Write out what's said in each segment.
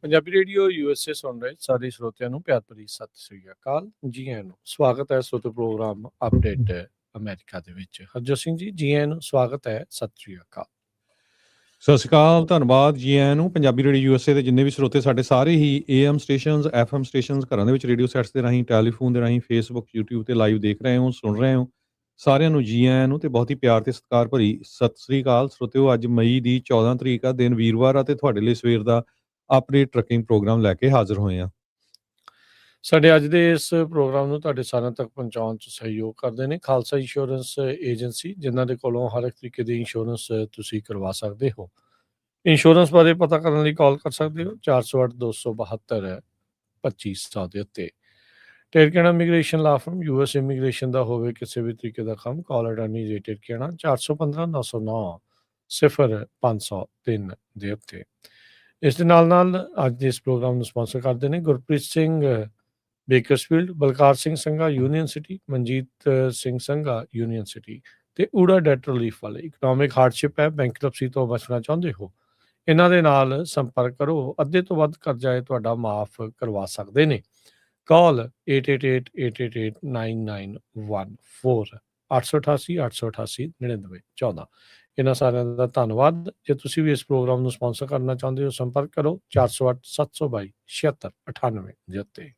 Punjabi radio USA ਸੁਣ ਰਹੇ ਸਾਰੇ ਸਰੋਤਿਆਂ ਨੂੰ ਪਿਆਰ ਭਰੀ ਸਤਿ ਸ੍ਰੀ ਅਕਾਲ। ਜੀ ਆਇਆਂ ਨੂੰ ਸਵਾਗਤ ਹੈ ਸਰੋਤੇ ਪ੍ਰੋਗਰਾਮ ਅਪਡੇਟ ਅਮਰੀਕਾ ਦੇ ਵਿੱਚ। ਹਰਜੋਤ ਸਿੰਘ ਜੀ ਆਇਆਂ ਨੂੰ ਸਵਾਗਤ ਹੈ, ਸਤਿ ਸ੍ਰੀ ਅਕਾਲ। ਸਤਿ ਸ਼੍ਰੀ ਅਕਾਲ, ਧੰਨਵਾਦ ਜੀ ਆਇਆਂ ਨੂੰ। ਪੰਜਾਬੀ ਰੇਡੀਓ USA ਦੇ ਜਿੰਨੇ ਵੀ ਸਰੋਤੇ ਸਾਡੇ ਸਾਰੇ ਹੀ AM ਸਟੇਸ਼ਨਸ, FM ਸਟੇਸ਼ਨਸ, ਘਰਾਂ ਦੇ ਵਿੱਚ ਰੇਡੀਓ ਸੈਟਸ ਦੇ ਰਾਹੀਂ, ਟੈਲੀਫੋਨ ਦੇ ਰਾਹੀਂ, ਫੇਸਬੁੱਕ, YouTube ਤੇ ਲਾਈਵ ਦੇਖ ਰਹੇ ਹੋ, ਸੁਣ ਰਹੇ ਹੋ, ਸਾਰਿਆਂ ਨੂੰ ਜੀ ਆਇਆਂ ਨੂੰ ਤੇ ਬਹੁਤ ਹੀ ਪਿਆਰ ਤੇ ਸਤਿਕਾਰ ਭਰੀ ਸਤਿ ਸ੍ਰੀ ਅਕਾਲ। ਸਰੋਤਿਓ, ਅੱਜ ਮਈ ਦੀ 14 ਤਰੀਕ ਆ, ਦਿਨ ਵੀਰਵਾਰ ਆ ਤੇ ਤੁਹਾਡੇ ਲਈ ਸਵੇਰ ਦਾ ਅਪਡੇਟ ਟਰੱਕਿੰਗ ਪ੍ਰੋਗਰਾਮ ਲੈ ਕੇ ਹਾਜ਼ਰ ਹੋਏ ਆ। ਸਾਡੇ ਅੱਜ ਦੇ ਇਸ ਪ੍ਰੋਗਰਾਮ ਨੂੰ ਤੁਹਾਡੇ ਸਾਰਿਆਂ ਤੱਕ ਪਹੁੰਚਾਉਣ 'ਚ ਸਹਿਯੋਗ ਕਰਦੇ ਨੇ ਖਾਲਸਾ ਇੰਸ਼ੋਰੈਂਸ ਏਜੰਸੀ, ਜਿਨ੍ਹਾਂ ਦੇ ਕੋਲੋਂ ਹਰ ਇੱਕ ਤਰੀਕੇ ਦੀ ਇੰਸ਼ੋਰੈਂਸ ਤੁਸੀਂ ਕਰਵਾ ਸਕਦੇ ਹੋ। ਇੰਸ਼ੋਰੈਂਸ ਬਾਰੇ ਪਤਾ ਕਰਨ ਲਈ ਕਾਲ ਕਰ ਸਕਦੇ ਹੋ 408-272-2500 ਦੇ ਉੱਤੇ। ਟਿਰਕੇਣਾ ਇਮੀਗ੍ਰੇਸ਼ਨ ਲਾ ਫਰਮ, US ਇਮੀਗ੍ਰੇਸ਼ਨ ਦਾ ਹੋਵੇ ਕਿਸੇ ਵੀ ਤਰੀਕੇ ਦਾ ਕੰਮ, ਕਾਲ ਅਟਾਰਨੀ ਜੇ ਟਿਰਕੇਣਾ 415-909-0503 ਦੇ ਉੱਤੇ। ਇਸ ਦੇ ਨਾਲ ਅੱਜ ਦੇ ਇਸ ਪ੍ਰੋਗਰਾਮ ਨੂੰ ਸਪਾਂਸਰ ਕਰਦੇ ਨੇ Gurpreet Singh Bakersfield, Balkar Singh Sangha union city, Manjit Singh Sangha union city ਤੇ ਊੜਾ ਡੈਟ ਰਿਲੀਫ ਵਾਲੇ। ਇਕਨੋਮਿਕ ਹਾਰਡਸ਼ਿਪ ਹੈ, ਬੈਂਕਰਪਸੀ ਤੋਂ ਬਚਣਾ ਚਾਹੁੰਦੇ ਹੋ, ਇਹਨਾਂ ਦੇ ਨਾਲ ਸੰਪਰਕ ਕਰੋ। ਅੱਧੇ ਤੋਂ ਵੱਧ ਕਰਜ਼ਾ ਇਹ ਤੁਹਾਡਾ ਮਾਫ ਕਰਵਾ ਸਕਦੇ ਨੇ। ਕਾਲ 8888899914 888-888-9914। ਇਹਨਾਂ ਸਾਰਿਆਂ ਦਾ ਧੰਨਵਾਦ। ਜੇ ਤੁਸੀਂ ਵੀ ਇਸ ਪ੍ਰੋਗਰਾਮ ਨੂੰ ਸਪਾਂਸਰ ਕਰਨਾ ਚਾਹੁੰਦੇ ਹੋ, ਸੰਪਰਕ ਕਰੋ 408-722-7698 ਦੇ ਉੱਤੇ।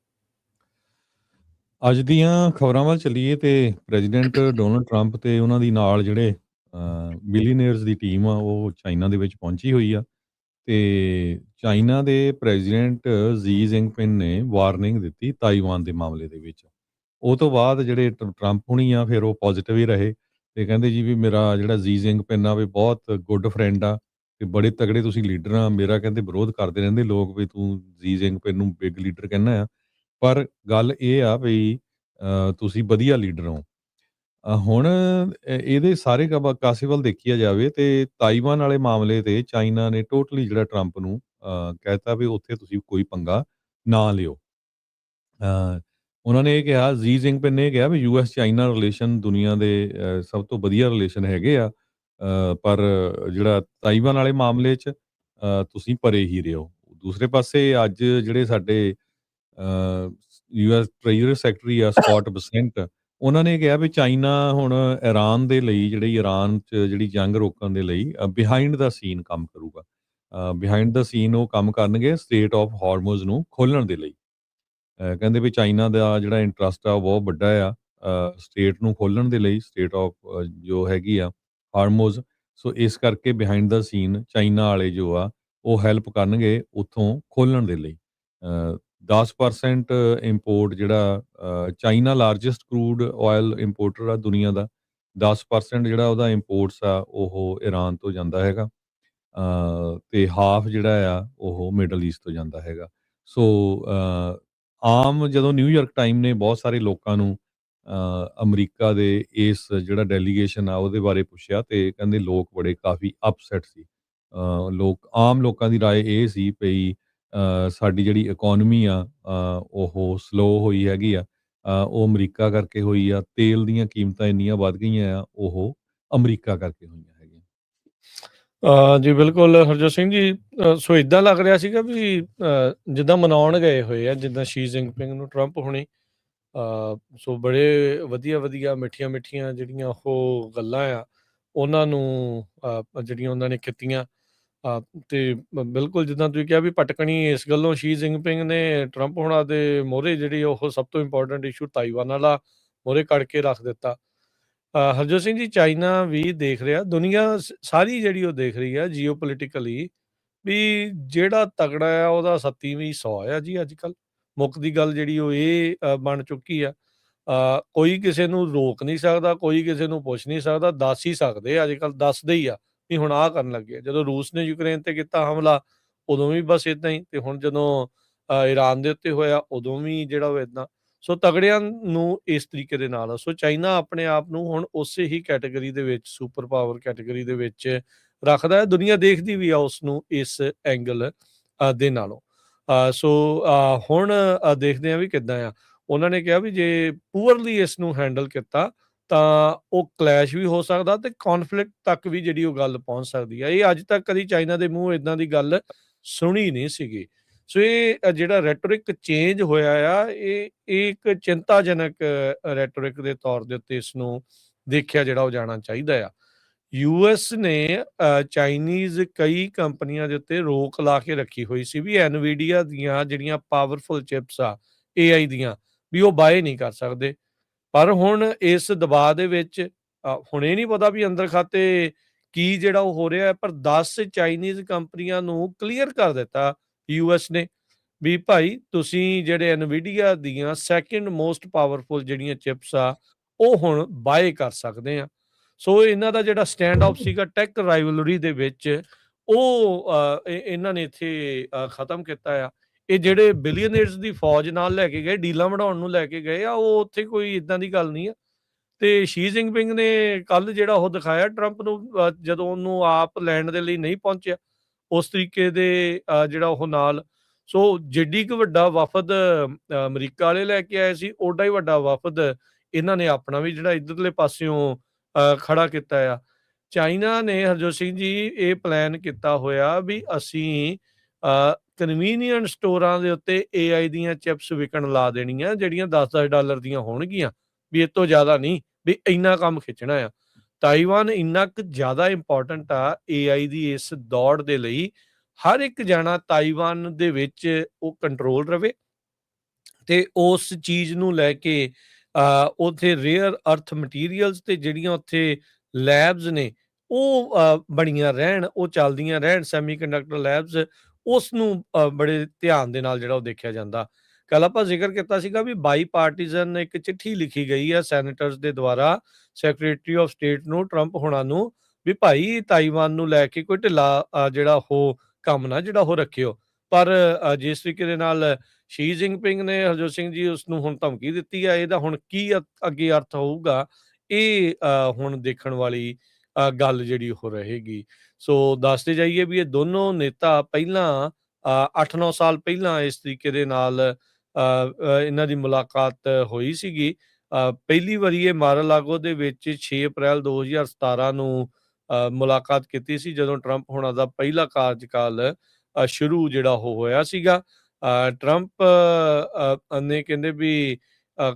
ਅੱਜ ਦੀਆਂ ਖਬਰਾਂ ਵੱਲ ਚੱਲੀਏ ਤੇ ਪ੍ਰੈਜ਼ੀਡੈਂਟ ਡੋਨਲਡ ਟਰੰਪ ਤੇ ਉਹਨਾਂ ਦੀ ਨਾਲ ਜਿਹੜੇ ਬਿਲੀਅਨਰਸ ਦੀ ਟੀਮ ਆ ਉਹ ਚਾਈਨਾ ਦੇ ਵਿੱਚ ਪਹੁੰਚੀ ਹੋਈ ਆ ਤੇ ਚਾਈਨਾ ਦੇ ਪ੍ਰੈਜ਼ੀਡੈਂਟ ਜ਼ੀ ਜਿੰਗਪਿੰਗ ਨੇ ਵਾਰਨਿੰਗ ਦਿੱਤੀ ਤਾਈਵਾਨ ਦੇ ਮਾਮਲੇ ਦੇ ਵਿੱਚ। ਉਹ ਤੋਂ ਬਾਅਦ ਜਿਹੜੇ ਟਰੰਪ ਹੁਣੀ ਆ ਫਿਰ ਉਹ ਪੋਜ਼ਿਟਿਵ ਹੀ ਰਹੇ ਤੇ ਕਹਿੰਦੇ ਜੀ ਵੀ ਮੇਰਾ ਜਿਹੜਾ ਜ਼ੀ ਜਿੰਗਪਿੰਗ ਆ ਵੀ ਬਹੁਤ ਗੁੱਡ ਫਰੈਂਡ ਆ ਤੇ ਬੜੇ ਤਗੜੇ ਤੁਸੀਂ ਲੀਡਰ ਆ। ਮੇਰਾ ਕਹਿੰਦੇ ਵਿਰੋਧ ਕਰਦੇ ਰਹਿੰਦੇ ਲੋਕ ਵੀ ਤੂੰ ਜ਼ੀ ਜਿੰਗਪਿੰਗ ਨੂੰ ਬਿਗ ਲੀਡਰ ਕਹਿੰਦਾ ਆ, ਪਰ ਗੱਲ ਇਹ ਆ ਵੀ ਤੁਸੀਂ ਵਧੀਆ ਲੀਡਰ ਹੋ। ਹੁਣ ਇਹਦੇ ਸਾਰੇ ਕਾਸੇ ਵੱਲ ਦੇਖਿਆ ਜਾਵੇ ਤੇ ਤਾਈਵਾਨ ਵਾਲੇ ਮਾਮਲੇ ਤੇ ਚਾਈਨਾ ਨੇ ਟੋਟਲੀ ਜਿਹੜਾ ਟਰੰਪ ਨੂੰ ਕਹਿਤਾ ਵੀ ਉੱਥੇ ਤੁਸੀਂ ਕੋਈ ਪੰਗਾ ਨਾ ਲਿਓ। ਉਹਨਾਂ ਨੇ ਇਹ ਕਿਹਾ, ਜ਼ੀ ਜਿੰਗਪਿੰਗ ਨੇ ਇਹ ਕਿਹਾ ਵੀ US ਚਾਈਨਾ ਰਿਲੇਸ਼ਨ ਦੁਨੀਆ ਦੇ ਸਭ ਤੋਂ ਵਧੀਆ ਰਿਲੇਸ਼ਨ ਹੈਗੇ ਆ, ਪਰ ਜਿਹੜਾ ਤਾਈਵਾਨ ਵਾਲੇ ਮਾਮਲੇ 'ਚ ਤੁਸੀਂ ਪਰੇ ਹੀ ਰਹੋ। ਦੂਸਰੇ ਪਾਸੇ ਅੱਜ ਜਿਹੜੇ ਸਾਡੇ US ਟ੍ਰੇਜਰੀ ਸੈਕਟਰੀ ਆ ਸਕਾਟ ਬਸੈਂਟ, ਉਹਨਾਂ ਨੇ ਕਿਹਾ ਵੀ ਚਾਈਨਾ ਹੁਣ ਇਰਾਨ ਦੇ ਲਈ ਜਿਹੜੀ ਇਰਾਨ 'ਚ ਜਿਹੜੀ ਜੰਗ ਰੋਕਣ ਦੇ ਲਈ ਬਿਹਾਈਂਡ ਦਾ ਸੀਨ ਕੰਮ ਕਰੂਗਾ। ਬਿਹਾਈਂਡ ਦਾ ਸੀਨ ਉਹ ਕੰਮ ਕਰਨਗੇ ਸਟ੍ਰੇਟ ਆਫ ਹਾਰਮੋਜ਼ ਨੂੰ ਖੋਲ੍ਹਣ ਦੇ ਲਈ। ਕਹਿੰਦੇ ਵੀ ਚਾਈਨਾ ਦਾ ਜਿਹੜਾ ਇੰਟਰਸਟ ਆ ਉਹ ਬਹੁਤ ਵੱਡਾ ਆ ਸਟੇਟ ਨੂੰ ਖੋਲ੍ਹਣ ਦੇ ਲਈ, ਸਟੇਟ ਆਫ ਜੋ ਹੈਗੀ ਆ ਹਾਰਮੋਜ਼। ਸੋ ਇਸ ਕਰਕੇ ਬਿਹਾਈਂਡ ਦਾ ਸੀਨ ਚਾਈਨਾ ਵਾਲੇ ਜੋ ਆ ਉਹ ਹੈਲਪ ਕਰਨਗੇ ਉੱਥੋਂ ਖੋਲ੍ਹਣ ਦੇ ਲਈ। 10% ਇੰਪੋਰਟ ਜਿਹੜਾ ਚਾਈਨਾ ਲਾਰਜੈਸਟ ਕਰੂਡ ਆਇਲ ਇੰਪੋਰਟਰ ਆ ਦੁਨੀਆ ਦਾ, 10% ਜਿਹੜਾ ਉਹਦਾ ਇੰਪੋਰਟਸ ਆ ਉਹ ਇਰਾਨ ਤੋਂ ਜਾਂਦਾ ਹੈਗਾ ਤੇ ਹਾਫ ਜਿਹੜਾ ਆ ਉਹ ਮਿਡਲ ਈਸਟ ਤੋਂ ਜਾਂਦਾ ਹੈਗਾ। ਸੋ ਆਮ ਜਦੋਂ ਨਿਊਯਾਰਕ ਟਾਈਮ ਨੇ ਬਹੁਤ ਸਾਰੇ ਲੋਕਾਂ ਨੂੰ ਅਮਰੀਕਾ ਦੇ ਇਸ ਜਿਹੜਾ ਡੈਲੀਗੇਸ਼ਨ ਆ ਉਹਦੇ ਬਾਰੇ ਪੁੱਛਿਆ ਤੇ ਕਹਿੰਦੇ ਲੋਕ ਬੜੇ ਕਾਫੀ ਅਪਸੈਟ ਸੀ। ਆਮ ਲੋਕਾਂ ਦੀ ਰਾਏ ਇਹ ਸੀ ਪਈ ਸਾਡੀ ਜਿਹੜੀ ਇਕੋਨਮੀ ਆ ਉਹ ਸਲੋ ਹੋਈ ਹੈਗੀ ਆ, ਉਹ ਅਮਰੀਕਾ ਕਰਕੇ ਹੋਈ ਆ। ਤੇਲ ਦੀਆਂ ਕੀਮਤਾਂ ਇੰਨੀਆਂ ਵੱਧ ਗਈਆਂ ਆ, ਉਹ ਅਮਰੀਕਾ ਕਰਕੇ ਹੋਈਆਂ ਹੈਗੀਆਂ। ਜੀ ਬਿਲਕੁਲ ਹਰਜੋਤ ਸਿੰਘ ਜੀ। ਸੋ ਇੱਦਾਂ ਲੱਗ ਰਿਹਾ ਸੀਗਾ ਵੀ ਜਿੱਦਾਂ ਮਨਾਉਣ ਗਏ ਹੋਏ ਆ, ਜਿੱਦਾਂ ਸ਼ੀ ਜਿੰਗਪਿੰਗ ਨੂੰ ਟਰੰਪ ਹੁਣੀ। ਸੋ ਬੜੇ ਵਧੀਆ ਮਿੱਠੀਆਂ ਜਿਹੜੀਆਂ ਉਹ ਗੱਲਾਂ ਆ ਉਹਨਾਂ ਨੂੰ ਜਿਹੜੀਆਂ ਉਹਨਾਂ ਨੇ ਕੀਤੀਆਂ। ਤੇ ਬਿਲਕੁਲ ਜਿੱਦਾਂ ਤੁਸੀਂ ਕਿਹਾ ਵੀ ਪਟਕਣੀ ਇਸ ਗੱਲੋਂ ਸ਼ੀ ਜਿੰਗਪਿੰਗ ਨੇ ਟਰੰਪ ਹੋਣਾ ਦੇ ਮੋਹਰੇ ਜਿਹੜੀ ਉਹ ਸਭ ਤੋਂ ਇੰਪੋਰਟੈਂਟ ਇਸ਼ੂ ਤਾਈਵਾਨ ਵਾਲਾ ਮੋਹਰੇ ਕੱਢ ਕੇ ਰੱਖ ਦਿੱਤਾ। ਹਰਜੋਤ ਸਿੰਘ ਜੀ, ਚਾਈਨਾ ਵੀ ਦੇਖ ਰਿਹਾ, ਦੁਨੀਆ ਸਾਰੀ ਜਿਹੜੀ ਉਹ ਦੇਖ ਰਹੀ ਆ ਜੀਓ ਪੋਲੀਟੀਕਲੀ ਵੀ ਜਿਹੜਾ ਤਗੜਾ ਆ ਉਹਦਾ 7ਵੀਂ 100 ਆ ਜੀ। ਅੱਜ ਕੱਲ੍ਹ ਮੁੱਖ ਦੀ ਗੱਲ ਜਿਹੜੀ ਉਹ ਇਹ ਬਣ ਚੁੱਕੀ ਆ। ਕੋਈ ਕਿਸੇ ਨੂੰ ਰੋਕ ਨਹੀਂ ਸਕਦਾ, ਕੋਈ ਕਿਸੇ ਨੂੰ ਪੁੱਛ ਨਹੀਂ ਸਕਦਾ, ਦੱਸ ਹੀ ਸਕਦੇ ਅੱਜ ਕੱਲ੍ਹ, ਦੱਸਦੇ ਹੀ ਆ ਵੀ ਹੁਣ ਆਹ ਕਰਨ ਲੱਗੇ। ਜਦੋਂ ਰੂਸ ਨੇ ਯੂਕਰੇਨ ਤੇ ਕੀਤਾ ਹਮਲਾ ਉਦੋਂ ਵੀ ਬਸ ਇੱਦਾਂ ਹੀ, ਤੇ ਹੁਣ ਜਦੋਂ ਈਰਾਨ ਦੇ ਉੱਤੇ ਹੋਇਆ ਉਦੋਂ ਵੀ ਜਿਹੜਾ ਉਹ ਇੱਦਾਂ। ਸੋ ਤਗੜਿਆਂ ਨੂੰ ਇਸ ਤਰੀਕੇ ਦੇ ਨਾਲ। ਸੋ ਚਾਈਨਾ ਆਪਣੇ ਆਪ ਨੂੰ ਹੁਣ ਉਸੇ ਹੀ ਕੈਟੇਗਰੀ ਦੇ ਵਿੱਚ, ਸੁਪਰ ਪਾਵਰ ਕੈਟੇਗਰੀ ਦੇ ਵਿੱਚ ਰੱਖਦਾ ਹੈ। ਦੁਨੀਆ ਦੇਖਦੀ ਵੀ ਆ ਉਸ ਨੂੰ ਇਸ ਐਂਗਲ ਦੇ ਨਾਲੋਂ। ਸੋ ਹੁਣ ਦੇਖਦੇ ਹਾਂ ਵੀ ਕਿੱਦਾਂ ਆ। ਉਹਨਾਂ ਨੇ ਕਿਹਾ ਵੀ ਜੇ ਪੂਅਰਲੀ ਇਸ ਨੂੰ ਹੈਂਡਲ ਕੀਤਾ ਤਾਂ ਉਹ ਕਲੈਸ਼ ਵੀ ਹੋ ਸਕਦਾ ਤੇ ਕੌਨਫਲਿਕਟ ਤੱਕ ਵੀ ਜਿਹੜੀ ਉਹ ਗੱਲ ਪਹੁੰਚ ਸਕਦੀ ਆ। ਇਹ ਅੱਜ ਤੱਕ ਕਦੀ ਚਾਈਨਾ ਦੇ ਮੂੰਹ ਇੱਦਾਂ ਦੀ ਗੱਲ ਸੁਣੀ ਨਹੀਂ ਸੀਗੀ। ਸੋ ਇਹ ਜਿਹੜਾ ਰੈਟੋਰਿਕ ਚੇਂਜ ਹੋਇਆ ਆ, ਇਹ ਇੱਕ ਚਿੰਤਾਜਨਕ ਰੈਟੋਰਿਕ ਦੇ ਤੌਰ ਦੇ ਉੱਤੇ ਇਸ ਨੂੰ ਦੇਖਿਆ ਜਿਹੜਾ ਉਹ ਜਾਣਾ ਚਾਹੀਦਾ ਆ। ਯੂਐਸ ਨੇ ਚਾਈਨੀਜ਼ ਕਈ ਕੰਪਨੀਆਂ ਦੇ ਉੱਤੇ ਰੋਕ ਲਾ ਕੇ ਰੱਖੀ ਹੋਈ ਸੀ ਵੀ ਐਨਵੀਡੀਆ ਦੀਆਂ ਜਿਹੜੀਆਂ ਪਾਵਰਫੁਲ ਚਿਪਸ ਆ ਏਆਈ ਦੀਆਂ, ਵੀ ਉਹ ਬਾਏ ਨਹੀਂ ਕਰ ਸਕਦੇ। ਪਰ ਹੁਣ ਇਸ ਦਬਾਅ ਦੇ ਵਿੱਚ ਹੁਣ ਇਹ ਨਹੀਂ ਪਤਾ ਵੀ ਅੰਦਰ ਖਾਤੇ ਕੀ ਜਿਹੜਾ ਉਹ ਹੋ ਰਿਹਾ ਹੈ, ਪਰ 10 ਚਾਈਨੀਜ਼ ਕੰਪਨੀਆਂ ਨੂੰ ਕਲੀਅਰ ਕਰ ਦਿੱਤਾ ਯੂਐਸ ਨੇ ਵੀ ਭਾਈ ਤੁਸੀਂ ਜਿਹੜੇ ਐਨਵੀਡੀਆ ਦੀਆਂ ਸੈਕਿੰਡ ਮੋਸਟ ਪਾਵਰਫੁਲ ਜਿਹੜੀਆਂ ਚਿਪਸ ਆ ਉਹ ਹੁਣ ਬਾਏ ਕਰ ਸਕਦੇ ਆ। ਸੋ ਇਹਨਾਂ ਦਾ ਜਿਹੜਾ ਸਟੈਂਡ ਆਫ ਸੀਗਾ ਟੈਕ ਰਾਈਵਲਰੀ ਦੇ ਵਿੱਚ, ਉਹ ਇਹਨਾਂ ਨੇ ਇੱਥੇ ਖਤਮ ਕੀਤਾ ਆ। ਇਹ ਜਿਹੜੇ ਬਿਲੀਅਨਰਸ ਦੀ ਫੌਜ ਨਾਲ ਲੈ ਕੇ ਗਏ, ਡੀਲਾਂ ਵਧਾਉਣ ਨੂੰ ਲੈ ਕੇ ਗਏ ਆ, ਉਹ ਉੱਥੇ ਕੋਈ ਇਦਾਂ ਦੀ ਗੱਲ ਨਹੀਂ ਆ। ਤੇ ਸ਼ੀ ਜਿਨਪਿੰਗ ਨੇ ਕੱਲ ਜਿਹੜਾ ਉਹ ਦਿਖਾਇਆ ਟਰੰਪ ਨੂੰ, ਜਦੋਂ ਉਹਨੂੰ ਆਪ ਲੈਣ ਦੇ ਲਈ ਨਹੀਂ ਪਹੁੰਚਿਆ ਉਸ ਤਰੀਕੇ ਦੇ ਜਿਹੜਾ ਉਹ ਨਾਲ। ਸੋ ਜਿੱਡੀ ਕੁ ਵੱਡਾ ਵਫਦ ਅਮਰੀਕਾ ਵਾਲੇ ਲੈ ਕੇ ਆਏ ਸੀ, ਓਡਾ ਹੀ ਵੱਡਾ ਵਫਦ ਇਹਨਾਂ ਨੇ ਆਪਣਾ ਵੀ ਜਿਹੜਾ ਇਧਰਲੇ ਪਾਸਿਓਂ ਖੜਾ ਕੀਤਾ ਆ। ਚਾਈਨਾ ਨੇ ਹਰਜੋਤ ਸਿੰਘ ਜੀ ਇਹ ਪਲਾਨ ਕੀਤਾ ਹੋਇਆ ਵੀ ਅਸੀਂ ਕਨਵੀਨੀਅੰਟ ਸਟੋਰਾਂ ਦੇ ਉੱਤੇ ਏਆਈ ਦੀਆਂ ਚਿਪਸ ਵਿਕਣ ਲਾ ਦੇਣੀਆਂ, ਜਿਹੜੀਆਂ $10 ਦੀਆਂ ਹੋਣਗੀਆਂ, ਵੀ ਇਹ ਤੋਂ ਜ਼ਿਆਦਾ ਨਹੀਂ, ਵੀ ਇੰਨਾ ਕੰਮ ਖਿੱਚਣਾ ਆ। ਤਾਈਵਾਨ ਇੰਨਾ ਕੁ ਜ਼ਿਆਦਾ ਇੰਪੋਰਟੈਂਟ ਆ ਏਆਈ ਦੀ ਇਸ ਦੌੜ ਦੇ ਲਈ, ਹਰ ਇੱਕ ਜਾਣਾ ਤਾਈਵਾਨ ਦੇ ਵਿੱਚ ਉਹ ਕੰਟਰੋਲ ਰਵੇ ਤੇ ਉਸ ਚੀਜ਼ ਨੂੰ ਲੈ ਕੇ ਉੱਥੇ ਰੇਅਰ ਅਰਥ ਮਟੀਰੀਅਲਸ ਤੇ ਜਿਹੜੀਆਂ ਉੱਥੇ ਲੈਬਸ ਨੇ ਉਹ ਬਣੀਆਂ ਰਹਿਣ, ਉਹ ਚੱਲਦੀਆਂ ਰਹਿਣ, ਸੈਮੀਕੰਡਕਟਰ ਲੈਬਸ, ਉਸ ਨੂੰ ਬੜੇ ਧਿਆਨ ਦੇ ਨਾਲ ਜਿਹੜਾ ਉਹ ਦੇਖਿਆ ਜਾਂਦਾ। ਕੱਲ ਆਪਾਂ ਜ਼ਿਕਰ ਕੀਤਾ ਸੀਗਾ ਵੀ ਬਾਈ ਪਾਰਟੀਜ਼ਨ ਇੱਕ ਚਿੱਠੀ ਲਿਖੀ ਗਈ ਆ ਸੈਨੇਟਰਸ ਦੇ ਦੁਆਰਾ ਸੈਕਟਰੀ ਆਫ ਸਟੇਟ ਨੂੰ, ਟਰੰਪ ਹੋਣਾ ਨੂੰ, ਵੀ ਭਾਈ ਤਾਈਵਾਨ ਨੂੰ ਲੈ ਕੇ ਕੋਈ ਢਿੱਲਾ ਜਿਹੜਾ ਉਹ ਕੰਮ ਨਾ ਜਿਹੜਾ ਉਹ ਰੱਖਿਓ। ਪਰ ਜਿਸ ਤਰੀਕੇ ਦੇ ਨਾਲ ਸ਼ੀ ਜਿਨਪਿੰਗ ਨੇ ਹਰਜੋਤ ਸਿੰਘ ਜੀ ਉਸ ਨੂੰ ਹੁਣ ਧਮਕੀ ਦਿੱਤੀ ਆ, ਇਹਦਾ ਹੁਣ ਕੀ ਅੱਗੇ ਅਰਥ ਹੋਊਗਾ, ਇਹ ਹੁਣ ਦੇਖਣ ਵਾਲੀ ਗੱਲ ਜਿਹੜੀ ਉਹ ਰਹੇਗੀ। ਸੋ ਦੱਸਦੇ ਜਾਈਏ ਵੀ ਇਹ ਦੋਨੋਂ ਨੇਤਾ ਪਹਿਲਾਂ 8-9 ਸਾਲ ਪਹਿਲਾਂ ਇਸ ਤਰੀਕੇ ਦੇ ਨਾਲ ਇਹਨਾਂ ਦੀ ਮੁਲਾਕਾਤ ਹੋਈ ਸੀਗੀ। ਪਹਿਲੀ ਵਾਰੀ ਇਹ ਮਾਰ-ਆ-ਲਾਗੋ ਦੇ ਵਿੱਚ 6 ਅਪ੍ਰੈਲ 2017 ਨੂੰ ਮੁਲਾਕਾਤ ਕੀਤੀ ਸੀ, ਜਦੋਂ ਟਰੰਪ ਹੋਣਾ ਦਾ ਪਹਿਲਾ ਕਾਰਜਕਾਲ ਸ਼ੁਰੂ ਜਿਹੜਾ ਉਹ ਹੋਇਆ ਸੀਗਾ। ਟਰੰਪ ਨੇ ਕਹਿੰਦੇ ਵੀ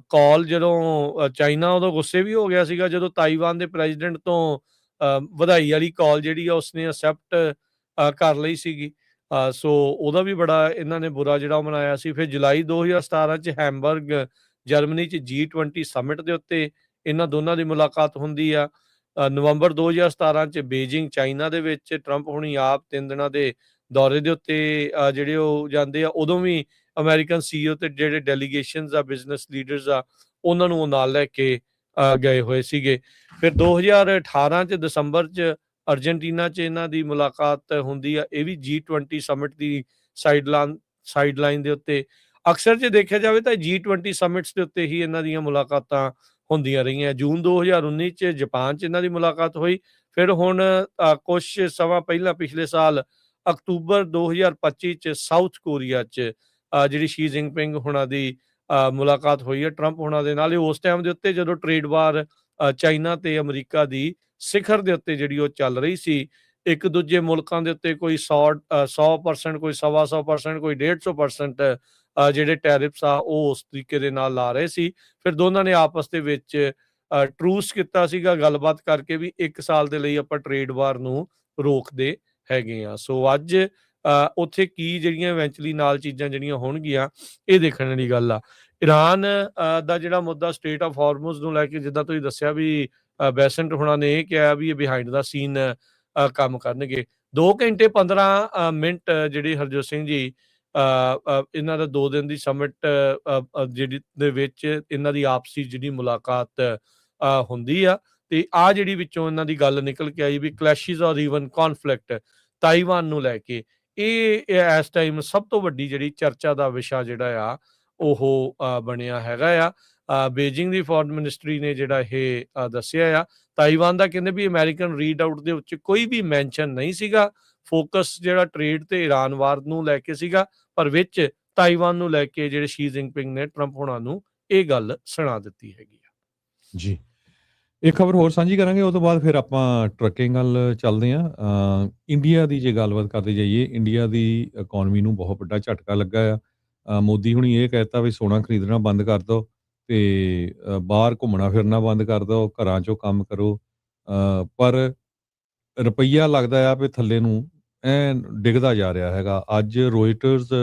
ਕਾਲ ਜਦੋਂ ਚਾਈਨਾ ਉਦੋਂ ਗੁੱਸੇ ਵੀ ਹੋ ਗਿਆ ਸੀਗਾ ਜਦੋਂ ਤਾਈਵਾਨ ਦੇ ਪ੍ਰੈਜ਼ੀਡੈਂਟ ਤੋਂ ਵਧਾਈ ਵਾਲੀ ਕਾਲ ਜਿਹੜੀ ਆ ਉਸਨੇ ਅਸੈਪਟ ਕਰ ਲਈ ਸੀਗੀ। ਸੋ ਉਹਦਾ ਵੀ ਬੜਾ ਇਹਨਾਂ ਨੇ ਬੁਰਾ ਜਿਹੜਾ ਉਹ ਮਨਾਇਆ ਸੀ। ਫਿਰ ਜੁਲਾਈ 2017 ਚ ਹੈਮਬਰਗ ਜਰਮਨੀ ਚ G20 ਸਮਿਟ ਦੇ ਉੱਤੇ ਇਹਨਾਂ ਦੋਨਾਂ ਦੀ ਮੁਲਾਕਾਤ ਹੁੰਦੀ ਆ। ਨਵੰਬਰ 2017 ਚ ਬੀਜਿੰਗ ਚਾਈਨਾ ਦੇ ਵਿੱਚ ਟਰੰਪ ਹੁਣੀ ਆਪ 3 ਦਿਨਾਂ ਦੇ ਦੌਰੇ ਦੇ ਉੱਤੇ ਜਿਹੜੇ ਉਹ ਜਾਂਦੇ ਆ। ਉਦੋਂ ਵੀ ਅਮਰੀਕਨ CEO ਤੇ ਜਿਹੜੇ ਡੈਲੀਗੇਸ਼ਨਸ ਆ, ਬਿਜ਼ਨਸ ਲੀਡਰਸ ਆ, ਉਹਨਾਂ ਨੂੰ ਉਹ ਨਾਲ ਲੈ ਕੇ ਗਏ ਹੋਏ ਸੀਗੇ। ਫਿਰ 2018 ਚ ਦਸੰਬਰ ਚ ਅਰਜਨਟੀਨਾ ਚ ਇਹਨਾਂ ਦੀ ਮੁਲਾਕਾਤ ਹੁੰਦੀ ਆ। ਇਹ ਵੀ G20 ਸਮਿਟ ਦੀ ਸਾਈਡਲਾਈਨ ਦੇ ਉੱਤੇ। ਅਕਸਰ ਜੇ ਦੇਖਿਆ ਜਾਵੇ ਤਾਂ G20 ਸਮਿਟਸ ਦੇ ਉੱਤੇ ਹੀ ਇਹਨਾਂ ਦੀਆਂ ਮੁਲਾਕਾਤਾਂ ਹੁੰਦੀਆਂ ਰਹੀਆਂ। ਜੂਨ 2019 ਚ ਜਾਪਾਨ ਚ ਇਹਨਾਂ ਦੀ ਮੁਲਾਕਾਤ ਹੋਈ। ਫਿਰ ਹੁਣ ਕੁਛ ਸਮਾਂ ਪਹਿਲਾਂ ਪਿਛਲੇ ਸਾਲ ਅਕਤੂਬਰ 2025 ਚ ਸਾਊਥ ਕੋਰੀਆ ਚ ਜਿਹੜੀ ਸ਼ੀ ਜਿਨਪਿੰਗ ਹੁਣਾਂ ਦੀ ਮੁਲਾਕਾਤ ਹੋਈ ਹੈ ਟਰੰਪ ਹੁਣਾਂ ਦੇ ਨਾਲ। ਇਹ ਉਸ ਟਾਈਮ ਦੇ ਉੱਤੇ ਜਦੋਂ ਟ੍ਰੇਡ ਵਾਰ ਚਾਈਨਾ ਤੇ ਅਮਰੀਕਾ ਦੀ ਸਿਖਰ ਦੇ ਉੱਤੇ ਜਿਹੜੀ ਉਹ ਚੱਲ ਰਹੀ ਸੀ। ਇੱਕ ਦੂਜੇ ਮੁਲਕਾਂ ਦੇ ਉੱਤੇ ਕੋਈ 100%, ਕੋਈ 125%, ਕੋਈ 150% ਜਿਹੜੇ ਟੈਰਿਫਸ ਆ ਉਹ ਉਸ ਤਰੀਕੇ ਦੇ ਨਾਲ ਲਾ ਰਹੇ ਸੀ। ਫਿਰ ਦੋਨਾਂ ਨੇ ਆਪਸ ਦੇ ਵਿੱਚ ਟਰੂਸ ਕੀਤਾ ਸੀਗਾ ਗੱਲਬਾਤ ਕਰਕੇ ਵੀ 1 ਸਾਲ ਦੇ ਲਈ ਆਪਾਂ ਟ੍ਰੇਡ ਵਾਰ ਨੂੰ ਰੋਕਦੇ ਹੈਗੇ ਆ। ਸੋ ਅੱਜ ਉੱਥੇ ਕੀ ਜਿਹੜੀਆਂ ਇਵੈਂਚੁਅਲੀ ਨਾਲ ਚੀਜ਼ਾਂ ਜਿਹੜੀਆਂ ਹੋਣਗੀਆਂ ਇਹ ਦੇਖਣ ਵਾਲੀ ਗੱਲ ਆ। ਇਰਾਨ ਦਾ ਜਿਹੜਾ ਮੁੱਦਾ ਸਟੇਟ ਆਫ ਹਾਰਮੁਜ਼ ਨੂੰ ਲੈ ਕੇ, ਜਿੱਦਾਂ ਤੁਸੀਂ ਦੱਸਿਆ ਵੀ ਬੈਸੈਂਟ ਹੁਣਾਂ ਨੇ ਇਹ ਕਿਹਾ ਵੀ ਇਹ ਬਿਹਾਈਂਡ ਦਾ ਸੀਨ ਕੰਮ ਕਰਨਗੇ। 2 ਘੰਟੇ 15 ਮਿੰਟ ਜਿਹੜੀ ਹਰਜੋਤ ਸਿੰਘ ਜੀ ਇਹਨਾਂ ਦਾ 2 ਦਿਨ ਦੀ ਸਮਿਟ ਜਿਹੜੀ ਦੇ ਵਿੱਚ ਇਹਨਾਂ ਦੀ ਆਪਸੀ ਜਿਹੜੀ ਮੁਲਾਕਾਤ ਹੁੰਦੀ ਆ। ਤੇ ਆ ਜਿਹੜੀ ਵਿੱਚੋਂ ਇਹਨਾਂ ਦੀ ਗੱਲ ਨਿਕਲ ਕੇ ਆਈ ਵੀ ਕਲੈਸ਼ਿਸ ਔਰ ਈਵਨ ਕੌਨਫਲਿਕਟ ਤਾਈਵਾਨ ਨੂੰ ਲੈ ਕੇ, ਇਹ ਇਸ ਟਾਈਮ ਸਭ ਤੋਂ ਵੱਡੀ ਜਿਹੜੀ ਚਰਚਾ ਦਾ ਵਿਸ਼ਾ ਜਿਹੜਾ ਆ ਉਹ ਬਣਿਆ ਹੈਗਾ ਆ। ਬੀਜਿੰਗ ਦੀ ਫੋਰਨ ਮਿਨਿਸਟਰੀ ਨੇ ਜਿਹੜਾ ਇਹ ਦੱਸਿਆ ਆ। ਤਾਈਵਾਨ ਦਾ ਕਹਿੰਦੇ ਵੀ ਅਮਰੀਕਨ ਰੀਡ ਆਊਟ ਦੇ ਵਿੱਚ ਕੋਈ ਵੀ ਮੈਂਸ਼ਨ ਨਹੀਂ ਸੀਗਾ। ਫੋਕਸ ਜਿਹੜਾ ਟ੍ਰੇਡ ਤੇ ਇਰਾਨ ਵਾਰ ਨੂੰ ਲੈ ਕੇ ਸੀਗਾ, ਪਰ ਵਿੱਚ ਤਾਈਵਾਨ ਨੂੰ ਲੈ ਕੇ ਜਿਹੜੇ ਸ਼ੀ ਜਿਨਪਿੰਗ ਨੇ ਟਰੰਪ ਹੋਣਾ ਨੂੰ ਇਹ ਗੱਲ ਸੁਣਾ ਦਿੱਤੀ ਹੈਗੀ ਆ। ਜੀ। ਇੱਕ ਖਬਰ ਹੋਰ ਸਾਂਝੀ ਕਰਾਂਗੇ, ਉਹ ਤੋਂ ਬਾਅਦ ਫਿਰ ਆਪਾਂ ਟਰੱਕਿੰਗ ਵੱਲ ਚੱਲਦੇ ਹਾਂ। ਇੰਡੀਆ ਦੀ ਜੇ ਗੱਲਬਾਤ ਕਰਦੇ ਜਾਈਏ, ਇੰਡੀਆ ਦੀ ਇਕੋਨਮੀ ਨੂੰ ਬਹੁਤ ਵੱਡਾ ਝਟਕਾ ਲੱਗਾ ਆ। ਮੋਦੀ ਹੁਣੀ ਇਹ ਕਹਿ ਤਾ ਵੀ ਸੋਨਾ ਖਰੀਦਣਾ ਬੰਦ ਕਰ ਦਿਓ ਤੇ ਬਾਹਰ ਘੁੰਮਣਾ ਫਿਰਨਾ ਬੰਦ ਕਰ ਦਿਓ, ਘਰਾਂ 'ਚੋਂ ਕੰਮ ਕਰੋ। ਪਰ ਰੁਪਈਆ ਲੱਗਦਾ ਆ ਵੀ ਥੱਲੇ ਨੂੰ ਐਨ ਡਿੱਗਦਾ ਜਾ ਰਿਹਾ ਹੈਗਾ। ਅੱਜ ਰੋਇਟਰਸ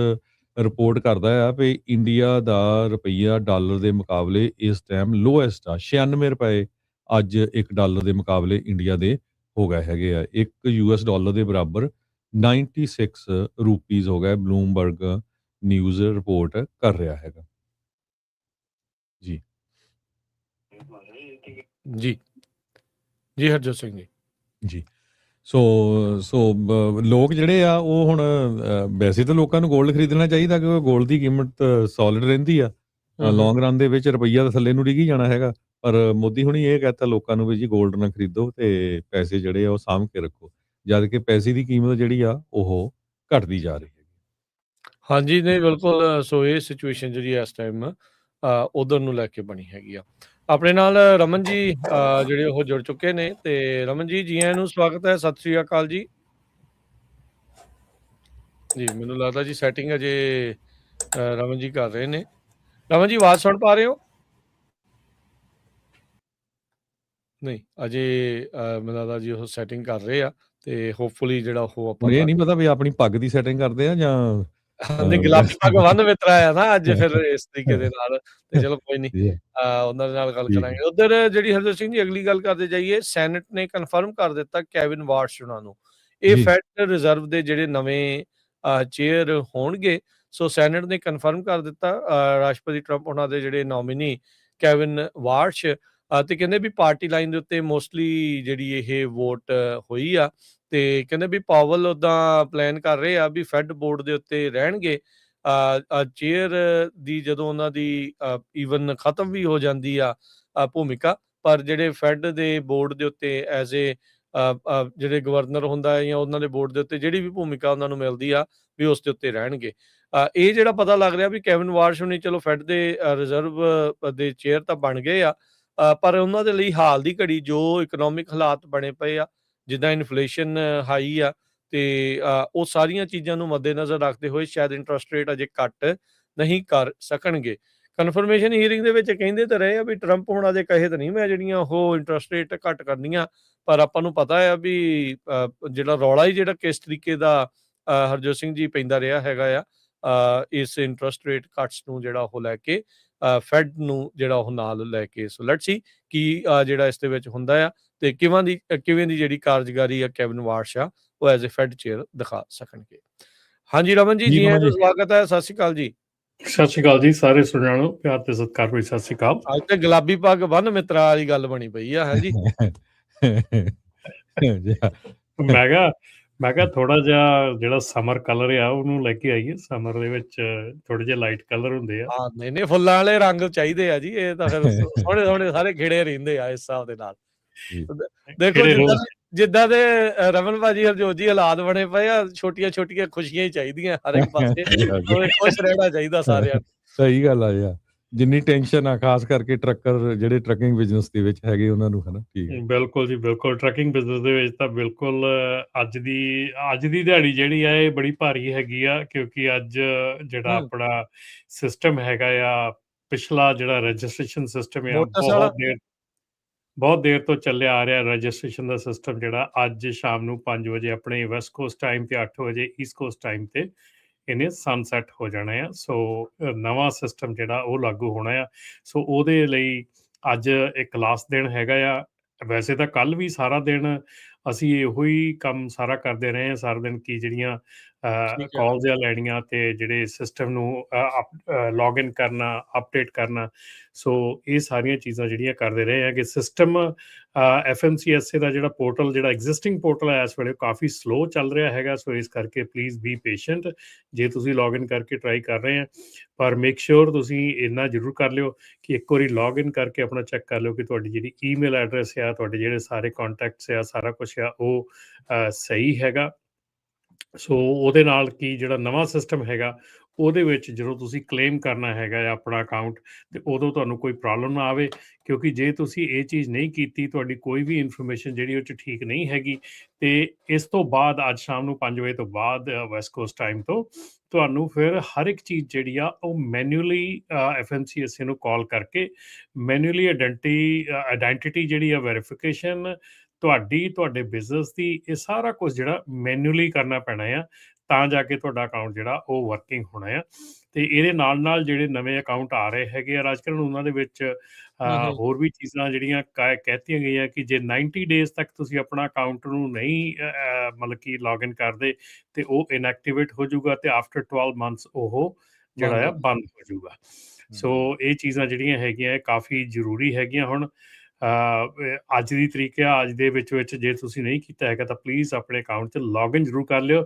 ਰਿਪੋਰਟ ਕਰਦਾ ਆ ਵੀ ਇੰਡੀਆ ਦਾ ਰੁਪਈਆ ਡਾਲਰ ਦੇ ਮੁਕਾਬਲੇ ਇਸ ਟਾਈਮ ਲੋਐਸਟ ਆ, 96 ਰੁਪਏ ਅੱਜ ਇੱਕ ਡਾਲਰ ਦੇ ਮੁਕਾਬਲੇ ਇੰਡੀਆ ਦੇ ਹੋ ਗਏ ਹੈਗੇ ਆ। ਇੱਕ ਯੂਐਸ ਡਾਲਰ ਦੇ ਬਰਾਬਰ 96 ਰੁਪੀਸ ਹੋ ਗਏ, ਬਲੂਮਬਰਗ ਨਿਊਜ਼ ਰਿਪੋਰਟ ਕਰ ਰਿਹਾ ਹੈਗਾ। ਜੀ ਜੀ ਜੀ ਹਰਜੋਤ ਸਿੰਘ ਜੀ। ਜੀ ਸੋ ਲੋਕ ਜਿਹੜੇ ਆ ਉਹ ਹੁਣ ਵੈਸੇ ਤਾਂ ਲੋਕਾਂ ਨੂੰ 골ਡ ਖਰੀਦਣਾ ਚਾਹੀਦਾ, ਕਿਉਂਕਿ 골ਡ ਦੀ ਕੀਮਤ ਸੋਲਿਡ ਰਹਿੰਦੀ ਆ। ਲੌਂਗ ਰਨ ਦੇ ਵਿੱਚ ਰੁਪਈਆ ਤਾਂ ਥੱਲੇ ਨੂੰ ਡਿੱਗ ਹੀ ਜਾਣਾ ਹੈਗਾ। ਪਰ ਮੋਦੀ ਹੁਣੀ ਇਹ ਕਹਿਤਾ ਲੋਕਾਂ ਨੂੰ ਵੀ ਜੀ 골ਡ ਨਾ ਖਰੀਦੋ ਤੇ ਪੈਸੇ ਜਿਹੜੇ ਆ ਉਹ ਸਾਂਭ ਕੇ ਰੱਖੋ, ਜਦ ਕਿ ਪੈਸੇ ਦੀ ਕੀਮਤ ਜਿਹੜੀ ਆ ਉਹ ਘਟਦੀ ਜਾ ਰਹੀ ਹੈ। ਹਾਂਜੀ, ਨਹੀਂ ਬਿਲਕੁਲ। ਸੋ ਇਹ ਸਿਚੁਏਸ਼ਨ ਜਿਹੜੀ ਇਸ ਟਾਈਮ ਉਧਰ ਨੂੰ ਲੈ ਕੇ ਬਣੀ ਹੈਗੀ ਆ। ਆਪਣੇ ਨਾਲ ਰਮਨ ਜੀ ਜਿਹੜੇ ਉਹ ਜੁੜ ਚੁੱਕੇ ਨੇ, ਤੇ ਰਮਨ ਜੀ ਆਇਆਂ ਨੂੰ ਸਵਾਗਤ ਹੈ, ਸਤਿ ਸ੍ਰੀ ਅਕਾਲ ਜੀ। ਜੀ ਮੈਨੂੰ ਲੱਗਦਾ ਜੀ ਸੈਟਿੰਗ ਅਜੇ ਰਮਨ ਜੀ ਕਰ ਰਹੇ ਨੇ। ਰਮਨ ਜੀ ਆਵਾਜ਼ ਸੁਣ ਪਾ ਰਹੇ ਹੋ? ਨਹੀਂ ਅਜੇ ਮੈਨੂੰ ਲੱਗਦਾ ਜੀ ਉਹ ਸੈਟਿੰਗ ਕਰ ਰਹੇ ਆ, ਤੇ ਹੋਪਫੁਲੀ ਜਿਹੜਾ ਉਹ ਆਪਾਂ ਹੁਣ ਇਹ ਨਹੀਂ ਪਤਾ ਵੀ ਆਪਣੀ ਪੱਗ ਦੀ ਸੈਟਿੰਗ ਕਰਦੇ ਆ ਜਾਂ ਨਹੀਂ, ਗੁਲਾਬੀ ਪੱਗ ਬੰਨ ਮਿੱਤਰਾ ਆ ਨਾ ਅੱਜ, ਫਿਰ ਇਸ ਤਰੀਕੇ ਦੇ ਨਾਲ, ਤੇ ਚਲੋ ਕੋਈ ਨਹੀਂ, ਉਹਨਾਂ ਦੇ ਨਾਲ ਗੱਲ ਠੀਕ ਹੈ। ਕਰਾਂਗੇ। ਉਧਰ ਜਿਹੜੀ ਹਰਜੋਤ ਸਿੰਘ ਜੀ ਅਗਲੀ ਗੱਲ ਕਰਦੇ ਜਾਈਏ, ਸੈਨੇਟ ਨੇ ਕਨਫਰਮ ਕਰ ਦਿੱਤਾ ਕੈਵਿਨ ਵਾਰਸ਼ ਉਹਨਾਂ ਨੂੰ ਇਹ ਜੀ ਫੈਡਰਲ ਰਿਜ਼ਰਵ ਦੇ ਜਿਹੜੇ ਨਵੇਂ ਚੇਅਰ ਹੋਣਗੇ। ਸੋ ਸੈਨੇਟ ਨੇ ਕਨਫਰਮ ਕਰ ਦਿੱਤਾ ਰਾਸ਼ਟਰਪਤੀ ਟਰੰਪ ਉਹਨਾਂ ਦੇ ਜਿਹੜੇ ਨੋਮੀਨੀ ਕੈਵਿਨ ਵਾਰਸ਼, ਤੇ ਕਹਿੰਦੇ ਵੀ ਪਾਰਟੀ ਲਾਈਨ ਦੇ ਉੱਤੇ ਮੋਸਟਲੀ ਜਿਹੜੀ ਇਹ ਵੋਟ ਹੋਈ ਆ, ਤੇ ਕਹਿੰਦੇ ਵੀ ਪਾਵਲ ਉੱਦਾਂ ਪਲਾਨ ਕਰ ਰਹੇ ਆ ਵੀ ਫੈਡ ਬੋਰਡ ਦੇ ਉੱਤੇ ਰਹਿਣਗੇ। ਚੇਅਰ ਦੀ ਜਦੋਂ ਉਹਨਾਂ ਦੀ ਈਵਨ ਖਤਮ ਵੀ ਹੋ ਜਾਂਦੀ ਆ ਭੂਮਿਕਾ, ਪਰ ਜਿਹੜੇ ਫੈਡ ਦੇ ਬੋਰਡ ਦੇ ਉੱਤੇ ਐਜ਼ ਏ ਜਿਹੜੇ ਗਵਰਨਰ ਹੁੰਦਾ ਹੈ ਜਾਂ ਉਹਨਾਂ ਦੇ ਬੋਰਡ ਦੇ ਉੱਤੇ ਜਿਹੜੀ ਵੀ ਭੂਮਿਕਾ ਉਹਨਾਂ ਨੂੰ ਮਿਲਦੀ ਆ ਵੀ ਉਸ ਦੇ ਉੱਤੇ ਰਹਿਣਗੇ। ਇਹ ਜਿਹੜਾ ਪਤਾ ਲੱਗ ਰਿਹਾ ਵੀ ਕੈਵਿਨ ਵਾਰਸ਼ ਹੁਣੀ ਚਲੋ ਫੈਡ ਦੇ ਰਿਜ਼ਰਵ ਦੇ ਚੇਅਰ ਤਾਂ ਬਣ ਗਏ ਆ, ਪਰ ਉਹਨਾਂ ਦੇ ਲਈ ਹਾਲ ਦੀ ਘੜੀ ਜੋ ਇਕਨੋਮਿਕ ਹਾਲਾਤ ਬਣੇ ਪਏ ਆ, ਜਿੱਦਾਂ ਇਨਫਲੇਸ਼ਨ ਹਾਈ ਆ, ਤੇ ਉਹ ਸਾਰੀਆਂ ਚੀਜ਼ਾਂ ਨੂੰ ਮੱਦੇਨਜ਼ਰ ਰੱਖਦੇ ਹੋਏ ਸ਼ਾਇਦ ਇੰਟਰਸਟ ਰੇਟ ਅਜੇ ਘੱਟ ਨਹੀਂ ਕਰ ਸਕਣਗੇ। ਕਨਫਰਮੇਸ਼ਨ ਹੀਅਰਿੰਗ ਦੇ ਵਿੱਚ ਕਹਿੰਦੇ ਤਾਂ ਰਹੇ ਆ ਵੀ ਟਰੰਪ ਹੁਣ ਅਜੇ ਕਹੇ ਤਾਂ ਨਹੀਂ ਮੈਂ ਜਿਹੜੀਆਂ ਉਹ ਇੰਟਰਸਟ ਰੇਟ ਘੱਟ ਕਰਨੀਆਂ, ਪਰ ਆਪਾਂ ਨੂੰ ਪਤਾ ਆ ਵੀ ਜਿਹੜਾ ਰੌਲਾ ਹੀ ਜਿਹੜਾ ਕਿਸ ਤਰੀਕੇ ਦਾ ਹਰਜੋਤ ਸਿੰਘ ਜੀ ਪੈਂਦਾ ਰਿਹਾ ਹੈਗਾ ਆ ਇਸ ਇੰਟਰਸਟ ਰੇਟ ਕੱਟਸ ਨੂੰ ਜਿਹੜਾ ਉਹ ਲੈ ਕੇ, ਫੈਡ ਨੂੰ ਜਿਹੜਾ ਉਹ ਨਾਲ ਲੈ ਕੇ। ਸੋ ਲੈਟਸ ਸੀ ਕੀ ਜਿਹੜਾ ਇਸ ਦੇ ਵਿੱਚ ਹੁੰਦਾ ਆ, ਤੇ ਕਿਵੇਂ ਦੀ ਜਿਹੜੀ ਕਾਰਜਕਾਰੀ ਆ ਕੈਵਿਨ ਵਾਰਸ਼ ਆ ਉਹ ਐਜ਼ ਏ ਫੈਡ ਚੇਅਰ ਦਿਖਾ ਸਕਣਗੇ। ਹਾਂਜੀ ਰਮਨ ਜੀ ਆਇਆਂ ਨੂੰ ਸਵਾਗਤ ਹੈ, ਸਤਿ ਸ਼੍ਰੀ ਅਕਾਲ ਜੀ। ਸਤਿ ਸ਼੍ਰੀ ਅਕਾਲ ਜੀ, ਸਾਰੇ ਸੁਣਿਆਂ ਨੂੰ ਪਿਆਰ ਤੇ ਸਤਿਕਾਰ ਭਰੀ ਸਤਿ ਸ਼੍ਰੀ ਅਕਾਲ। ਅੱਜ ਤੇ ਗੁਲਾਬੀ ਪੱਗ ਬੰਨ ਮਿੱਤਰਾ ਵਾਲੀ ਗੱਲ ਬਣੀ ਪਈ ਆ, ਹੈ ਜੀ। ਮੈਂ ਕਿਹਾ ਥੋੜਾ ਜਿਹਾ ਜਿਹੜਾ ਸਮਰ ਕਲਰ ਆ ਉਹਨੂੰ ਲੈ ਕੇ ਆਈਏ। ਸਮਰ ਦੇ ਵਿੱਚ ਥੋੜੇ ਜਿਹੇ ਲਾਈਟ ਕਲਰ ਹੁੰਦੇ ਆ। ਹਾਂ ਨਹੀਂ ਫੁੱਲਾਂ ਵਾਲੇ ਰੰਗ ਚਾਹੀਦੇ ਆ ਜੀ, ਇਹ ਤਾਂ ਫਿਰ ਸੋਹਣੇ ਸਾਰੇ ਖਿੜੇ ਰਹਿੰਦੇ ਆ ਇਸ ਹਿਸਾਬ ਦੇ ਨਾਲ। ਦੇਖੋ ਜਿੱਦਾਂ ਦੇ ਰਮਨ ਭਾਜੀ ਹਰਜੋਤ ਜੀ ਹਾਲਾਤ ਬਣੇ ਪਏ ਆ, ਛੋਟੀਆਂ ਖੁਸ਼ੀਆਂ ਹੀ ਚਾਹੀਦੀਆਂ ਹਰ ਇੱਕ ਪਾਸੇ, ਖੁਸ਼ ਰਹਿਣਾ ਚਾਹੀਦਾ ਸਾਰਿਆਂ ਨੂੰ। ਸਹੀ ਗੱਲ ਆ ਯਾਰ, ਜਿੰਨੀ ਟੈਨਸ਼ਨ ਆ ਖਾਸ ਕਰਕੇ ਟਰੱਕਰ ਜਿਹੜੇ ਟਰੱਕਿੰਗ ਬਿਜ਼ਨਸ ਦੇ ਵਿੱਚ ਹੈਗੇ ਉਹਨਾਂ ਨੂੰ, ਹਨਾ। ਠੀਕ ਹੈ, ਬਿਲਕੁਲ ਜੀ ਬਿਲਕੁਲ। ਟਰੱਕਿੰਗ ਬਿਜ਼ਨਸ ਦੇ ਵਿੱਚ ਤਾਂ ਬਿਲਕੁਲ ਅੱਜ ਦੀ ਦਿਹਾੜੀ ਜਿਹੜੀ ਆ ਇਹ ਬੜੀ ਭਾਰੀ ਹੈਗੀ ਆ, ਕਿਉਂਕਿ ਅੱਜ ਜਿਹੜਾ ਆਪਣਾ ਸਿਸਟਮ ਹੈਗਾ ਆ, ਪਿਛਲਾ ਜਿਹੜਾ ਰਜਿਸਟ੍ਰੇਸ਼ਨ ਸਿਸਟਮ ਆ ਬਹੁਤ ਦੇਰ ਤੋਂ ਚੱਲਿਆ ਆ ਰਿਹਾ। ਰਜਿਸਟ੍ਰੇਸ਼ਨ ਦਾ ਸਿਸਟਮ ਜਿਹੜਾ ਅੱਜ ਸ਼ਾਮ ਨੂੰ 5 ਵਜੇ ਆਪਣੇ ਵੈਸਟ ਕੋਸਟ ਟਾਈਮ ਤੇ 8 ਵਜੇ ਈਸਟ ਕੋਸਟ ਟਾਈਮ ਤੇ ਇਹਨੇ ਸਨਸੈਟ ਹੋ ਜਾਣਾ ਆ। ਸੋ ਨਵਾਂ ਸਿਸਟਮ ਜਿਹੜਾ ਉਹ ਲਾਗੂ ਹੋਣਾ ਆ। ਸੋ ਉਹਦੇ ਲਈ ਅੱਜ ਇੱਕ ਲਾਸਟ ਦਿਨ ਹੈਗਾ ਆ। ਵੈਸੇ ਤਾਂ ਕੱਲ ਵੀ ਸਾਰਾ ਦਿਨ ਅਸੀਂ ਇਹੋ ਹੀ ਕੰਮ ਸਾਰਾ ਕਰਦੇ ਰਹੇ ਹਾਂ, ਸਾਰਾ ਦਿਨ ਕੀ ਜਿਹੜੀਆਂ ਕਾਲਸ ਜਾਂ ਲੈਣੀਆਂ ਤੇ ਜਿਹੜੇ ਸਿਸਟਮ ਨੂੰ ਲੌਗਇਨ ਕਰਨਾ, ਅਪਡੇਟ ਕਰਨਾ। ਸੋ ਇਹ ਸਾਰੀਆਂ ਚੀਜ਼ਾਂ ਜਿਹੜੀਆਂ ਕਰਦੇ ਰਹੇ ਆ ਕਿ ਸਿਸਟਮ FMCSA ਦਾ ਜਿਹੜਾ ਪੋਰਟਲ, ਜਿਹੜਾ ਐਗਜ਼ਿਸਟਿੰਗ ਪੋਰਟਲ ਹੈ ਇਸ ਵੇਲੇ ਕਾਫੀ ਸਲੋ ਚੱਲ ਰਿਹਾ ਹੈਗਾ। ਸੋ ਇਸ ਕਰਕੇ ਪਲੀਜ਼ ਬੀ ਪੇਸ਼ੈਂਟ ਜੇ ਤੁਸੀਂ ਲੌਗਇਨ ਕਰਕੇ ਟਰਾਈ ਕਰ ਰਹੇ ਆ, ਪਰ ਮੇਕ ਸ਼ੋਰ ਤੁਸੀਂ ਇੰਨਾ ਜ਼ਰੂਰ ਕਰ ਲਿਓ ਕਿ ਇੱਕ ਵਾਰੀ ਲੌਗਇਨ ਕਰਕੇ ਆਪਣਾ ਚੈੱਕ ਕਰ ਲਿਓ ਕਿ ਤੁਹਾਡੀ ਜਿਹੜੀ ਈਮੇਲ ਐਡਰੈਸ ਆ, ਤੁਹਾਡੇ ਜਿਹੜੇ ਸਾਰੇ ਕੰਟੈਕਟਸ ਆ, ਸਾਰਾ ਕੁਛ ਆ ਉਹ ਸਹੀ ਹੈਗਾ। ਸੋ ਉਹਦੇ ਨਾਲ ਕੀ ਜਿਹੜਾ ਨਵਾਂ ਸਿਸਟਮ ਹੈਗਾ ਉਹਦੇ ਵਿੱਚ ਜਦੋਂ ਤੁਸੀਂ ਕਲੇਮ ਕਰਨਾ ਹੈਗਾ ਆ ਆਪਣਾ ਅਕਾਊਂਟ, ਤੇ ਉਦੋਂ ਤੁਹਾਨੂੰ ਕੋਈ ਪ੍ਰੋਬਲਮ ਨਾ ਆਵੇ, ਕਿਉਂਕਿ ਜੇ ਤੁਸੀਂ ਇਹ ਚੀਜ਼ ਨਹੀਂ ਕੀਤੀ, ਤੁਹਾਡੀ ਕੋਈ ਵੀ ਇਨਫੋਰਮੇਸ਼ਨ ਜਿਹੜੀ ਉਹ 'ਚ ਠੀਕ ਨਹੀਂ ਹੈਗੀ, ਤੇ ਇਸ ਤੋਂ ਬਾਅਦ ਅੱਜ ਸ਼ਾਮ ਨੂੰ 5 ਵਜੇ ਤੋਂ ਬਾਅਦ ਵੈਸਟ ਕੋਸਟ ਟਾਈਮ ਤੋਂ ਤੁਹਾਨੂੰ ਫਿਰ ਹਰ ਇੱਕ ਚੀਜ਼ ਜਿਹੜੀ ਆ ਉਹ ਮੈਨੂਅਲੀ FMCSA ਨੂੰ ਕਾਲ ਕਰਕੇ ਮੈਨੂਅਲੀ ਆਇਡੈਂਟੀਟੀ ਜਿਹੜੀ ਆ ਵੈਰੀਫਿਕੇਸ਼ਨ ਤੁਹਾਡੇ ਬਿਜ਼ਨਸ ਦੀ, ਇਹ ਸਾਰਾ ਕੁਝ ਜਿਹੜਾ ਮੈਨੂਅਲੀ ਕਰਨਾ ਪੈਣਾ ਆ, ਤਾਂ ਜਾ ਕੇ ਤੁਹਾਡਾ ਅਕਾਊਂਟ ਜਿਹੜਾ ਉਹ ਵਰਕਿੰਗ ਹੋਣਾ ਆ। ਤੇ ਇਹਦੇ ਨਾਲ ਜਿਹੜੇ ਨਵੇਂ ਅਕਾਊਂਟ ਆ ਰਹੇ ਹੈਗੇ ਆ ਰਾਜ ਕਰਨ, ਉਹਨਾਂ ਦੇ ਵਿੱਚ ਹੋਰ ਵੀ ਚੀਜ਼ਾਂ ਜਿਹੜੀਆਂ ਕਹਿਤੀਆਂ ਗਈਆਂ ਕਿ ਜੇ 90 ਡੇਜ਼ ਤੱਕ ਤੁਸੀਂ ਆਪਣਾ ਅਕਾਊਂਟ ਨੂੰ ਨਹੀਂ ਮਤਲਬ ਕਿ ਲੌਗਇਨ ਕਰਦੇ, ਤੇ ਉਹ ਇਨਐਕਟੀਵੇਟ ਹੋ ਜਾਊਗਾ, ਤੇ ਆਫਟਰ 12 ਮੰਥਸ ਉਹ ਜਿਹੜਾ ਆ ਬੰਦ ਹੋ ਜਾਊਗਾ। ਸੋ ਇਹ ਚੀਜ਼ਾਂ ਜਿਹੜੀਆਂ ਹੈਗੀਆਂ ਇਹ ਕਾਫੀ ਜ਼ਰੂਰੀ ਹੈਗੀਆਂ। ਹੁਣ ਅੱਜ ਦੀ ਤਰੀਕ ਆ, ਅੱਜ ਦੇ ਵਿੱਚ ਜੇ ਤੁਸੀਂ ਨਹੀਂ ਕੀਤਾ ਹੈਗਾ ਤਾਂ ਪਲੀਜ਼ ਆਪਣੇ ਅਕਾਊਂਟ 'ਚ ਲੌਗਇਨ ਜ਼ਰੂਰ ਕਰ ਲਿਓ।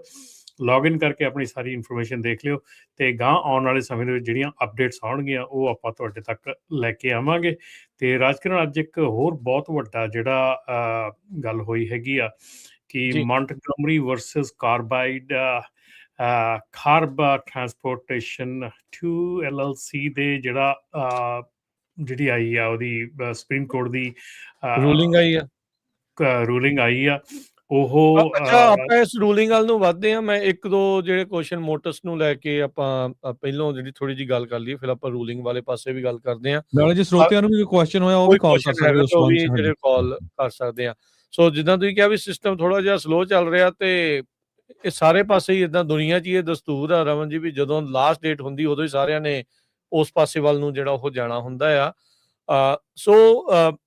ਲੌਗਇਨ ਕਰਕੇ ਆਪਣੀ ਸਾਰੀ ਇਨਫੋਰਮੇਸ਼ਨ ਦੇਖ ਲਿਓ, ਤੇ ਗਾਂ ਆਉਣ ਵਾਲੇ ਸਮੇਂ ਦੇ ਵਿੱਚ ਜਿਹੜੀਆਂ ਅਪਡੇਟਸ ਆਉਣਗੀਆਂ ਉਹ ਆਪਾਂ ਤੁਹਾਡੇ ਤੱਕ ਲੈ ਕੇ ਆਵਾਂਗੇ। ਤੇ ਰਾਜਕਿਰਨ, ਅੱਜ ਇੱਕ ਹੋਰ ਬਹੁਤ ਵੱਡਾ ਜਿਹੜਾ ਗੱਲ ਹੋਈ ਹੈਗੀ ਆ ਕਿ ਮੌਂਟਗੋਮਰੀ ਵਰਸਸ ਖਾਰਬ ਟਰਾਂਸਪੋਰਟੇਸ਼ਨ 2 LLC ਦੇ ਜਿਹੜੀ ਆਈ ਆ ਉਹਦੀ ਸੁਪਰੀਮ ਕੋਰਟ ਦੀ ਰੂਲਿੰਗ ਆਈ ਆ ਉਹ। ਅੱਛਾ, ਆਪਾਂ ਇਸ ਰੂਲਿੰਗ ਵੱਲ ਨੂੰ ਵੱਧਦੇ ਆ। ਮੈਂ ਇੱਕ ਦੋ ਜਿਹੜੇ ਕੁਐਸਚਨ ਮੋਟਸ ਨੂੰ ਲੈ ਕੇ ਆਪਾਂ ਪਹਿਲਾਂ ਜਿਹੜੀ ਥੋੜੀ ਜੀ ਗੱਲ ਕਰ ਲਈਏ, ਫਿਰ ਆਪਾਂ ਰੂਲਿੰਗ ਵਾਲੇ ਪਾਸੇ ਵੀ ਗੱਲ ਕਰਦੇ ਆ। ਨਾਲੇ ਜੇ ਸਰੋਤਿਆਂ ਨੂੰ ਵੀ ਕੋਈ ਕੁਐਸਚਨ ਹੋਇਆ ਉਹ ਵੀ ਕਾਲ ਕਰ ਸਕਦੇ ਹੋ, ਜਿਹੜੇ ਕਾਲ ਕਰ ਸਕਦੇ ਆ। ਸੋ ਜਿੱਦਾਂ ਤੁਸੀਂ ਕਿਹਾ ਵੀ ਸਿਸਟਮ ਥੋੜਾ ਜਿਹਾ ਸਲੋ ਚੱਲ ਰਿਹਾ, ਤੇ ਇਹ ਸਾਰੇ ਪਾਸੇ ਹੀ ਇਦਾਂ ਦੁਨੀਆ 'ਚ ਹੀ ਇਹ ਦਸਤੂਰ ਆ ਰਮਨ ਜੀ, ਵੀ ਜਦੋਂ ਲਾਸਟ ਡੇਟ ਹੁੰਦੀ ਉਦੋਂ ਹੀ ਸਾਰਿਆਂ ਨੇ ਉਸ ਪਾਸੇ ਵੱਲ ਨੂੰ ਜਿਹੜਾ ਉਹ ਜਾਣਾ ਹੁੰਦਾ ਆ। ਸੋ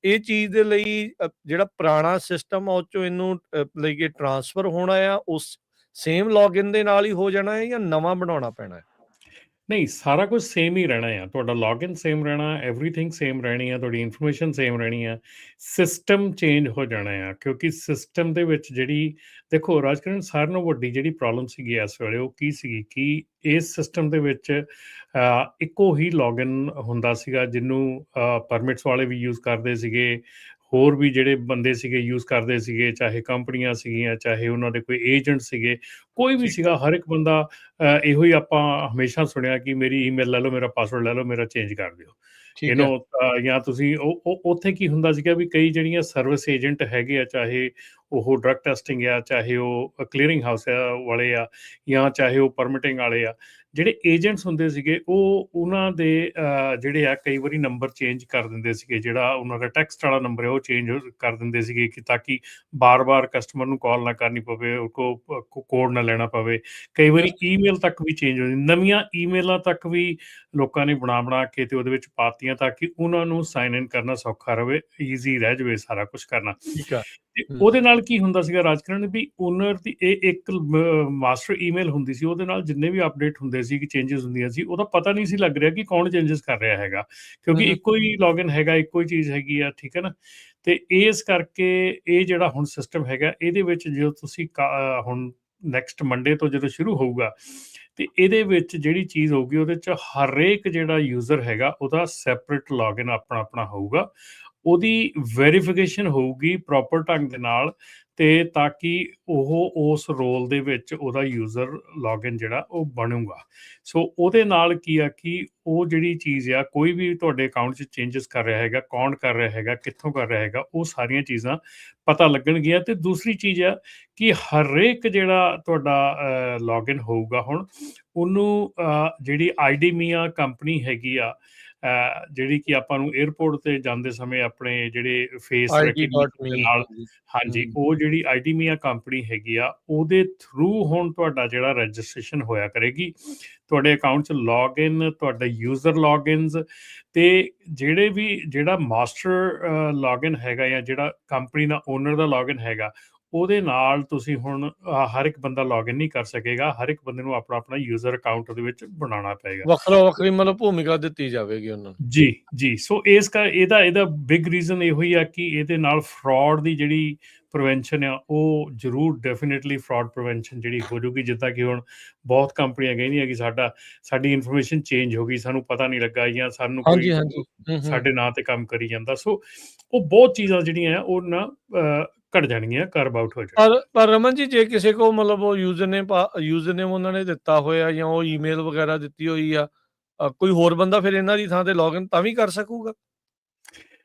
ਇਹ ਚੀਜ਼ ਦੇ ਲਈ ਜਿਹੜਾ ਪੁਰਾਣਾ ਸਿਸਟਮ ਆ ਉਹ 'ਚੋਂ ਇਹਨੂੰ ਲਈ ਕਿ ਟਰਾਂਸਫਰ ਹੋਣਾ ਆ, ਉਸ ਸੇਮ ਲੌਗਇਨ ਦੇ ਨਾਲ ਹੀ ਹੋ ਜਾਣਾ ਹੈ ਜਾਂ ਨਵਾਂ ਬਣਾਉਣਾ ਪੈਣਾ ਹੈ? ਨਹੀਂ, ਸਾਰਾ ਕੁਝ ਸੇਮ ਹੀ ਰਹਿਣਾ ਆ। ਤੁਹਾਡਾ ਲੌਗਇਨ ਸੇਮ ਰਹਿਣਾ, ਐਵਰੀਥਿੰਗ ਸੇਮ ਰਹਿਣੀ ਆ, ਤੁਹਾਡੀ ਇਨਫੋਰਮੇਸ਼ਨ ਸੇਮ ਰਹਿਣੀ ਆ। ਸਿਸਟਮ ਚੇਂਜ ਹੋ ਜਾਣਾ ਆ, ਕਿਉਂਕਿ ਸਿਸਟਮ ਦੇ ਵਿੱਚ ਜਿਹੜੀ ਦੇਖੋ ਰਾਜਕਰਨ, ਸਾਰਿਆਂ ਨਾਲੋਂ ਵੱਡੀ ਜਿਹੜੀ ਪ੍ਰੋਬਲਮ ਸੀਗੀ ਇਸ ਵੇਲੇ ਉਹ ਕੀ ਸੀਗੀ ਕਿ ਇਸ ਸਿਸਟਮ ਦੇ ਵਿੱਚ ਇੱਕੋ ਹੀ ਲੌਗਇਨ ਹੁੰਦਾ ਸੀਗਾ, ਜਿਹਨੂੰ ਪਰਮਿਟਸ ਵਾਲੇ ਵੀ ਯੂਜ਼ ਕਰਦੇ ਸੀਗੇ, ਹੋਰ ਵੀ ਜਿਹੜੇ ਬੰਦੇ ਸੀਗੇ ਯੂਜ਼ ਕਰਦੇ ਸੀਗੇ, ਚਾਹੇ ਕੰਪਨੀਆਂ ਸੀਗੀਆਂ, ਚਾਹੇ ਉਹਨਾਂ ਦੇ ਕੋਈ ਏਜੰਟ ਸੀਗੇ, ਕੋਈ ਵੀ ਸੀਗਾ, ਹਰ ਇੱਕ ਬੰਦਾ ਇਹੋ ਹੀ ਆਪਾਂ ਹਮੇਸ਼ਾ ਸੁਣਿਆ ਕਿ ਮੇਰੀ ਈਮੇਲ ਲੈ ਲਓ, ਮੇਰਾ ਪਾਸਵਰਡ ਲੈ ਲਓ, ਮੇਰਾ ਚੇਂਜ ਕਰ ਦਿਓ ਜਾਂ ਤੁਸੀਂ ਉੱਥੇ ਕੀ ਹੁੰਦਾ ਸੀਗਾ ਵੀ ਕਈ ਜਿਹੜੀਆਂ ਸਰਵਿਸ ਏਜੰਟ ਹੈਗੇ ਆ, ਚਾਹੇ ਉਹ ਡਰੱਗ ਟੈਸਟਿੰਗ ਆ, ਚਾਹੇ ਉਹ ਕਲੀਅਰਿੰਗ ਹਾਊਸ ਵਾਲੇ ਆ, ਜਾਂ ਚਾਹੇ ਉਹ ਪਰਮਿਟਿੰਗ ਵਾਲੇ ਆ, ਜਿਹੜੇ ਏਜੰਟਸ ਹੁੰਦੇ ਸੀਗੇ ਉਹਨਾਂ ਦੇ ਜਿਹੜੇ ਆ ਕਈ ਵਾਰੀ ਨੰਬਰ ਚੇਂਜ ਕਰ ਦਿੰਦੇ ਸੀਗੇ। ਜਿਹੜਾ ਉਹਨਾਂ ਦਾ ਟੈਕਸਟ ਵਾਲਾ ਨੰਬਰ ਹੈ ਉਹ ਚੇਂਜ ਕਰ ਦਿੰਦੇ ਸੀਗੇ ਕਿ ਤਾਂ ਕਿ ਬਾਰ-ਬਾਰ ਕਸਟਮਰ ਨੂੰ ਕਾਲ ਨਾ ਕਰਨੀ ਪਵੇ, ਉਹ ਕੋਡ ਨਾ ਲੈਣਾ ਪਵੇ। ਕਈ ਵਾਰੀ ਈਮੇਲ ਤੱਕ ਵੀ ਚੇਂਜ ਹੋ ਜਾਂਦੀ, ਨਵੀਆਂ ਈਮੇਲਾਂ ਤੱਕ ਵੀ ਲੋਕਾਂ ਨੇ ਬਣਾ ਕੇ ਤੇ ਉਹਦੇ ਵਿੱਚ ਪਾਤੀਆਂ ਤਾਂ ਕਿ ਉਹਨਾਂ ਨੂੰ ਸਾਈਨ ਇਨ ਕਰਨਾ ਸੌਖਾ ਰਹੇ, ਈਜ਼ੀ ਰਹਿ ਜਾਵੇ ਸਾਰਾ ਕੁਝ ਕਰਨਾ। ਤੇ ਉਹਦੇ ਨਾਲ ਕੀ ਹੁੰਦਾ ਸੀਗਾ ਰਾਜਕਰਨ ਵੀ ਓਨਰ ਦੀ ਇਹ ਇੱਕ ਮਾਸਟਰ ਈਮੇਲ ਹੁੰਦੀ ਸੀ, ਉਹਦੇ ਨਾਲ ਜਿੰਨੇ ਵੀ ਅਪਡੇਟ ਹੁੰਦੇ ਸੀ ਕਿ ਚੇਂਜਸ ਹੁੰਦੀਆਂ ਸੀ, ਉਹਦਾ ਪਤਾ ਨਹੀਂ ਸੀ ਲੱਗ ਰਿਹਾ ਕਿ ਕੌਣ ਚੇਂਜਸ ਕਰ ਰਿਹਾ ਹੈਗਾ, ਕਿਉਂਕਿ ਇੱਕੋ ਹੀ ਲੌਗਇਨ ਹੈਗਾ, ਇੱਕੋ ਹੀ ਚੀਜ਼ ਹੈਗੀ ਆ, ਠੀਕ ਹੈ ਨਾ। ਤੇ ਇਸ ਕਰਕੇ ਇਹ ਜਿਹੜਾ ਹੁਣ ਸਿਸਟਮ ਹੈਗਾ, ਇਹਦੇ ਵਿੱਚ ਜਦੋਂ ਤੁਸੀਂ ਹੁਣ ਨੈਕਸਟ ਮੰਡੇ ਤੋਂ ਜਦੋਂ ਸ਼ੁਰੂ ਹੋਊਗਾ, ਤੇ ਇਹਦੇ ਵਿੱਚ ਜਿਹੜੀ ਚੀਜ਼ ਹੋਊਗੀ ਉਹਦੇ 'ਚ ਹਰੇਕ ਜਿਹੜਾ ਯੂਜ਼ਰ ਹੈਗਾ ਉਹਦਾ ਸੈਪਰੇਟ ਲੌਗਇਨ ਆਪਣਾ ਹੋਊਗਾ, ਉਹਦੀ ਵੈਰੀਫਿਕੇਸ਼ਨ ਹੋਊਗੀ ਪ੍ਰੋਪਰ ਢੰਗ ਦੇ ਨਾਲ, ਤੇ ਤਾਂ ਕਿ ਉਹ ਉਸ ਰੋਲ ਦੇ ਵਿੱਚ ਉਹਦਾ ਯੂਜ਼ਰ ਲੌਗਇਨ ਜਿਹੜਾ ਉਹ ਬਣੂਗਾ। ਸੋ ਉਹਦੇ ਨਾਲ ਕੀ ਆ ਕਿ ਉਹ ਜਿਹੜੀ ਚੀਜ਼ ਆ, ਕੋਈ ਵੀ ਤੁਹਾਡੇ ਅਕਾਊਂਟ 'ਚ ਚੇਂਜਸ ਕਰ ਰਿਹਾ ਹੈਗਾ, ਕੌਣ ਕਰ ਰਿਹਾ ਹੈਗਾ, ਕਿੱਥੋਂ ਕਰ ਰਿਹਾ ਹੈਗਾ, ਉਹ ਸਾਰੀਆਂ ਚੀਜ਼ਾਂ ਪਤਾ ਲੱਗਣਗੀਆਂ। ਤੇ ਦੂਸਰੀ ਚੀਜ਼ ਆ ਕਿ ਹਰੇਕ ਜਿਹੜਾ ਤੁਹਾਡਾ ਲੌਗਇਨ ਹੋਊਗਾ ਹੁਣ ਉਹਨੂੰ ਜਿਹੜੀ IDMIA ਕੰਪਨੀ ਹੈਗੀ ਆ, ਜਿਹੜੀ ਕਿ ਆਪਾਂ ਨੂੰ 에ਅਰਪੋਰਟ ਤੇ ਜਾਂਦੇ ਸਮੇਂ ਆਪਣੇ ਜਿਹੜੇ ਫੇਸ ਰੈਕਗਨੀਸ਼ਨ ਦੇ ਨਾਲ, ਹਾਂਜੀ, ਉਹ ਜਿਹੜੀ IDMIA ਕੰਪਨੀ ਹੈਗੀ ਆ ਉਹਦੇ ਥਰੂ ਹੁਣ ਤੁਹਾਡਾ ਜਿਹੜਾ ਰਜਿਸਟ੍ਰੇਸ਼ਨ ਹੋਇਆ ਕਰੇਗੀ, ਤੁਹਾਡੇ ਅਕਾਊਂਟ 'ਚ ਲੌਗਇਨ, ਤੁਹਾਡਾ ਯੂਜ਼ਰ ਲੌਗਇਨਸ, ਤੇ ਜਿਹੜਾ ਮਾਸਟਰ ਲੌਗਇਨ ਹੈਗਾ ਜਾਂ ਜਿਹੜਾ ਕੰਪਨੀ ਦਾ ਓਨਰ ਦਾ ਲੌਗਇਨ ਹੈਗਾ, ਉਹਦੇ ਨਾਲ ਤੁਸੀਂ ਹੁਣ ਹਰ ਇੱਕ ਬੰਦਾ ਲੌਗਇਨ ਨਹੀਂ ਕਰ ਸਕੇਗਾ, ਹਰ ਇੱਕ ਬੰਦੇ ਨੂੰ ਆਪਣਾ ਯੂਜ਼ਰ ਅਕਾਊਂਟ ਉਹਦੇ ਵਿੱਚ ਬਣਾਉਣਾ ਪਏਗਾ, ਵੱਖਰੀ ਮਤਲਬ ਭੂਮਿਕਾ ਦਿੱਤੀ ਜਾਵੇਗੀ ਉਹਨਾਂ ਨੂੰ। ਜੀ। ਸੋ ਇਹਦਾ ਬਿਗ ਰੀਜ਼ਨ ਇਹੋ ਹੀ ਆ ਕਿ ਇਹਦੇ ਨਾਲ ਫਰਾਡ ਦੀ ਜਿਹੜੀ ਪ੍ਰੀਵੈਂਸ਼ਨ ਆ ਉਹ ਜ਼ਰੂਰ ਡੈਫੀਨੇਟਲੀ ਫਰਾਡ ਪ੍ਰੀਵੈਂਸ਼ਨ ਜਿਹੜੀ ਹੋ ਜਾਊਗੀ। ਜਿੱਦਾਂ ਕਿ ਹੁਣ ਬਹੁਤ ਕੰਪਨੀਆਂ ਕਹਿੰਦੀਆਂ ਕਿ ਸਾਡੀ ਇਨਫੋਰਮੇਸ਼ਨ ਚੇਂਜ ਹੋ ਗਈ, ਸਾਨੂੰ ਪਤਾ ਨਹੀਂ ਲੱਗਾ, ਜਾਂ ਸਾਨੂੰ ਕੋਈ ਸਾਡੇ ਨਾਂ ਤੇ ਕੰਮ ਕਰੀ ਜਾਂਦਾ। ਸੋ ਉਹ ਬਹੁਤ ਚੀਜ਼ਾਂ ਜਿਹੜੀਆਂ ਆ ਉਹ ਨਾ ਘਟ ਜਾਣਗੀਆਂ, ਕਰਵ ਆਊਟ ਹੋ ਜਾਣਗੀਆਂ। ਪਰ ਰਮਨ ਜੀ, ਜੇ ਕਿਸੇ ਕੋ ਮਤਲਬ ਉਹ ਯੂਜ਼ਰਨੇਮ ਉਹਨਾਂ ਨੇ ਦਿੱਤਾ ਹੋਇਆ ਜਾਂ ਉਹ ਈਮੇਲ ਵਗੈਰਾ ਦਿੱਤੀ ਹੋਈ ਆ, ਕੋਈ ਹੋਰ ਬੰਦਾ ਫਿਰ ਇਹਨਾਂ ਦੀ ਥਾਂ ਤੇ ਲੌਗਇਨ ਤਾਂ ਵੀ ਕਰ ਸਕੂਗਾ?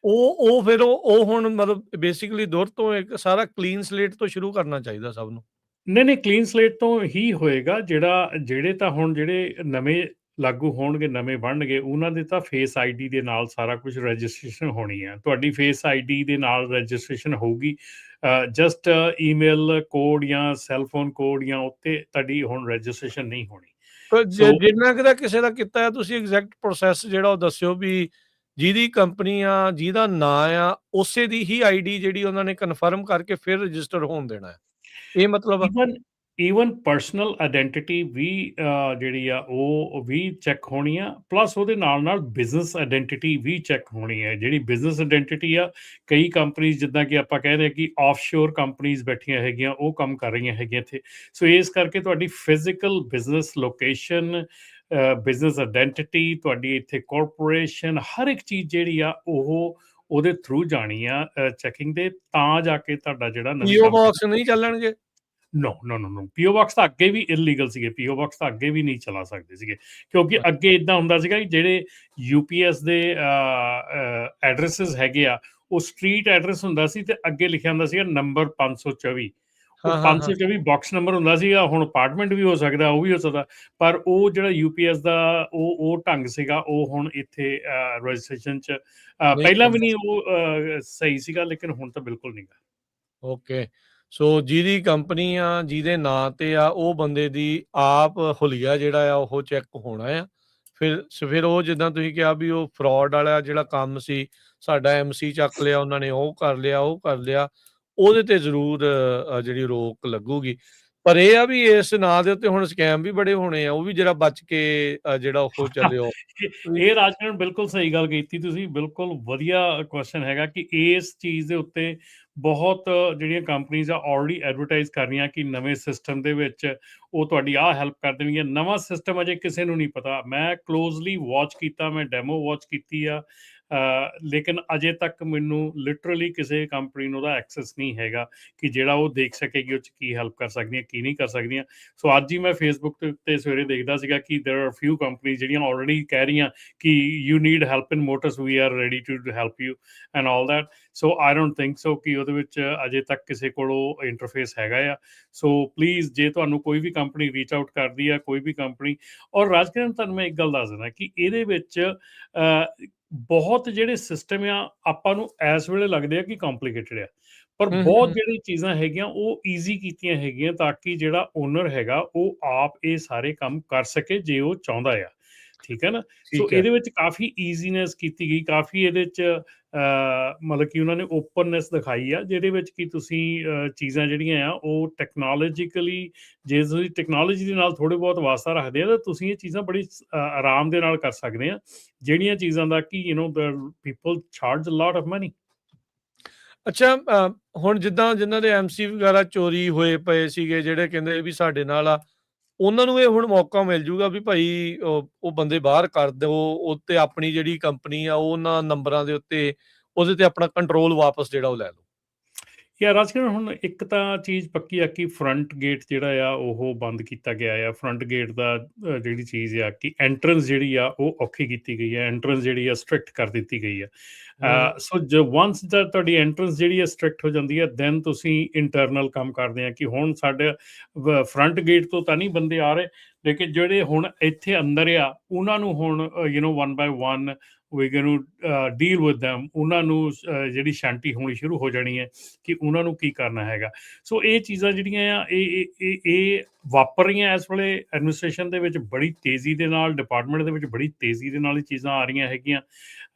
ਉਹ ਫਿਰ ਉਹ ਹੁਣ ਮਤਲਬ ਬੇਸਿਕਲੀ ਦੁਰ ਤੋਂ ਇੱਕ ਸਾਰਾ ਕਲੀਨ ਸਲੇਟ ਤੋਂ ਸ਼ੁਰੂ ਕਰਨਾ ਚਾਹੀਦਾ ਸਭ ਨੂੰ। ਨਹੀਂ, ਕਲੀਨ ਸਲੇਟ ਤੋਂ ਹੀ ਹੋਏਗਾ। ਜਿਹੜੇ ਤਾਂ ਹੁਣ ਜਿਹੜੇ ਨਵੇਂ ਲਾਗੂ ਹੋਣਗੇ, ਨਵੇਂ ਬਣਨਗੇ, ਉਹਨਾਂ ਦੇ ਤਾਂ ਫੇਸ ਆਈਡੀ ਦੇ ਨਾਲ ਸਾਰਾ ਕੁਝ ਰਜਿਸਟ੍ਰੇਸ਼ਨ ਹੋਣੀ ਹੈ। ਤੁਹਾਡੀ ਫੇਸ ਆਈਡੀ ਦੇ ਨਾਲ ਰਜਿਸਟ੍ਰੇਸ਼ਨ ਹੋਊਗੀ। ਜਸਟ ਈਮੇਲ ਕੋਡ ਜਾਂ ਸੈੱਲਫੋਨ ਕੋਡ ਜਾਂ ਉੱਤੇ ਤੁਹਾਡੀ ਹੁਣ ਰਜਿਸਟ੍ਰੇਸ਼ਨ ਨਹੀਂ ਹੋਣੀ। ਪਰ ਸੋ ਜਿੰਨਾ ਕੁ ਦਾ ਕਿਸੇ ਦਾ ਕੀਤਾ ਆ, ਤੁਸੀਂ ਐਗਜ਼ੈਕਟ ਪ੍ਰੋਸੈਸ ਜਿਹੜਾ ਉਹ ਦੱਸਿਓ ਵੀ ਜਿਹਦੀ ਕੰਪਨੀ ਆ, ਜਿਹਦਾ ਨਾਂ ਆ, ਉਸੇ ਦੀ ਹੀ ਆਈਡੀ ਜਿਹੜੀ ਉਹਨਾਂ ਨੇ ਕਨਫਰਮ ਕਰਕੇ ਫਿਰ ਰਜਿਸਟਰ ਹੋਣ ਦੇਣਾ ਹੈ। ਇਹ ਮਤਲਬ ਈਵਨ ਪਰਸਨਲ ਆਇਡੈਂਟੀਟੀ ਵੀ ਜਿਹੜੀ ਆ ਉਹ ਵੀ ਚੈੱਕ ਹੋਣੀ ਆ, ਪਲੱਸ ਉਹਦੇ ਨਾਲ ਬਿਜ਼ਨਸ ਆਇਡੈਂਟੀਟੀ ਵੀ ਚੈੱਕ ਹੋਣੀ ਹੈ। ਜਿਹੜੀ ਬਿਜ਼ਨਸ ਆਇਡੈਂਟੀਟੀ ਆ, ਕਈ ਕੰਪਨੀਜ਼ ਜਿੱਦਾਂ ਕਿ ਆਪਾਂ ਕਹਿ ਰਹੇ ਕਿ ਆਫਸ਼ੋਰ ਕੰਪਨੀਜ਼ ਬੈਠੀਆਂ ਹੈਗੀਆਂ, ਉਹ ਕੰਮ ਕਰ ਰਹੀਆਂ ਹੈਗੀਆਂ ਇੱਥੇ। ਸੋ ਇਸ ਕਰਕੇ ਤੁਹਾਡੀ physical business location, business identity, ਤੁਹਾਡੀ ਇੱਥੇ ਕਾਰਪੋਰੇਸ਼ਨ, ਹਰ ਇੱਕ ਚੀਜ਼ ਜਿਹੜੀ ਆ ਉਹ ਉਹਦੇ ਥਰੂ ਜਾਣੀ ਆ ਚੈਕਿੰਗ ਦੇ, ਤਾਂ ਜਾ ਕੇ ਤੁਹਾਡਾ ਜਿਹੜਾ ਪੀਓ ਬਾਕਸ ਨਹੀਂ ਚੱਲਣਗੇ? ਨੋ ਪੀਓ ਬਾਕਸ ਤਾਂ ਅੱਗੇ ਵੀ ਇਲੀਗਲ ਸੀਗੇ। ਪੀਓ ਬਾਕਸ ਤਾਂ ਅੱਗੇ ਵੀ ਨਹੀਂ ਚਲਾ ਸਕਦੇ ਸੀਗੇ, ਕਿਉਂਕਿ ਅੱਗੇ ਇਦਾਂ ਹੁੰਦਾ ਸੀਗਾ ਕਿ ਜਿਹੜੇ ਯੂਪੀਐਸ ਦੇ ਐਡਰੈਸਸ ਹੈਗੇ ਆ, ਉਹ ਸਟਰੀਟ ਐਡਰੈਸ ਹੁੰਦਾ ਸੀ ਤੇ ਅੱਗੇ ਲਿਖਿਆ ਹੁੰਦਾ ਸੀਗਾ ਨੰਬਰ 524। ਉਹ 524 ਬਾਕਸ ਨੰਬਰ ਹੁੰਦਾ ਸੀਗਾ। ਹੁਣ ਅਪਾਰਟਮੈਂਟ ਵੀ ਹੋ ਸਕਦਾ, ਉਹ ਵੀ ਹੋ ਸਕਦਾ, ਪਰ ਉਹ ਜਿਹੜਾ ਯੂਪੀਐਸ ਦਾ ਉਹ ਢੰਗ ਸੀਗਾ, ਉਹ ਹੁਣ ਇੱਥੇ ਰਜਿਸਟ੍ਰੇਸ਼ਨ 'ਚ ਪਹਿਲਾਂ ਵੀ ਨਹੀਂ ਉਹ ਸਹੀ ਸੀਗਾ, ਲੇਕਿਨ ਹੁਣ ਤਾਂ ਬਿਲਕੁਲ ਨਹੀਂ ਗਾ। ਓਕੇ, ਸੋ ਜਿਹਦੀ ਕੰਪਨੀ ਆ, ਜਿਹਦੇ ਨਾਂ ਤੇ ਆ, ਉਹ ਬੰਦੇ ਦੀ ਆਪ ਹੁਲੀਆ ਜਿਹੜਾ ਆ ਉਹ ਚੈੱਕ ਹੋਣਾ ਆ। ਫਿਰ ਉਹ ਜਿੱਦਾਂ ਤੁਸੀਂ ਕਿਹਾ ਵੀ ਉਹ ਫਰਾਡ ਵਾਲਾ ਜਿਹੜਾ ਕੰਮ ਸੀ, ਸਾਡਾ ਐਮਸੀ ਚੱਕ ਲਿਆ ਉਹਨਾਂ ਨੇ, ਉਹ ਕਰ ਲਿਆ, ਉਹਦੇ ਤੇ ਜ਼ਰੂਰ ਜਿਹੜੀ ਰੋਕ ਲੱਗੂਗੀ। ਪਰ ਇਹ ਆ ਵੀ ਇਸ ਨਾਂ ਦੇ ਉੱਤੇ ਹੁਣ ਸਕੈਮ ਵੀ ਬੜੇ ਹੋਣੇ ਆ, ਉਹ ਵੀ ਜਿਹੜਾ ਬਚ ਕੇ ਜਿਹੜਾ ਉਹ ਚੱਲਿਓ। ਇਹ ਰਾਜਕਰਨ ਬਿਲਕੁਲ ਸਹੀ ਗੱਲ ਕੀਤੀ ਤੁਸੀਂ, ਬਿਲਕੁਲ ਵਧੀਆ ਕੁਐਸਚਨ ਹੈਗਾ ਕਿ ਇਸ ਚੀਜ਼ ਦੇ ਉੱਤੇ ਬਹੁਤ ਜਿਹੜੀਆਂ ਕੰਪਨੀਜ਼ ਆ ਆਲਰੇਡੀ ਐਡਵਰਟਾਈਜ਼ ਕਰ ਰਹੀਆਂ ਕਿ ਨਵੇਂ ਸਿਸਟਮ ਦੇ ਵਿੱਚ ਉਹ ਤੁਹਾਡੀ ਆਹ ਹੈਲਪ ਕਰ ਦੇਣਗੀਆਂ। ਨਵਾਂ ਸਿਸਟਮ ਅਜੇ ਕਿਸੇ ਨੂੰ ਨਹੀਂ ਪਤਾ। ਮੈਂ ਕਲੋਜ਼ਲੀ ਵਾਚ ਕੀਤਾ, ਮੈਂ ਡੈਮੋ ਵਾਚ ਕੀਤੀ ਆ, ਲੇਕਿਨ ਅਜੇ ਤੱਕ ਮੈਨੂੰ ਲਿਟਰਲੀ ਕਿਸੇ ਕੰਪਨੀ ਨੂੰ ਉਹਦਾ ਐਕਸੈਸ ਨਹੀਂ ਹੈਗਾ ਕਿ ਜਿਹੜਾ ਉਹ ਦੇਖ ਸਕੇ ਕਿ ਉਹ 'ਚ ਕੀ ਹੈਲਪ ਕਰ ਸਕਦੀਆਂ, ਕੀ ਨਹੀਂ ਕਰ ਸਕਦੀਆਂ। ਸੋ ਅੱਜ ਹੀ ਮੈਂ ਫੇਸਬੁੱਕ ਦੇ ਉੱਤੇ ਸਵੇਰੇ ਦੇਖਦਾ ਸੀਗਾ ਕਿ ਦੇਰ ਆਰ ਫਿਊ ਕੰਪਨੀ ਜਿਹੜੀਆਂ ਆਲਰੇਡੀ ਕਹਿ ਰਹੀਆਂ ਕਿ you need help in motors, we are ready to help you and all that. So I don't think so ਕਿ ਉਹਦੇ ਵਿੱਚ ਅਜੇ ਤੱਕ ਕਿਸੇ ਕੋਲ ਉਹ ਇੰਟਰਫੇਸ ਹੈਗਾ ਆ। ਸੋ ਪਲੀਜ਼, ਜੇ ਤੁਹਾਨੂੰ ਕੋਈ ਵੀ ਕੰਪਨੀ ਰੀਚ ਆਊਟ ਕਰਦੀ ਆ, ਕੋਈ ਵੀ ਕੰਪਨੀ, ਔਰ ਰਾਜਕਰਨ ਤੁਹਾਨੂੰ ਮੈਂ ਇੱਕ ਗੱਲ ਦੱਸ ਦਿੰਦਾ ਕਿ ਇਹਦੇ ਵਿੱਚ ਬਹੁਤ ਜਿਹੜੇ ਸਿਸਟਮ ਆ ਆਪਾਂ ਨੂੰ ਇਸ ਵੇਲੇ ਲੱਗਦੇ ਆ ਕਿ ਕੰਪਲਿਕੇਟਡ ਆ, ਪਰ ਬਹੁਤ ਜਿਹੜੀ ਚੀਜ਼ਾਂ ਹੈਗੀਆਂ ਉਹ ਈਜ਼ੀ ਕੀਤੀਆਂ ਹੈਗੀਆਂ ਤਾਂ ਕਿ ਜਿਹੜਾ ਓਨਰ ਹੈਗਾ ਉਹ ਆਪ ਇਹ ਸਾਰੇ ਕੰਮ ਕਰ ਸਕੇ ਜੇ ਉਹ ਚਾਹੁੰਦਾ ਆ। ਠੀਕ ਹੈ ਨਾ? ਸੋ ਇਹਦੇ ਵਿੱਚ ਕਾਫੀ ਈਜ਼ੀਨੈਸ ਕੀਤੀ ਗਈ, ਕਾਫੀ ਇਹਦੇ 'ਚ ਮਤਲਬ ਕਿ ਉਹਨਾਂ ਨੇ ਓਪਨਨੈਸ ਦਿਖਾਈ ਆ, ਜਿਹਦੇ ਵਿੱਚ ਕਿ ਤੁਸੀਂ ਚੀਜ਼ਾਂ ਜਿਹੜੀਆਂ ਆ ਉਹ ਟੈਕਨੋਲੋਜੀਕਲੀ, ਜੇ ਤੁਸੀਂ ਟੈਕਨੋਲੋਜੀ ਦੇ ਨਾਲ ਥੋੜ੍ਹੇ ਬਹੁਤ ਵਾਸਤਾ ਰੱਖਦੇ ਆ ਤਾਂ ਤੁਸੀਂ ਇਹ ਚੀਜ਼ਾਂ ਬੜੀ ਆਰਾਮ ਦੇ ਨਾਲ ਕਰ ਸਕਦੇ ਆ, ਜਿਹੜੀਆਂ ਚੀਜ਼ਾਂ ਦਾ ਕਿ people charge a lot of money. ਅੱਛਾ, ਹੁਣ ਜਿੱਦਾਂ ਜਿਨ੍ਹਾਂ ਦੇ ਐਮਸੀ ਵਗੈਰਾ ਚੋਰੀ ਹੋਏ ਪਏ ਸੀਗੇ, ਜਿਹੜੇ ਕਹਿੰਦੇ ਵੀ ਸਾਡੇ ਨਾਲ ਆ, ਉਹਨਾਂ ਨੂੰ ਇਹ ਹੁਣ ਮੌਕਾ ਮਿਲ ਜੂਗਾ ਵੀ ਭਾਈ ਉਹ ਬੰਦੇ ਬਾਹਰ ਕਰ ਦਿਓ, ਉੱਤੇ ਆਪਣੀ ਜਿਹੜੀ ਕੰਪਨੀ ਆ ਉਹਨਾਂ ਨੰਬਰਾਂ ਦੇ ਉੱਤੇ ਉਹਦੇ ਤੇ ਆਪਣਾ ਕੰਟਰੋਲ ਵਾਪਸ ਜਿਹੜਾ ਉਹ ਲੈ ਲਓ। ਯਾਰ ਰਾਜਕਰਨ, ਹੁਣ ਇੱਕ ਤਾਂ ਚੀਜ਼ ਪੱਕੀ ਆ ਕਿ ਫਰੰਟ ਗੇਟ ਜਿਹੜਾ ਆ ਉਹ ਬੰਦ ਕੀਤਾ ਗਿਆ ਆ। ਫਰੰਟ ਗੇਟ ਦਾ ਜਿਹੜੀ ਚੀਜ਼ ਆ ਕਿ ਐਂਟਰੈਂਸ ਜਿਹੜੀ ਆ ਉਹ ਔਖੀ ਕੀਤੀ ਗਈ ਹੈ, ਐਂਟਰੈਂਸ ਜਿਹੜੀ ਆ ਸਟ੍ਰਿਕਟ ਕਰ ਦਿੱਤੀ ਗਈ ਆ। ਸੋ ਵਾਂਸ ਤੁਹਾਡੀ ਐਂਟਰੈਂਸ ਜਿਹੜੀ ਆ ਸਟ੍ਰਿਕਟ ਹੋ ਜਾਂਦੀ ਹੈ, ਦੈਨ ਤੁਸੀਂ ਇੰਟਰਨਲ ਕੰਮ ਕਰਦੇ ਆ ਕਿ ਹੁਣ ਸਾਡੇ ਫਰੰਟ ਗੇਟ ਤੋਂ ਤਾਂ ਨਹੀਂ ਬੰਦੇ ਆ ਰਹੇ, ਲੇਕਿਨ ਜਿਹੜੇ ਹੁਣ ਇੱਥੇ ਅੰਦਰ ਆ ਉਹਨਾਂ ਨੂੰ ਹੁਣ one by one we going to deal with them, ਉਹਨਾਂ ਨੂੰ ਜਿਹੜੀ ਸ਼ਾਂਤੀ ਹੋਣੀ ਸ਼ੁਰੂ ਹੋ ਜਾਣੀ ਹੈ ਕਿ ਉਹਨਾਂ ਨੂੰ ਕੀ ਕਰਨਾ ਹੈਗਾ। ਸੋ ਇਹ ਚੀਜ਼ਾਂ ਜਿਹੜੀਆਂ ਆ ਇਹ ਵਾਪਰ ਰਹੀਆਂ ਇਸ ਵੇਲੇ ਐਡਮਿਨਿਸਟ੍ਰੇਸ਼ਨ ਦੇ ਵਿੱਚ ਬੜੀ ਤੇਜ਼ੀ ਦੇ ਨਾਲ, ਡਿਪਾਰਟਮੈਂਟ ਦੇ ਵਿੱਚ ਬੜੀ ਤੇਜ਼ੀ ਦੇ ਨਾਲ ਇਹ ਚੀਜ਼ਾਂ ਆ ਰਹੀਆਂ ਹੈਗੀਆਂ।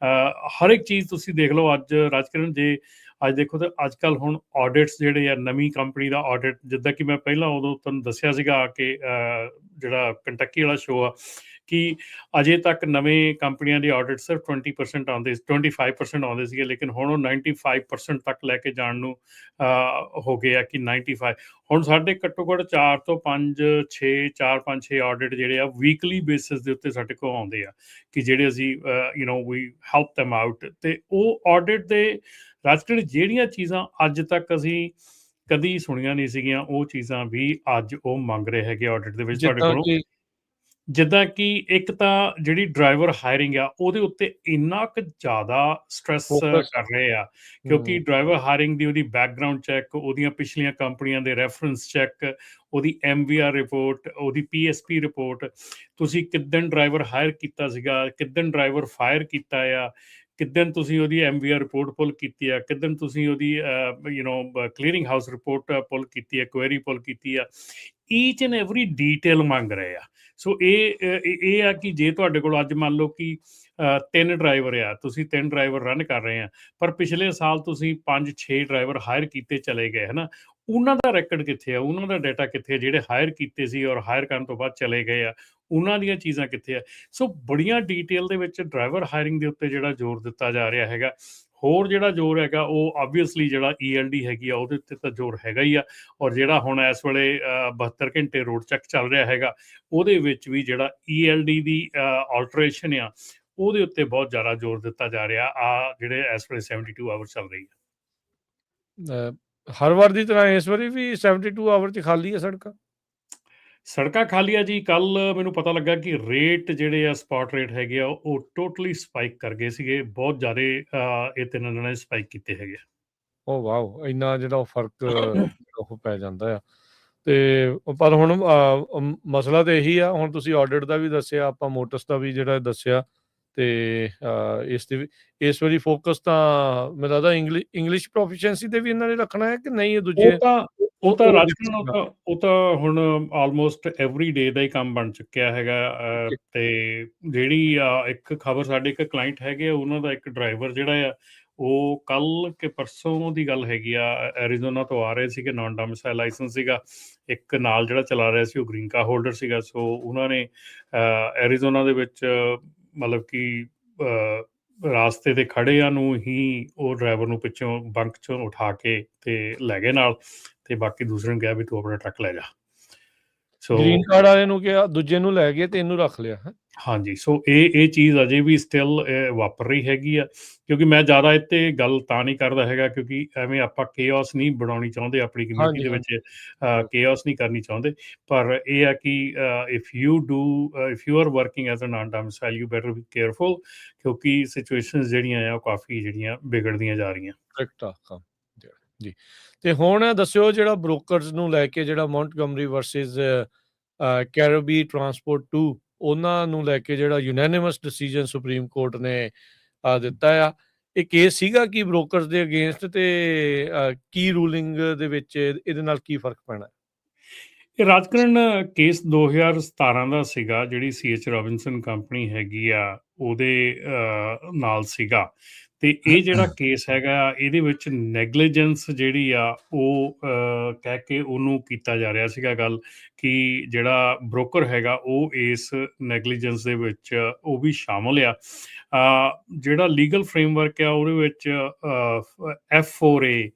ਹਰ ਇੱਕ ਚੀਜ਼ ਤੁਸੀਂ ਦੇਖ ਲਓ ਅੱਜ ਰਾਜਕਰਨ, ਜੇ ਅੱਜ ਦੇਖੋ ਤਾਂ ਅੱਜ ਕੱਲ੍ਹ ਹੁਣ ਆਡਿਟਸ ਜਿਹੜੇ ਆ, ਨਵੀਂ ਕੰਪਨੀ ਦਾ ਆਡਿਟ, ਜਿੱਦਾਂ ਕਿ ਮੈਂ ਪਹਿਲਾਂ ਉਦੋਂ ਤੁਹਾਨੂੰ ਦੱਸਿਆ ਸੀਗਾ ਕਿ ਜਿਹੜਾ ਕੰਟੱਕੀ ਵਾਲਾ ਸ਼ੋਅ ਆ ਕਿ ਅਜੇ ਤੱਕ ਨਵੇਂ ਕੰਪਨੀਆਂ ਦੇ ਆਡਿਟ ਸਿਰਫ 20% ਆਉਂਦੇ 25% ਆਉਂਦੇ ਸੀਗੇ, ਲੇਕਿਨ ਹੁਣ ਉਹ 95% ਤੱਕ ਲੈ ਕੇ ਜਾਣ ਨੂੰ ਹੋ ਗਏ ਆ ਕਿ 95 ਹੁਣ ਸਾਡੇ ਘੱਟੋ ਘੱਟ 4 ਤੋਂ 5 6 ਆਡਿਟ ਜਿਹੜੇ ਆ ਵੀਕਲੀ ਬੇਸਿਸ ਦੇ ਉੱਤੇ ਸਾਡੇ ਕੋਲ ਆਉਂਦੇ ਆ ਕਿ ਜਿਹੜੇ ਅਸੀਂ ਵੀ ਹੈਲਪ them ਆਊਟ। ਤੇ ਉਹ ਆਡਿਟ ਦੇ ਰਾਜਕੀਰ ਜਿਹੜੀਆਂ ਚੀਜ਼ਾਂ ਅੱਜ ਤੱਕ ਅਸੀਂ ਕਦੀ ਸੁਣੀਆਂ ਨਹੀਂ ਸੀਗੀਆਂ, ਉਹ ਚੀਜ਼ਾਂ ਵੀ ਅੱਜ ਉਹ ਮੰਗ ਰਹੇ ਹੈਗੇ ਆਡਿਟ ਦੇ ਵਿੱਚ ਤੁਹਾਡੇ ਜਿੱਦਾਂ ਕੋਲੋਂ। ਕਿ ਜਿੱਦਾਂ ਕਿ ਇੱਕ ਤਾਂ ਜਿਹੜੀ ਡਰਾਈਵਰ ਹਾਇਰਿੰਗ ਆ ਉਹਦੇ ਉੱਤੇ ਇੰਨਾ ਕੁ ਜ਼ਿਆਦਾ ਸਟ੍ਰੈਸ ਫੋਕਸ ਕਰ ਰਹੇ ਆ, ਕਿਉਂਕਿ ਡਰਾਈਵਰ ਹਾਇਰਿੰਗ ਦੀ ਉਹਦੀ ਬੈਕਗਰਾਊਂਡ ਚੈੱਕ, ਉਹਦੀਆਂ ਪਿਛਲੀਆਂ ਕੰਪਨੀਆਂ ਦੇ ਰੈਫਰੈਂਸ ਚੈੱਕ, ਉਹਦੀ MVR ਰਿਪੋਰਟ, ਉਹਦੀ PSP ਰਿਪੋਰਟ, ਤੁਸੀਂ ਕਿੱਦਣ ਡਰਾਈਵਰ ਹਾਇਰ ਕੀਤਾ ਸੀਗਾ, ਕਿੱਦਣ ਡਰਾਈਵਰ ਫਾਇਰ ਕੀਤਾ ਆ, ਕਿੱਦਣ ਤੁਸੀਂ ਉਹਦੀ MVR ਰਿਪੋਰਟ ਪੁੱਲ ਕੀਤੀ ਆ, ਕਿੱਦਣ ਤੁਸੀਂ ਉਹਦੀ ਕਲੀਅਰਿੰਗ ਹਾਊਸ ਰਿਪੋਰਟ ਪੁੱਲ ਕੀਤੀ ਆ, ਕੁਐਰੀ ਪੁੱਲ ਕੀਤੀ ਆ, ਈਚ ਐਂਡ ਐਵਰੀ ਡੀਟੇਲ ਮੰਗ ਰਹੇ ਆ। ਸੋ ਇਹ ਆ ਕਿ ਜੇ ਤੁਹਾਡੇ ਕੋਲ ਅੱਜ ਮੰਨ ਲਓ ਕਿ 3 ਡਰਾਈਵਰ ਆ, ਤੁਸੀਂ 3 ਡਰਾਈਵਰ ਰਨ ਕਰ ਰਹੇ ਆ, ਪਰ ਪਿਛਲੇ ਸਾਲ ਤੁਸੀਂ 5-6 ਡਰਾਈਵਰ ਹਾਇਰ ਕੀਤੇ ਚਲੇ ਗਏ, ਹੈ ਨਾ, ਉਹਨਾਂ ਦਾ ਰੈਕਡ ਕਿੱਥੇ ਆ, ਉਹਨਾਂ ਦਾ ਡਾਟਾ ਕਿੱਥੇ ਆ, ਜਿਹੜੇ ਹਾਇਰ ਕੀਤੇ ਸੀ ਔਰ ਹਾਇਰ ਕਰਨ ਤੋਂ ਬਾਅਦ ਚਲੇ ਗਏ ਆ, ਉਹਨਾਂ ਦੀਆਂ ਚੀਜ਼ਾਂ ਕਿੱਥੇ ਆ। ਸੋ ਬੜੀਆਂ ਡੀਟੇਲ ਦੇ ਵਿੱਚ ਡਰਾਈਵਰ ਹਾਇਰਿੰਗ ਦੇ ਉੱਤੇ ਜਿਹੜਾ ਜ਼ੋਰ ਦਿੱਤਾ ਜਾ ਰਿਹਾ ਹੈਗਾ। ਹੋਰ ਜਿਹੜਾ ਜ਼ੋਰ ਹੈਗਾ ਉਹ ਆਬਵੀਅਸਲੀ ਜਿਹੜਾ ELD ਹੈਗੀ ਆ ਉਹਦੇ ਉੱਤੇ ਤਾਂ ਜ਼ੋਰ ਹੈਗਾ ਹੀ ਆ, ਔਰ ਜਿਹੜਾ ਹੁਣ ਇਸ ਵੇਲੇ 72 ਘੰਟੇ ਰੋਡ ਚੈੱਕ ਚੱਲ ਰਿਹਾ ਹੈਗਾ, ਉਹਦੇ ਵਿੱਚ ਵੀ ਜਿਹੜਾ ELD ਦੀ ਆਲਟਰੇਸ਼ਨ ਆ ਉਹਦੇ ਉੱਤੇ ਬਹੁਤ ਜ਼ਿਆਦਾ ਜ਼ੋਰ ਦਿੱਤਾ ਜਾ ਰਿਹਾ ਆ, ਜਿਹੜੇ ਇਸ ਵੇਲੇ 72 ਆਵਰ ਚੱਲ ਰਹੀ ਆ। ਹਰ ਵਾਰ ਦੀ ਤਰ੍ਹਾਂ ਇਸ ਵਾਰੀ ਵੀ 72 ਆਵਰ 'ਚ ਖਾਲੀ ਹੈ ਸੜਕਾਂ ਖਾਲੀ ਆ ਜੀ। ਕੱਲ ਮੈਨੂੰ ਪਤਾ ਲੱਗਾ ਕਿ ਰੇਟ ਜਿਹੜੇ ਆ ਸਪੌਟ ਰੇਟ ਹੈਗੇ ਆ ਉਹ ਟੋਟਲੀ ਸਪਾਈਕ ਕਰ ਗਏ ਸੀਗੇ, ਬਹੁਤ ਜ਼ਿਆਦਾ ਇਹ 3 ਦਿਨਾਂ ਨੇ ਸਪਾਈਕ ਕੀਤੇ ਹੈਗੇ। ਓ ਵਾਓ! ਇੰਨਾ ਜਿਹੜਾ ਉਹ ਫਰਕ ਉਹ ਪੈ ਜਾਂਦਾ ਆ। ਤੇ ਪਰ ਹੁਣ ਮਸਲਾ ਤਾਂ ਇਹੀ ਆ, ਹੁਣ ਤੁਸੀਂ ਆਡਿਟ ਦਾ ਵੀ ਦੱਸਿਆ, ਆਪਾਂ ਮੋਟਰਸ ਦਾ ਵੀ ਜਿਹੜਾ ਦੱਸਿਆ, ਤੇ ਇਸ ਵਾਰੀ ਫੋਕਸ ਤਾਂ ਮੈਨੂੰ ਲੱਗਦਾ ਇੰਗਲਿਸ਼ ਪ੍ਰੋਫੀਸ਼ੀਐਂਸੀ ਤੇ ਵੀ ਇਹਨਾਂ ਨੇ ਰੱਖਣਾ ਹੈ ਕਿ ਨਹੀਂ, ਇਹ ਦੂਜੇ ਉਹ ਤਾਂ ਰਾਜਕੀਰ ਉਹ ਤਾਂ ਹੁਣ ਆਲਮੋਸਟ ਐਵਰੀ ਡੇ ਦਾ ਹੀ ਕੰਮ ਬਣ ਚੁੱਕਿਆ ਹੈਗਾ। ਤੇ ਜਿਹੜੀ ਇੱਕ ਖਬਰ, ਸਾਡੇ ਇੱਕ ਕਲਾਇੰਟ ਹੈਗੇ, ਉਹਨਾਂ ਦਾ ਇੱਕ ਡਰਾਈਵਰ ਜਿਹੜਾ ਆ ਉਹ ਕੱਲ ਕਿ ਪਰਸੋਂ ਦੀ ਗੱਲ ਹੈਗੀ ਆ, ਐਰੀਜ਼ੋਨਾ ਤੋਂ ਆ ਰਹੇ ਸੀਗੇ, ਨਾਨ ਡੋਮਿਸਾਈਲ ਲਾਇਸੈਂਸ ਸੀਗਾ, ਇੱਕ ਨਾਲ ਜਿਹੜਾ ਚਲਾ ਰਿਹਾ ਸੀ ਉਹ ਗ੍ਰੀਨ ਕਾਰਡ ਹੋਲਡਰ ਸੀਗਾ। ਸੋ ਉਹਨਾਂ ਨੇ ਐਰੀਜ਼ੋਨਾ ਦੇ ਵਿੱਚ ਮਤਲਬ ਕਿ ਰਾਸਤੇ ਤੇ ਖੜਿਆਂ ਨੂੰ ਹੀ ਉਹ ਡਰਾਈਵਰ ਨੂੰ ਪਿੱਛੋਂ ਬੰਕ ਚੋਂ ਉਠਾ ਕੇ ਤੇ ਲੈ ਗਏ ਨਾਲ, ਤੇ ਬਾਕੀ ਦੂਸਰੇ ਨੂੰ ਕਿਹਾ ਵੀ ਤੂੰ ਆਪਣਾ ਟਰੱਕ ਲੈ ਜਾ। ਸੋ ਗ੍ਰੀਨ ਕਾਰਡ ਵਾਲੇ ਨੂੰ ਕਿਹਾ, ਦੂਜੇ ਨੂੰ ਲੈ ਗਏ ਤੇ ਇਹਨੂੰ ਰੱਖ ਲਿਆ। ਹਾਂਜੀ, ਸੋ ਇਹ ਚੀਜ਼ ਅਜੇ ਵੀ ਸਟਿਲ ਵਾਪਰ ਰਹੀ ਹੈਗੀ ਆ, ਕਿਉਂਕਿ ਮੈਂ ਜ਼ਿਆਦਾ ਇੱਥੇ ਗੱਲ ਤਾਂ ਨਹੀਂ ਕਰਦਾ ਹੈਗਾ ਕਿਉਂਕਿ ਐਵੇਂ ਆਪਾਂ ਕੇਓਸ ਨਹੀਂ ਬਣਾਉਣੀ ਚਾਹੁੰਦੇ, ਆਪਣੀ ਕਮਿਊਨਿਟੀ ਦੇ ਵਿੱਚ ਕੇਓਸ ਨਹੀਂ ਕਰਨੀ ਚਾਹੁੰਦੇ। ਪਰ ਇਹ ਆ ਕਿ if you are working as a non domicile, you better be careful, ਕਿਉਂਕਿ ਸਿਚੁਏਸ਼ਨਸ ਜਿਹੜੀਆਂ ਆ ਉਹ ਕਾਫੀ ਜਿਹੜੀਆਂ ਵਿਗੜਦੀਆਂ ਜਾ ਰਹੀਆਂ। ਜੀ, ਤੇ ਹੁਣ ਦੱਸਿਓ ਜਿਹੜਾ ਬ੍ਰੋਕਰਸ ਨੂੰ ਲੈ ਕੇ ਜਿਹੜਾ ਮੌਂਟਗੋਮਰੀ ਵਰਸਸ ਕੈਰੋਬੀ ਟਰਾਂਸਪੋਰਟ 2, ਉਹਨਾਂ ਨੂੰ ਲੈ ਕੇ ਜਿਹੜਾ ਯੂਨੈਨਿਮਸ ਡਿਸੀਜਨ ਸੁਪਰੀਮ ਕੋਰਟ ਨੇ ਦਿੱਤਾ ਆ, ਇਹ ਕੇਸ ਸੀਗਾ ਕਿ ਬ੍ਰੋਕਰਸ ਦੇ ਅਗੇਂਸਟ, ਤੇ ਕੀ ਰੂਲਿੰਗ ਦੇ ਵਿੱਚ ਇਹਦੇ ਨਾਲ ਕੀ ਫਰਕ ਪੈਣਾ? ਇਹ ਰਾਜਕਰਨ ਕੇਸ 2017 ਦਾ ਸੀਗਾ, ਜਿਹੜੀ CH ਰੋਬਿਨਸਨ ਕੰਪਨੀ ਹੈਗੀ ਆ ਉਹਦੇ ਨਾਲ ਸੀਗਾ। ਤੇ ਇਹ ਜਿਹੜਾ ਕੇਸ ਹੈਗਾ ਇਹਦੇ ਵਿੱਚ ਨੈਗਲੀਜੈਂਸ ਜਿਹੜੀ ਆ ਉਹ ਕਹਿ ਕੇ ਉਹਨੂੰ ਕੀਤਾ ਜਾ ਰਿਹਾ ਸੀਗਾ ਗੱਲ ਕਿ ਜਿਹੜਾ ਬ੍ਰੋਕਰ ਹੈਗਾ ਉਹ ਇਸ ਨੈਗਲੀਜੈਂਸ ਦੇ ਵਿੱਚ ਉਹ ਵੀ ਸ਼ਾਮਲ ਆ। ਜਿਹੜਾ ਲੀਗਲ ਫਰੇਮਵਰਕ ਆ ਉਹਦੇ ਵਿੱਚ F4A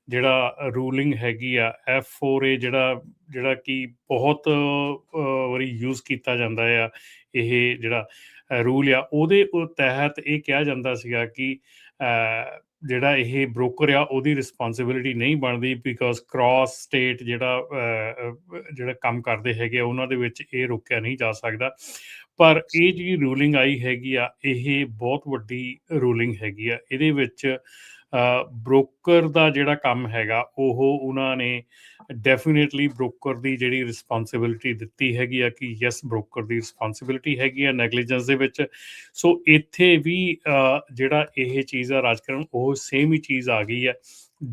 ਜਿਹੜਾ ਰੂਲਿੰਗ ਹੈਗੀ ਆ, F4A ਜਿਹੜਾ ਕਿ ਬਹੁਤ ਵਾਰੀ ਯੂਜ਼ ਕੀਤਾ ਜਾਂਦਾ ਆ, ਇਹ ਜਿਹੜਾ ਰੂਲ ਆ ਉਹਦੇ ਤਹਿਤ ਇਹ ਕਿਹਾ ਜਾਂਦਾ ਸੀਗਾ ਕਿ ਜਿਹੜਾ ਇਹ ਬ੍ਰੋਕਰ ਆ ਉਹਦੀ ਰਿਸਪੌਂਸਿਬਿਲਿਟੀ ਨਹੀਂ ਬਣਦੀ, ਬਿਕੋਜ਼ ਕ੍ਰਾਸ ਸਟੇਟ ਜਿਹੜਾ ਕੰਮ ਕਰਦੇ ਹੈਗੇ ਉਹਨਾਂ ਦੇ ਵਿੱਚ ਇਹ ਰੋਕਿਆ ਨਹੀਂ ਜਾ ਸਕਦਾ। ਪਰ ਇਹ ਜਿਹੜੀ ਰੂਲਿੰਗ ਆਈ ਹੈਗੀ ਆ, ਇਹ ਬਹੁਤ ਵੱਡੀ ਰੂਲਿੰਗ ਹੈਗੀ ਆ। ਇਹਦੇ ਵਿੱਚ ਬ੍ਰੋਕਰ ਦਾ ਜਿਹੜਾ ਕੰਮ ਹੈਗਾ ਉਹ ਉਹਨਾਂ ਨੇ ਡੈਫੀਨੇਟਲੀ ਬ੍ਰੋਕਰ ਦੀ ਜਿਹੜੀ ਰਿਸਪੌਂਸਿਬਿਲਿਟੀ ਦਿੱਤੀ ਹੈਗੀ ਆ ਕਿ ਯੈਸ, ਬ੍ਰੋਕਰ ਦੀ ਰਿਸਪੌਂਸਿਬਿਲਿਟੀ ਹੈਗੀ ਆ ਨੈਗਲੀਜੈਂਸ ਦੇ ਵਿੱਚ। ਸੋ ਇੱਥੇ ਵੀ ਜਿਹੜਾ ਇਹ ਚੀਜ਼ ਆ ਰਾਜਕਰਨ, ਉਹ ਸੇਮ ਹੀ ਚੀਜ਼ ਆ ਗਈ ਹੈ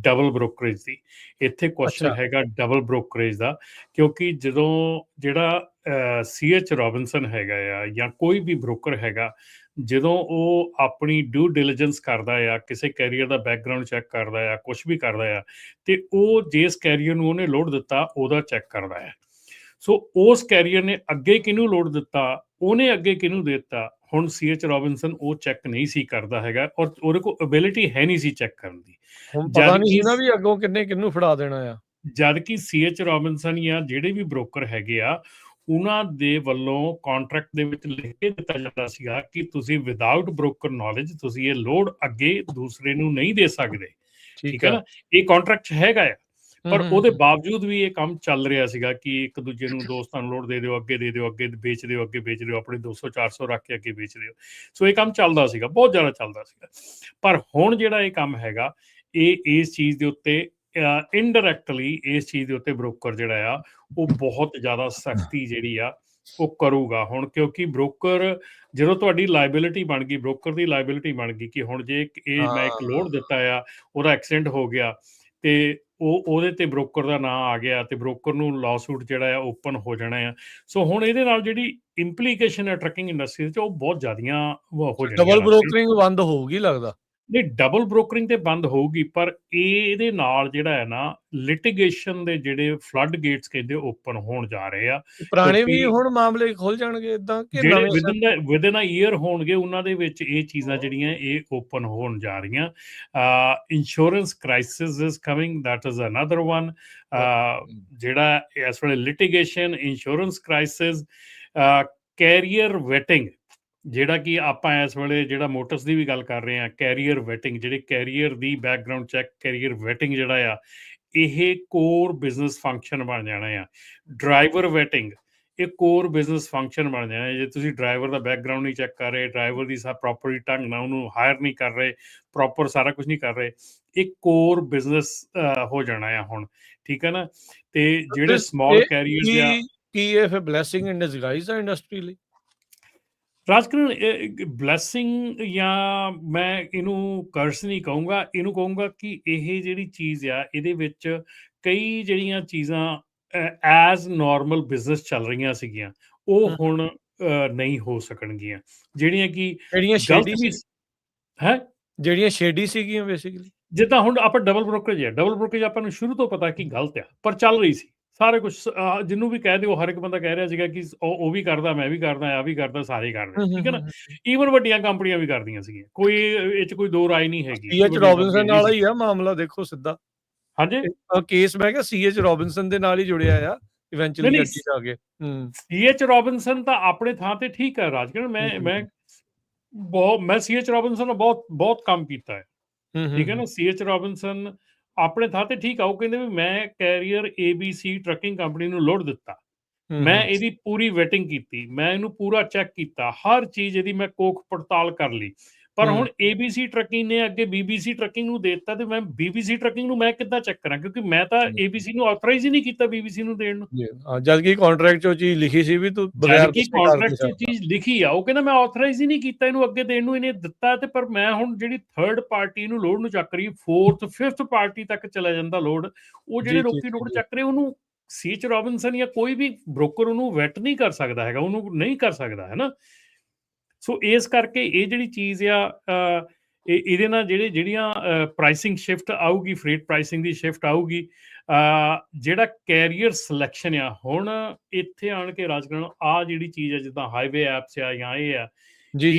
ਡਬਲ ਬ੍ਰੋਕਰੇਜ ਦੀ। ਇੱਥੇ ਕੁਐਸਚਨ ਹੈਗਾ ਡਬਲ ਬ੍ਰੋਕਰੇਜ ਦਾ, ਕਿਉਂਕਿ ਜਦੋਂ ਜਿਹੜਾ CH ਰੋਬਿਨਸਨ ਹੈਗਾ ਆ ਜਾਂ ਕੋਈ ਵੀ ਬ੍ਰੋਕਰ ਹੈਗਾ, ਜਦੋਂ ਉਹ ਆਪਣੀ ਡਿਊ ਡਿਲੀਜੈਂਸ ਕਰਦਾ ਆ, ਕਿਸੇ ਕੈਰੀਅਰ ਦਾ ਬੈਕਗਰਾਊਂਡ ਚੈੱਕ ਕਰਦਾ ਆ, ਕੁਛ ਵੀ ਕਰਦਾ ਆ, ਤੇ ਉਹ ਜਿਸ ਕੈਰੀਅਰ ਨੂੰ ਉਹਨੇ ਲੋਡ ਦਿੱਤਾ ਉਹਦਾ ਚੈੱਕ ਕਰਦਾ ਹੈ। ਸੋ ਉਸ ਕੈਰੀਅਰ ਨੇ ਅੱਗੇ ਕਿਹਨੂੰ ਲੋਡ ਦਿੱਤਾ ਉਹਨੇ ਅੱਗੇ ਕਿਹਨੂੰ ਦੇ ਦਿੱਤਾ? ਹੁਣ C.H. ਰੋਬਿਨਸਨ ਉਹ ਚੈੱਕ ਨਹੀਂ ਸੀ ਕਰਦਾ ਹੈਗਾ ਔਰ ਉਹਦੇ ਕੋਲ ਐਬਿਲਿਟੀ ਹੈ ਨਹੀਂ ਸੀ ਚੈੱਕ ਕਰਨ ਦੀ। ਹੁਣ ਪਤਾ ਜਦ ਨਹੀਂ ਕਿ ਸੀ ਨਾ ਵੀ ਅੱਗੋਂ ਕਿੰਨੇ ਕਿਹਨੂੰ ਫੜਾ ਦੇਣਾ ਆ। ਜਦ ਕਿ C.H. ਰੋਬਿਨਸਨ ਜਾਂ ਜਿਹੜੇ ਵੀ ਬ੍ਰੋਕਰ ਹੈਗੇ ਆ, ਉਹਨਾਂ ਦੇ ਵੱਲੋਂ ਕੰਟਰੈਕਟ ਦੇ ਵਿੱਚ ਲਿਖ ਕੇ ਦਿੱਤਾ ਜਾਂਦਾ ਸੀਗਾ ਕਿ ਤੁਸੀਂ ਵਿਦਆਊਟ ਬ੍ਰੋਕਰ ਨੌਲੇਜ ਤੁਸੀਂ ਇਹ ਲੋਡ ਅੱਗੇ ਦੂਸਰੇ ਨੂੰ ਨਹੀਂ ਦੇ ਸਕਦੇ। ਠੀਕ ਹੈ ਨਾ, ਇਹ ਕੰਟਰੈਕਟ 'ਚ ਹੈਗਾ ਆ। ਪਰ ਉਹਦੇ ਬਾਵਜੂਦ ਵੀ ਇਹ ਕੰਮ ਚੱਲ ਰਿਹਾ ਸੀਗਾ ਕਿ ਇੱਕ ਦੂਜੇ ਨੂੰ ਦੋਸਤਾਂ ਨੂੰ ਲੋਡ ਦੇ ਦਿਓ, ਅੱਗੇ ਦੇ ਦਿਓ, ਅੱਗੇ ਵੇਚ ਦਿਓ, ਅੱਗੇ ਵੇਚ ਦਿਓ, ਆਪਣੇ 200-400 ਰੱਖ ਕੇ ਅੱਗੇ ਵੇਚ ਦਿਓ। ਸੋ ਇਹ ਕੰਮ ਚੱਲਦਾ ਸੀਗਾ, ਬਹੁਤ ਜ਼ਿਆਦਾ ਚੱਲਦਾ ਸੀਗਾ। ਪਰ ਹੁਣ ਜਿਹੜਾ ਇਹ ਕੰਮ ਹੈਗਾ, ਇਹ ਇਸ ਚੀਜ਼ ਦੇ ਉੱਤੇ ਇਨਡਾਇਰੈਕਟਲੀ ਇਸ ਚੀਜ਼ ਦੇ ਉੱਤੇ ਬ੍ਰੋਕਰ ਜਿਹੜਾ ਆ ਉਹ ਬਹੁਤ ਜ਼ਿਆਦਾ ਸਖਤੀ ਜਿਹੜੀ ਆ ਉਹ ਕਰੂਗਾ ਹੁਣ, ਕਿਉਂਕਿ ਬ੍ਰੋਕਰ ਜਦੋਂ ਤੁਹਾਡੀ ਲਾਇਬਿਲਿਟੀ ਬਣ ਗਈ, ਬ੍ਰੋਕਰ ਦੀ ਲਾਇਬਿਲਿਟੀ ਬਣ ਗਈ ਕਿ ਹੁਣ ਜੇ ਮੈਂ ਇੱਕ ਲੋਡ ਦਿੱਤਾ ਆ, ਉਹਦਾ ਐਕਸੀਡੈਂਟ ਹੋ ਗਿਆ ਤੇ ਉਹਦੇ ਤੇ ਬ੍ਰੋਕਰ ਦਾ ਨਾਂ ਆ ਗਿਆ ਤੇ ਬ੍ਰੋਕਰ ਨੂੰ ਲਾਸੂਟ ਜਿਹੜਾ ਆ ਓਪਨ ਹੋ ਜਾਣਾ ਆ। ਸੋ ਹੁਣ ਇਹਦੇ ਨਾਲ ਜਿਹੜੀ ਇੰਪਲੀਕੇਸ਼ਨ ਹੈ ਟਰੱਕਿੰਗ ਇੰਡਸਟਰੀ 'ਚ ਉਹ ਬਹੁਤ ਜ਼ਿਆਦੀਆਂ ਹੋ ਜਾਣੀਆਂ। ਡਬਲ ਬ੍ਰੋਕਰਿੰਗ ਬੰਦ ਹੋਊਗੀ ਲੱਗਦਾ। ਨਹੀਂ, ਡਬਲ ਬ੍ਰੋਕਰਿੰਗ ਤੇ ਬੰਦ ਹੋਊਗੀ, ਪਰ ਇਹਦੇ ਨਾਲ ਜਿਹੜਾ ਹੈ ਨਾ ਲਿਟੀਗੇਸ਼ਨ ਦੇ ਜਿਹੜੇ ਫਲੱਡ ਗੇਟਸ ਕਹਿੰਦੇ ਓਪਨ ਹੋਣ ਜਾ ਰਹੇ ਆ। ਪੁਰਾਣੇ ਵੀ ਹੁਣ ਮਾਮਲੇ ਖੁੱਲ ਜਾਣਗੇ ਇਦਾਂ ਕਿ ਜਿਹੜੇ ਵਿਦਨ ਅ ਈਅਰ ਹੋਣਗੇ ਉਹਨਾਂ ਦੇ ਵਿੱਚ ਇਹ ਚੀਜ਼ਾਂ ਜਿਹੜੀਆਂ ਇਹ ਓਪਨ ਹੋਣ ਜਾ ਰਹੀਆਂ। Insurance crisis is coming, that is another one. ਜਿਹੜਾ ਇਸ ਵੇਲੇ litigation, insurance crisis, carrier vetting, ਜਿਹੜਾ ਕਿ ਆਪਾਂ ਇਸ ਵੇਲੇ ਜਿਹੜਾ ਮੋਟਰਸ ਦੀ ਵੀ ਗੱਲ ਕਰ ਰਹੇ ਹਾਂ, ਕੈਰੀਅਰ ਵੈਟਿੰਗ, ਜਿਹੜੇ ਕੈਰੀਅਰ ਦੀ ਬੈਕਗਰਾਊਂਡ ਚੈੱਕ, ਕੈਰੀਅਰ ਵੈਟਿੰਗ ਜਿਹੜਾ ਆ ਇਹ ਕੋਰ ਬਿਜ਼ਨਸ ਫੰਕਸ਼ਨ ਬਣ ਜਾਣਾ ਆ। ਡਰਾਈਵਰ ਵੈਟਿੰਗ ਇਹ ਕੋਰ ਬਿਜ਼ਨਸ ਫੰਕਸ਼ਨ ਬਣ ਜਾਣਾ। ਜੇ ਤੁਸੀਂ ਡਰਾਈਵਰ ਦਾ ਬੈਕਗਰਾਊਂਡ ਨਹੀਂ ਚੈੱਕ ਕਰ ਰਹੇ, ਡਰਾਈਵਰ ਦੀ ਪ੍ਰੋਪਰਲੀ ਢੰਗ ਨਾਲ ਉਹਨੂੰ ਹਾਇਰ ਨਹੀਂ ਕਰ ਰਹੇ, ਪ੍ਰੋਪਰ ਸਾਰਾ ਕੁਝ ਨਹੀਂ ਕਰ ਰਹੇ, ਇਹ ਕੋਰ ਬਿਜ਼ਨਸ ਹੋ ਜਾਣਾ ਆ ਹੁਣ। ਠੀਕ ਹੈ ਨਾ, ਤੇ ਜਿਹੜੇ ਸਮਾਲ ਕੈਰੀਅਰਸ ਆ, ਕੀ ਇਹ ਫਿਰ ਬਲੈਸਿੰਗ ਇਨ ਡਿਸਗਾਈਜ਼ ਆ ਇੰਡਸਟਰੀ ਲਈ? ਰਾਜਕਿਰਨ, ਬਲੈਸਿੰਗ ਜਾਂ ਮੈਂ ਇਹਨੂੰ ਕਰਸ ਨਹੀਂ ਕਹੂੰਗਾ, ਇਹਨੂੰ ਕਹੂੰਗਾ ਕਿ ਇਹ ਜਿਹੜੀ ਚੀਜ਼ ਆ ਇਹਦੇ ਵਿੱਚ ਕਈ ਜਿਹੜੀਆਂ ਚੀਜ਼ਾਂ ਐਜ਼ ਨਾਰਮਲ ਬਿਜ਼ਨਸ ਚੱਲ ਰਹੀਆਂ ਸੀਗੀਆਂ ਉਹ ਹੁਣ ਨਹੀਂ ਹੋ ਸਕਣਗੀਆਂ, ਜਿਹੜੀਆਂ ਕਿ ਗਲਤ ਵੀ ਹੈ, ਜਿਹੜੀਆਂ ਸ਼ੇਡੀ ਸੀਗੀਆਂ ਬੇਸਿਕਲੀ। ਜਿੱਦਾਂ ਹੁਣ ਆਪਾਂ ਡਬਲ ਬ੍ਰੋਕਰੇਜ ਹੈ, ਡਬਲ ਬ੍ਰੋਕਰੇਜ ਆਪਾਂ ਨੂੰ ਸ਼ੁਰੂ ਤੋਂ ਪਤਾ ਕਿ ਗਲਤ ਆ, ਪਰ ਚੱਲ ਰਹੀ ਸੀ ਸਾਰੇ ਕੁਝ। ਜਿਹਨੂੰ ਵੀ ਕਹਿ ਦਿਓ, ਹਰ ਇੱਕ ਬੰਦਾ ਕਹਿ ਰਿਹਾ ਸੀਗਾ ਕਿ ਉਹ ਵੀ ਕਰਦਾ, ਮੈਂ ਵੀ ਕਰਦਾ, ਆ ਵੀ ਕਰਦਾ, ਸਾਰੇ ਕਰ ਰਹੇ। ਠੀਕ ਹੈ ਨਾ, ਈਵਨ ਵੱਡੀਆਂ ਕੰਪਨੀਆਂ ਵੀ ਕਰਦੀਆਂ ਸੀਗੀਆਂ, ਕੋਈ ਇਹ 'ਚ ਕੋਈ ਦੋ ਰਾਏ ਨਹੀਂ ਹੈਗੀ। C.H. ਰੋਬਿਨਸਨ ਨਾਲ ਹੀ ਆ ਮਾਮਲਾ, ਦੇਖੋ ਸਿੱਧਾ। ਹਾਂਜੀ, ਕੇਸ ਮੈਂ ਕਿਹਾ C.H. ਰੋਬਿਨਸਨ ਦੇ ਨਾਲ ਹੀ ਜੁੜਿਆ ਆ ਇਵੈਂਚੁਅਲੀ ਅੱਗੇ ਜਾ ਕੇ। C.H. ਰੋਬਿਨਸਨ ਤਾਂ ਆਪਣੇ ਥਾਂ ਤੇ ਠੀਕ ਹੈ ਰਾਜਕਿਰਨ, ਮੈਂ C.H. ਰੋਬਿਨਸਨ ਨਾਲ ਬਹੁਤ ਕੰਮ ਕੀਤਾ ਹੈ। ਠੀਕ ਹੈ ਨਾ, C.H. ਰੋਬਿਨਸਨ ਆਪਣੇ ਥਾਂ ਤੇ ਠੀਕ ਆ। ਉਹ ਕਹਿੰਦੇ ਵੀ ਮੈਂ ਕੈਰੀਅਰ ABC ਟਰੱਕਿੰਗ ਕੰਪਨੀ ਨੂੰ ਲੋਡ ਦਿੱਤਾ, ਮੈਂ ਇਹਦੀ ਪੂਰੀ ਵੈਟਿੰਗ ਕੀਤੀ, ਮੈਂ ਇਹਨੂੰ ਪੂਰਾ ਚੈੱਕ ਕੀਤਾ, ਹਰ ਚੀਜ਼ ਇਹਦੀ ਮੈਂ ਕੋਖ ਪੜਤਾਲ ਕਰ ਲਈ। ਪਰ ਹੁਣ ABC ਟਰੱਕਿੰਗ ਨੇ ਅੱਗੇ BBC ਟਰੱਕਿੰਗ ਨੂੰ ਦੇ ਦਿੱਤਾ ਤੇ ਮੈਂ BBC ਟਰੱਕਿੰਗ ਨੂੰ ਮੈਂ ਕਿੱਦਾਂ ਚੈੱਕ ਕਰਾਂ, ਕਿਉਂਕਿ ਮੈਂ ਤਾਂ ABC ਨੂੰ ਆਥੋਰਾਈਜ਼ ਹੀ ਨਹੀਂ ਕੀਤਾ BBC ਨੂੰ ਦੇਣ ਨੂੰ। ਜਦ ਕਿ ਕੰਟਰੈਕਟ 'ਚ ਉਹ ਚੀਜ਼ ਲਿਖੀ ਸੀ ਵੀ ਤੂੰ ਬਗੈਰ ਕੰਟਰੈਕਟ 'ਚ ਚੀਜ਼ ਲਿਖੀ ਆ, ਉਹ ਕਹਿੰਦਾ ਮੈਂ ਆਥੋਰਾਈਜ਼ ਹੀ ਨਹੀਂ ਕੀਤਾ ਇਹਨੂੰ ਅੱਗੇ ਦੇਣ ਨੂੰ, ਇਹਨੇ ਦਿੱਤਾ ਤੇ ਪਰ ਮੈਂ ਹੁਣ ਜਿਹੜੀ ਥਰਡ ਪਾਰਟੀ ਨੂੰ ਲੋਡ ਨੂੰ ਚੱਕ ਰਹੀ, 4th 5th ਪਾਰਟੀ ਤੱਕ ਚਲਾ ਜਾਂਦਾ ਲੋਡ, ਉਹ ਜਿਹੜੇ ਲੋਕੀ ਲੋਡ ਚੱਕ ਰਹੇ ਉਹਨੂੰ C.H. ਰੋਬਿਨਸਨ ਜਾਂ ਕੋਈ ਵੀ ਬ੍ਰੋਕਰ ਉਹਨੂੰ ਵੈਟ ਨਹੀਂ ਕਰ ਸਕਦਾ ਹੈਗਾ, ਉਹਨੂੰ ਨਹੀਂ ਕਰ ਸਕਦਾ ਹੈ ਨਾ। ਸੋ ਇਸ ਕਰਕੇ ਇਹ ਜਿਹੜੀ ਚੀਜ਼ ਆ ਇਹਦੇ ਨਾਲ ਜਿਹੜੀਆਂ ਪ੍ਰਾਈਸਿੰਗ ਸ਼ਿਫਟ ਆਊਗੀ, ਫਰੇਟ ਪ੍ਰਾਈਸਿੰਗ ਦੀ ਸ਼ਿਫਟ ਆਊਗੀ। ਜਿਹੜਾ ਕੈਰੀਅਰ ਸਿਲੈਕਸ਼ਨ ਆ ਹੁਣ ਇੱਥੇ ਆਣ ਕੇ ਰਾਜਕਰਨ ਆ ਜਿਹੜੀ ਚੀਜ਼ ਆ, ਜਿੱਦਾਂ ਹਾਈਵੇ ਐਪਸ ਆ ਜਾਂ ਇਹ ਆ,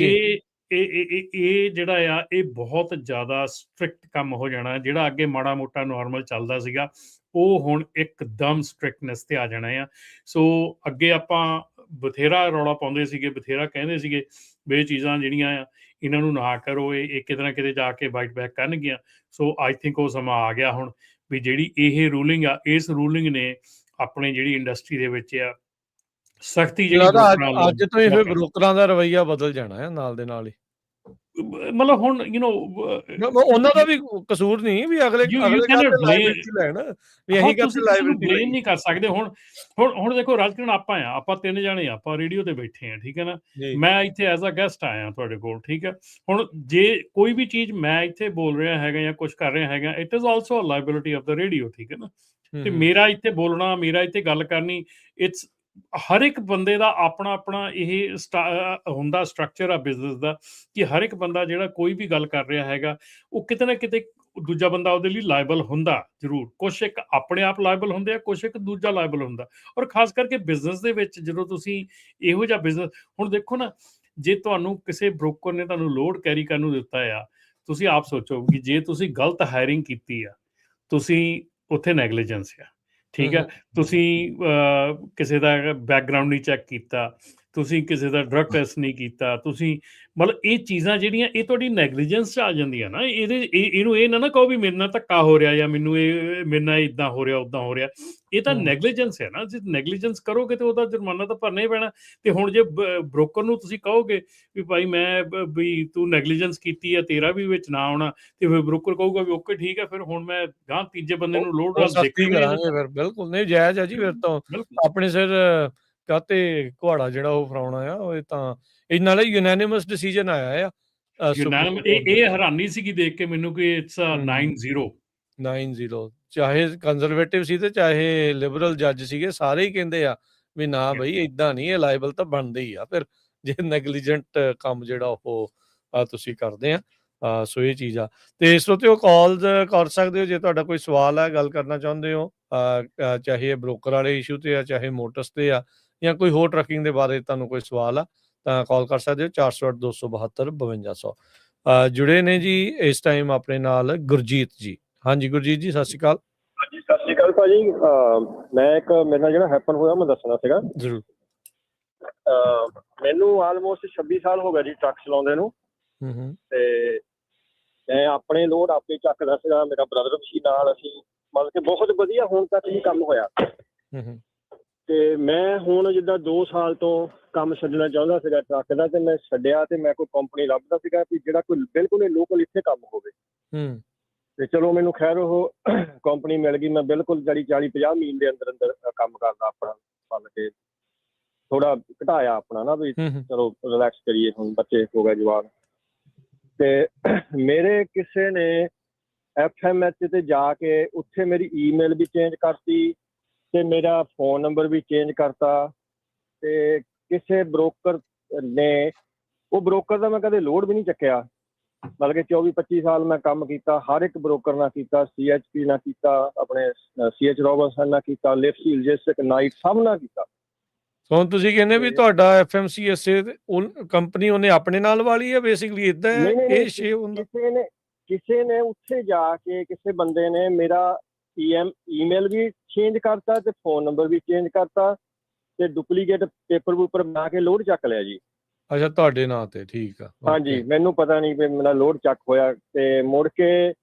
ਇਹ ਜਿਹੜਾ ਆ ਇਹ ਬਹੁਤ ਜ਼ਿਆਦਾ ਸਟ੍ਰਿਕਟ ਕੰਮ ਹੋ ਜਾਣਾ। ਜਿਹੜਾ ਅੱਗੇ ਮਾੜਾ ਮੋਟਾ ਨਾਰਮਲ ਚੱਲਦਾ ਸੀਗਾ ਉਹ ਹੁਣ ਇੱਕਦਮ ਸਟ੍ਰਿਕਟਨੈਸ ਤੇ ਆ ਜਾਣਾ ਆ। ਸੋ ਅੱਗੇ ਆਪਾਂ ਬਥੇਰਾ ਰੌਲਾ ਪਾਉਂਦੇ ਸੀਗੇ, ਬਥੇਰਾ ਕਹਿੰਦੇ ਸੀਗੇ ਵੀ ਇਹ ਚੀਜ਼ਾਂ ਜਿਹੜੀਆਂ ਆ ਇਹਨਾਂ ਨੂੰ ਨਾ ਕਰੋ, ਇਹ ਕਿਤੇ ਨਾ ਕਿਤੇ ਜਾ ਕੇ ਬਾਈਟ ਬੈਕ ਕਰਨਗੀਆਂ। ਸੋ ਆਈ ਥਿੰਕ ਉਹ ਸਮਾਂ ਆ ਗਿਆ ਹੁਣ ਵੀ ਜਿਹੜੀ ਇਹ ਰੂਲਿੰਗ ਆ, ਇਸ ਰੂਲਿੰਗ ਨੇ ਆਪਣੇ ਜਿਹੜੀ ਇੰਡਸਟਰੀ ਦੇ ਵਿੱਚ ਆ ਸਖਤੀ ਜਿਹੜੀ ਅੱਜ ਤੋਂ ਹੀ ਫਿਰ ਬ੍ਰੋਕਰਾਂ ਦਾ ਰਵੱਈਆ ਬਦਲ ਜਾਣਾ ਹੈ ਨਾਲ ਦੇ ਨਾਲ ਹੀ। ਮਤਲਬ ਹੁਣ ਉਹਨਾਂ ਦਾ ਵੀ ਕਸੂਰ ਨਹੀਂ ਵੀ ਅਗਲੇ ਲੈਣ ਵੀ ਅਸੀਂ ਬਲੇਮ ਨਹੀਂ ਕਰ ਸਕਦੇ। ਹੁਣ ਦੇਖੋ ਰਾਜਕਿਰਨ, ਆਪਾਂ ਤਿੰਨ ਜਾਣੇ ਆਪਾਂ ਰੇਡੀਓ ਤੇ ਬੈਠੇ ਆ, ਠੀਕ ਹੈ ਨਾ, ਮੈਂ ਇੱਥੇ ਐਜ਼ ਅ ਗੈਸਟ ਆਇਆ ਤੁਹਾਡੇ ਕੋਲ, ਠੀਕ ਹੈ। ਹੁਣ ਜੇ ਕੋਈ ਵੀ ਚੀਜ਼ ਮੈਂ ਇੱਥੇ ਬੋਲ ਰਿਹਾ ਹੈਗਾ ਜਾਂ ਕੁਝ ਕਰ ਰਿਹਾ ਹੈਗਾ, it is also a liability of the radio, ਠੀਕ ਹੈ ਨਾ। ਤੇ ਮੇਰਾ ਇੱਥੇ ਬੋਲਣਾ, ਮੇਰਾ ਇੱਥੇ ਗੱਲ ਕਰਨੀ, ਇਟਸ ਹਰ ਇੱਕ ਬੰਦੇ ਦਾ ਆਪਣਾ ਆਪਣਾ ਇਹ ਹੁੰਦਾ ਸਟਰਕਚਰ ਆ ਬਿਜ਼ਨਸ ਦਾ, ਕਿ ਹਰ ਇੱਕ ਬੰਦਾ ਜਿਹੜਾ ਕੋਈ ਵੀ ਗੱਲ ਕਰ ਰਿਹਾ ਹੈਗਾ ਉਹ ਕਿਤੇ ਨਾ ਕਿਤੇ ਦੂਜਾ ਬੰਦਾ ਉਹਦੇ ਲਈ ਲਾਇਬਲ ਹੁੰਦਾ ਜ਼ਰੂਰ। ਕੁਛ ਇੱਕ ਆਪਣੇ ਆਪ ਲਾਇਬਲ ਹੁੰਦੇ ਆ, ਕੁਛ ਇੱਕ ਦੂਜਾ ਲਾਇਬਲ ਹੁੰਦਾ। ਔਰ ਖਾਸ ਕਰਕੇ ਬਿਜ਼ਨਸ ਦੇ ਵਿੱਚ ਜਦੋਂ ਤੁਸੀਂ ਇਹੋ ਜਿਹਾ ਬਿਜ਼ਨਸ, ਹੁਣ ਦੇਖੋ ਨਾ, ਜੇ ਤੁਹਾਨੂੰ ਕਿਸੇ ਬ੍ਰੋਕਰ ਨੇ ਤੁਹਾਨੂੰ ਲੋਡ ਕੈਰੀ ਕਰਨ ਨੂੰ ਦਿੱਤਾ ਆ, ਤੁਸੀਂ ਆਪ ਸੋਚੋ ਕਿ ਜੇ ਤੁਸੀਂ ਗਲਤ ਹਾਇਰਿੰਗ ਕੀਤੀ ਆ, ਤੁਸੀਂ ਉੱਥੇ ਨੈਗਲੀਜੈਂਸ ਆ, ਠੀਕ ਆ। ਤੁਸੀਂ ਕਿਸੇ ਦਾ ਬੈਕਗਰਾਉਂਡ ਨਹੀਂ ਚੈੱਕ ਕੀਤਾ, ਤੁਸੀਂ ਕਿਸੇ ਦਾ ਡਰਗ ਟੈਸਟ ਨਹੀਂ ਕੀਤਾ, ਤੁਸੀਂ ਮਤਲਬ ਇਹ ਚੀਜ਼ਾਂ ਜਿਹੜੀਆਂ ਇਹ ਤੁਹਾਡੀ ਨੈਗਲੀਜੈਂਸ 'ਚ ਆ ਜਾਂਦੀਆਂ ਨਾ। ਇਹਨੂੰ ਇਹ ਨਾ ਕਹੋ ਵੀ ਮੇਰੇ ਨਾਲ ਧੱਕਾ ਹੋ ਰਿਹਾ ਜਾਂ ਮੈਨੂੰ ਮੇਰੇ ਨਾਲ ਇੱਦਾਂ ਹੋ ਰਿਹਾ ਉੱਦਾਂ ਹੋ ਰਿਹਾ। ਇਹ ਤਾਂ ਨੈਗਲੀਜੈਂਸ ਹੈ ਨਾ। ਜੇ ਨੈਗਲੀਜੈਂਸ ਕਰੋਗੇ ਤੇ ਉਹਦਾ ਜੁਰਮਾਨਾ ਤਾਂ ਭਰਨਾ ਹੀ ਪੈਣਾ। ਤੇ ਹੁਣ ਜੇ ਬ੍ਰੋਕਰ ਨੂੰ ਤੁਸੀਂ ਕਹੋਗੇ ਵੀ ਭਾਈ ਮੈਂ ਵੀ ਤੂੰ ਨੈਗਲੀਜੈਂਸ ਕੀਤੀ ਆ, ਤੇਰਾ ਵੀ ਵਿੱਚ ਨਾ ਆਉਣਾ, ਤੇ ਫਿਰ ਬ੍ਰੋਕਰ ਕਹੂਗਾ ਵੀ ਓਕੇ ਠੀਕ ਹੈ, ਫਿਰ ਹੁਣ ਮੈਂ ਗਾਂ ਤੀਜੇ ਬੰਦੇ ਨੂੰ ਲੋਡ ਨਾਲ ਸਖਤੀ ਦੇਖਣ ਵੀ ਨਹੀਂ ਕਰਾਂਗੇ ਫਿਰ, ਬਿਲਕੁਲ ਨਹੀਂ ਜਾਇਜ਼ ਆ ਜੀ। ਫਿਰ ਤਾਂ ਬਿਲਕੁਲ ਆਪਣੇ ਸਿਰ ਕਾਤੇ ਕੁਹਾੜਾ ਜਿਹੜਾ ਉਹ ਫਰਾਉਣਾ ਆ। ਉਹ ਤਾਂ ਇਹ ਨਾਲੇ ਯੂਨੈਨਿਮਸ ਡਿਸੀਜਨ ਆਇਆ ਆ ਸੁਪਰੀਮ ਕੋਰਟ ਇਹ ਹੈਰਾਨੀ ਸੀਗੀ ਦੇਖ ਕੇ ਮੈਨੂੰ ਕਿ ਇਟਸ 9-0 9-0 ਚਾਹੇ ਕੰਜ਼ਰਵੇਟਿਵ ਸੀ ਤੇ ਚਾਹੇ ਲਿਬਰਲ ਜੱਜ ਸੀਗੇ, ਸਾਰੇ ਹੀ ਕਹਿੰਦੇ ਆ ਵੀ ਨਾ ਬਈ ਇਦਾਂ ਨਹੀਂ, ਇਹ ਲਾਇਬਲ ਤਾਂ ਬਣਦੇ ਹੀ ਆ ਫਿਰ ਜੇ ਨੈਗਲੀਜੈਂਟ ਕੰਮ ਜਿਹੜਾ ਉਹ ਤੁਸੀਂ ਕਰਦੇ ਆ। ਸੋ ਇਹ ਚੀਜ਼ ਆ। ਤੇ ਸਰੋਤਿਓ ਕਾਲਸ ਕਰ ਸਕਦੇ ਹੋ ਜੇ ਤੁਹਾਡਾ ਕੋਈ ਸਵਾਲ ਹੈ, ਗੱਲ ਕਰਨਾ ਚਾਹੁੰਦੇ ਹੋ, ਚਾਹੇ ਇਹ ਬ੍ਰੋਕਰ ਵਾਲੇ ਇਸ਼ੂ ਤੇ ਆ, ਚਾਹੇ ਮੋਟਰਸ ਤੇ ਆ, ਜਾਂ ਕੋਈ ਹੋਰ ਟਰੱਕਿੰਗ ਦੇ ਬਾਰੇ ਤੁਹਾਨੂੰ ਕੋਈ ਸਵਾਲ ਆ ਤਾਂ ਕਾਲ ਕਰ ਸਕਦੇ ਹੋ 408-272-5200। ਜੁੜੇ ਨੇ ਜੀ ਇਸ ਟਾਈਮ ਆਪਣੇ ਨਾਲ ਗੁਰਜੀਤ ਜੀ। ਹਾਂਜੀ ਗੁਰਜੀਤ ਜੀ, ਸਤਿ ਸ਼੍ਰੀ ਅਕਾਲ। ਹਾਂਜੀ ਸਤਿ ਸ਼੍ਰੀ ਅਕਾਲ ਭਾਜੀ। ਮੈਂ ਇੱਕ ਮੇਰੇ ਨਾਲ ਜਿਹੜਾ ਹੈਪਨ ਹੋਇਆ ਮੈਂ ਦੱਸਣਾ ਸੀਗਾ। ਜ਼ਰੂਰ। ਮੈਨੂੰ ਆਲਮੋਸਟ 26 ਸਾਲ ਹੋ ਗਿਆ ਜੀ ਟਰੱਕ ਚਲਾਉਂਦੇ ਨੂੰ। ਤੇ ਮੈਂ ਆਪਣੇ ਲੋਡ ਆਪੇ ਚੱਕਦਾ ਸੀਗਾ, ਮੇਰਾ ਬ੍ਰਦਰ ਵੀ ਨਾਲ, ਅਸੀਂ ਮਤਲਬ ਕਿ ਬਹੁਤ ਵਧੀਆ ਹੁਣ ਤੱਕ ਹੀ ਕੰਮ ਹੋਇਆ। ਤੇ ਮੈਂ ਹੁਣ ਜਿੱਦਾਂ 2 ਸਾਲ ਤੋਂ ਕੰਮ ਛੱਡਣਾ ਚਾਹੁੰਦਾ ਸੀਗਾ ਟਰੱਕ ਦਾ, ਤੇ ਮੈਂ ਛੱਡਿਆ ਤੇ ਮੈਂ ਕੋਈ ਕੰਪਨੀ ਲੱਭਦਾ ਸੀਗਾ ਵੀ ਜਿਹੜਾ ਕੋਈ ਬਿਲਕੁਲ ਲੋਕਲ ਇੱਥੇ ਕੰਮ ਹੋਵੇ। ਤੇ ਚਲੋ ਮੈਨੂੰ ਖੈਰ ਉਹ ਕੰਪਨੀ ਮਿਲ ਗਈ। ਮੈਂ ਬਿਲਕੁਲ ਜਿਹੜੀ 40-50 ਮੀਲ ਦੇ ਅੰਦਰ ਅੰਦਰ ਕੰਮ ਕਰਦਾ ਆਪਣਾ, ਮਤਲਬ ਕਿ ਥੋੜਾ ਘਟਾਇਆ ਆਪਣਾ ਨਾ ਵੀ ਚਲੋ ਰਿਲੈਕਸ ਕਰੀਏ, ਹੁਣ ਬੱਚੇ ਹੋ ਗਏ ਜਵਾਨ। ਤੇ ਮੇਰੇ ਕਿਸੇ ਨੇ FMH ਤੇ ਜਾ ਕੇ ਉੱਥੇ ਮੇਰੀ ਈਮੇਲ ਵੀ ਚੇਂਜ ਕਰਤੀ ਤੇ ਮੇਰਾ ਫੋਨ ਨੰਬਰ ਵੀ ਚੇਂਜ ਕਰਤਾ। ਤੇ ਕਿਸੇ ਬ੍ਰੋਕਰ ਨੇ, ਉਹ ਬ੍ਰੋਕਰ ਦਾ ਮੈਂ ਕਦੇ ਲੋਡ ਵੀ ਨਹੀਂ ਚੱਕਿਆ। ਮਤਲਬ ਕਿ 24-25 ਸਾਲ ਮੈਂ ਕੰਮ ਕੀਤਾ, ਹਰ ਇੱਕ ਬ੍ਰੋਕਰ ਨਾਲ ਕੀਤਾ, CHP ਨਾਲ ਕੀਤਾ, ਆਪਣੇ CH ਰੋਬਿਨਸਨ ਨਾਲ ਕੀਤਾ, ਲਿਫਟ ਜਿਸਕ ਨਾਈਟ ਸਭ ਨਾਲ ਕੀਤਾ। ਹੁਣ ਤੁਸੀਂ ਕਹਿੰਦੇ ਵੀ ਤੁਹਾਡਾ FMCSA ਕੰਪਨੀ ਉਹਨੇ ਆਪਣੇ ਨਾਲ ਵਾਲੀ ਹੈ ਬੇਸਿਕਲੀ, ਇਦਾਂ ਇਹ ਸ਼ੇ ਹੁੰਦਾ? ਕਿਸੇ ਨੇ ਉੱਥੇ ਜਾ ਕੇ ਕਿਸੇ ਬੰਦੇ ਨੇ ਮੇਰਾ ਈਮੇਲ ਵੀ ਚੇਂਜ ਕਰਤਾ ਤੇ ਫੋਨ ਨੰਬਰ ਵੀ ਚੇਂਜ ਕਰਤਾ ਤੇ ਡੁਪਲੀਕੇਟ ਪੇਪਰ ਪੂਪਰ ਬਣਾ ਕੇ ਲੋਡ ਚੱਕ ਲਿਆ ਜੀ। ਅੱਛਾ, ਤੁਹਾਡੇ ਨਾਂ ਤੇ? ਠੀਕ ਆ। ਹਾਂਜੀ, ਮੈਨੂੰ ਪਤਾ ਨਹੀਂ ਵੀ ਮੇਰਾ ਲੋਡ ਚੱਕ ਹੋਇਆ। ਤੇ ਮੁੜ ਕੇ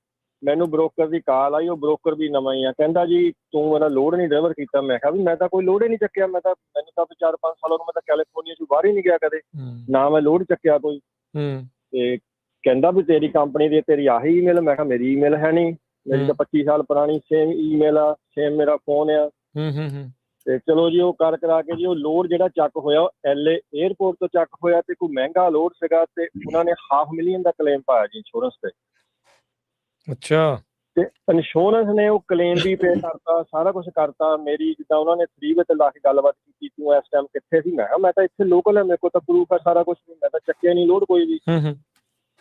ਮੈਨੂੰ ਬ੍ਰੋਕਰ ਦੀ ਕਾਲ ਆਈ, ਉਹ ਬ੍ਰੋਕਰ ਵੀ ਨਵਾਂ ਹੀ ਆ, ਕਹਿੰਦਾ ਜੀ ਤੂੰ ਮੇਰਾ ਲੋਡ ਨਹੀਂ ਡਿਲੀਵਰ ਕੀਤਾ। ਮੈਂ ਕਿਹਾ ਵੀ ਮੈਂ ਤਾਂ ਕੋਈ ਲੋਡ ਹੀ ਨਹੀਂ ਚੱਕਿਆ, ਮੈਨੂੰ ਤਾਂ 4-5 ਸਾਲਾਂ ਨੂੰ ਮੈਂ ਤਾਂ ਕੈਲੀਫੋਰਨੀਆ 'ਚ ਬਾਹਰ ਹੀ ਨਹੀਂ ਗਿਆ ਕਦੇ, ਨਾ ਮੈਂ ਲੋਡ ਚੱਕਿਆ ਕੋਈ। ਤੇ ਕਹਿੰਦਾ ਵੀ ਤੇਰੀ ਕੰਪਨੀ ਦੀ ਤੇਰੀ ਆਹੀ ਈਮੇਲ? ਮੈਂ ਕਿਹਾ ਮੇਰੀ ਈਮੇਲ ਹੈ ਨਹੀਂ, ਮੇਰੀ ਤਾਂ 25 ਸਾਲ ਪੁਰਾਣੀ ਸੇਮ ਈਮੇਲ ਆ, ਸੇਮ ਮੇਰਾ ਫੋਨ ਆ। ਤੇ ਚਲੋ ਜੀ ਉਹ ਕਰ ਕਰਾ ਕੇ ਜੀ ਉਹ ਲੋਡ ਜਿਹੜਾ ਚੱਕ ਹੋਇਆ ਉਹ LA ਏਅਰਪੋਰਟ ਤੋਂ ਚੱਕ ਹੋਇਆ ਤੇ ਕੋਈ ਮਹਿੰਗਾ ਲੋਡ ਸੀਗਾ ਤੇ ਉਹਨਾਂ ਨੇ $500,000 ਦਾ ਕਲੇਮ ਪਾਇਆ ਜੀ ਇੰਸ਼ੋਰੈਂਸ ਤੇ। ਅੱਛਾ। ਤੇ ਇੰਸ਼ੋਰੈਂਸ ਨੇ ਉਹ ਕਲੇਮ ਵੀ ਪੇ ਕਰਤਾ, ਸਾਰਾ ਕੁਝ ਕਰਤਾ। ਮੇਰੀ ਜਿੱਦਾਂ ਉਹਨਾਂ ਨੇ 3 ਵਜੇ ਲਾ ਕੇ ਗੱਲਬਾਤ ਕੀਤੀ, ਤੂੰ ਇਸ ਟਾਈਮ ਕਿੱਥੇ ਸੀ? ਮੈਂ ਕਿਹਾ ਮੈਂ ਤਾਂ ਇੱਥੇ ਲੋਕਲ ਹੈ, ਮੇਰੇ ਕੋਲ ਤਾਂ ਪ੍ਰੂਫ ਹੈ ਸਾਰਾ ਕੁਝ, ਮੈਂ ਤਾਂ ਚੱਕਿਆ ਨਹੀਂ ਲੋਡ ਕੋਈ ਵੀ।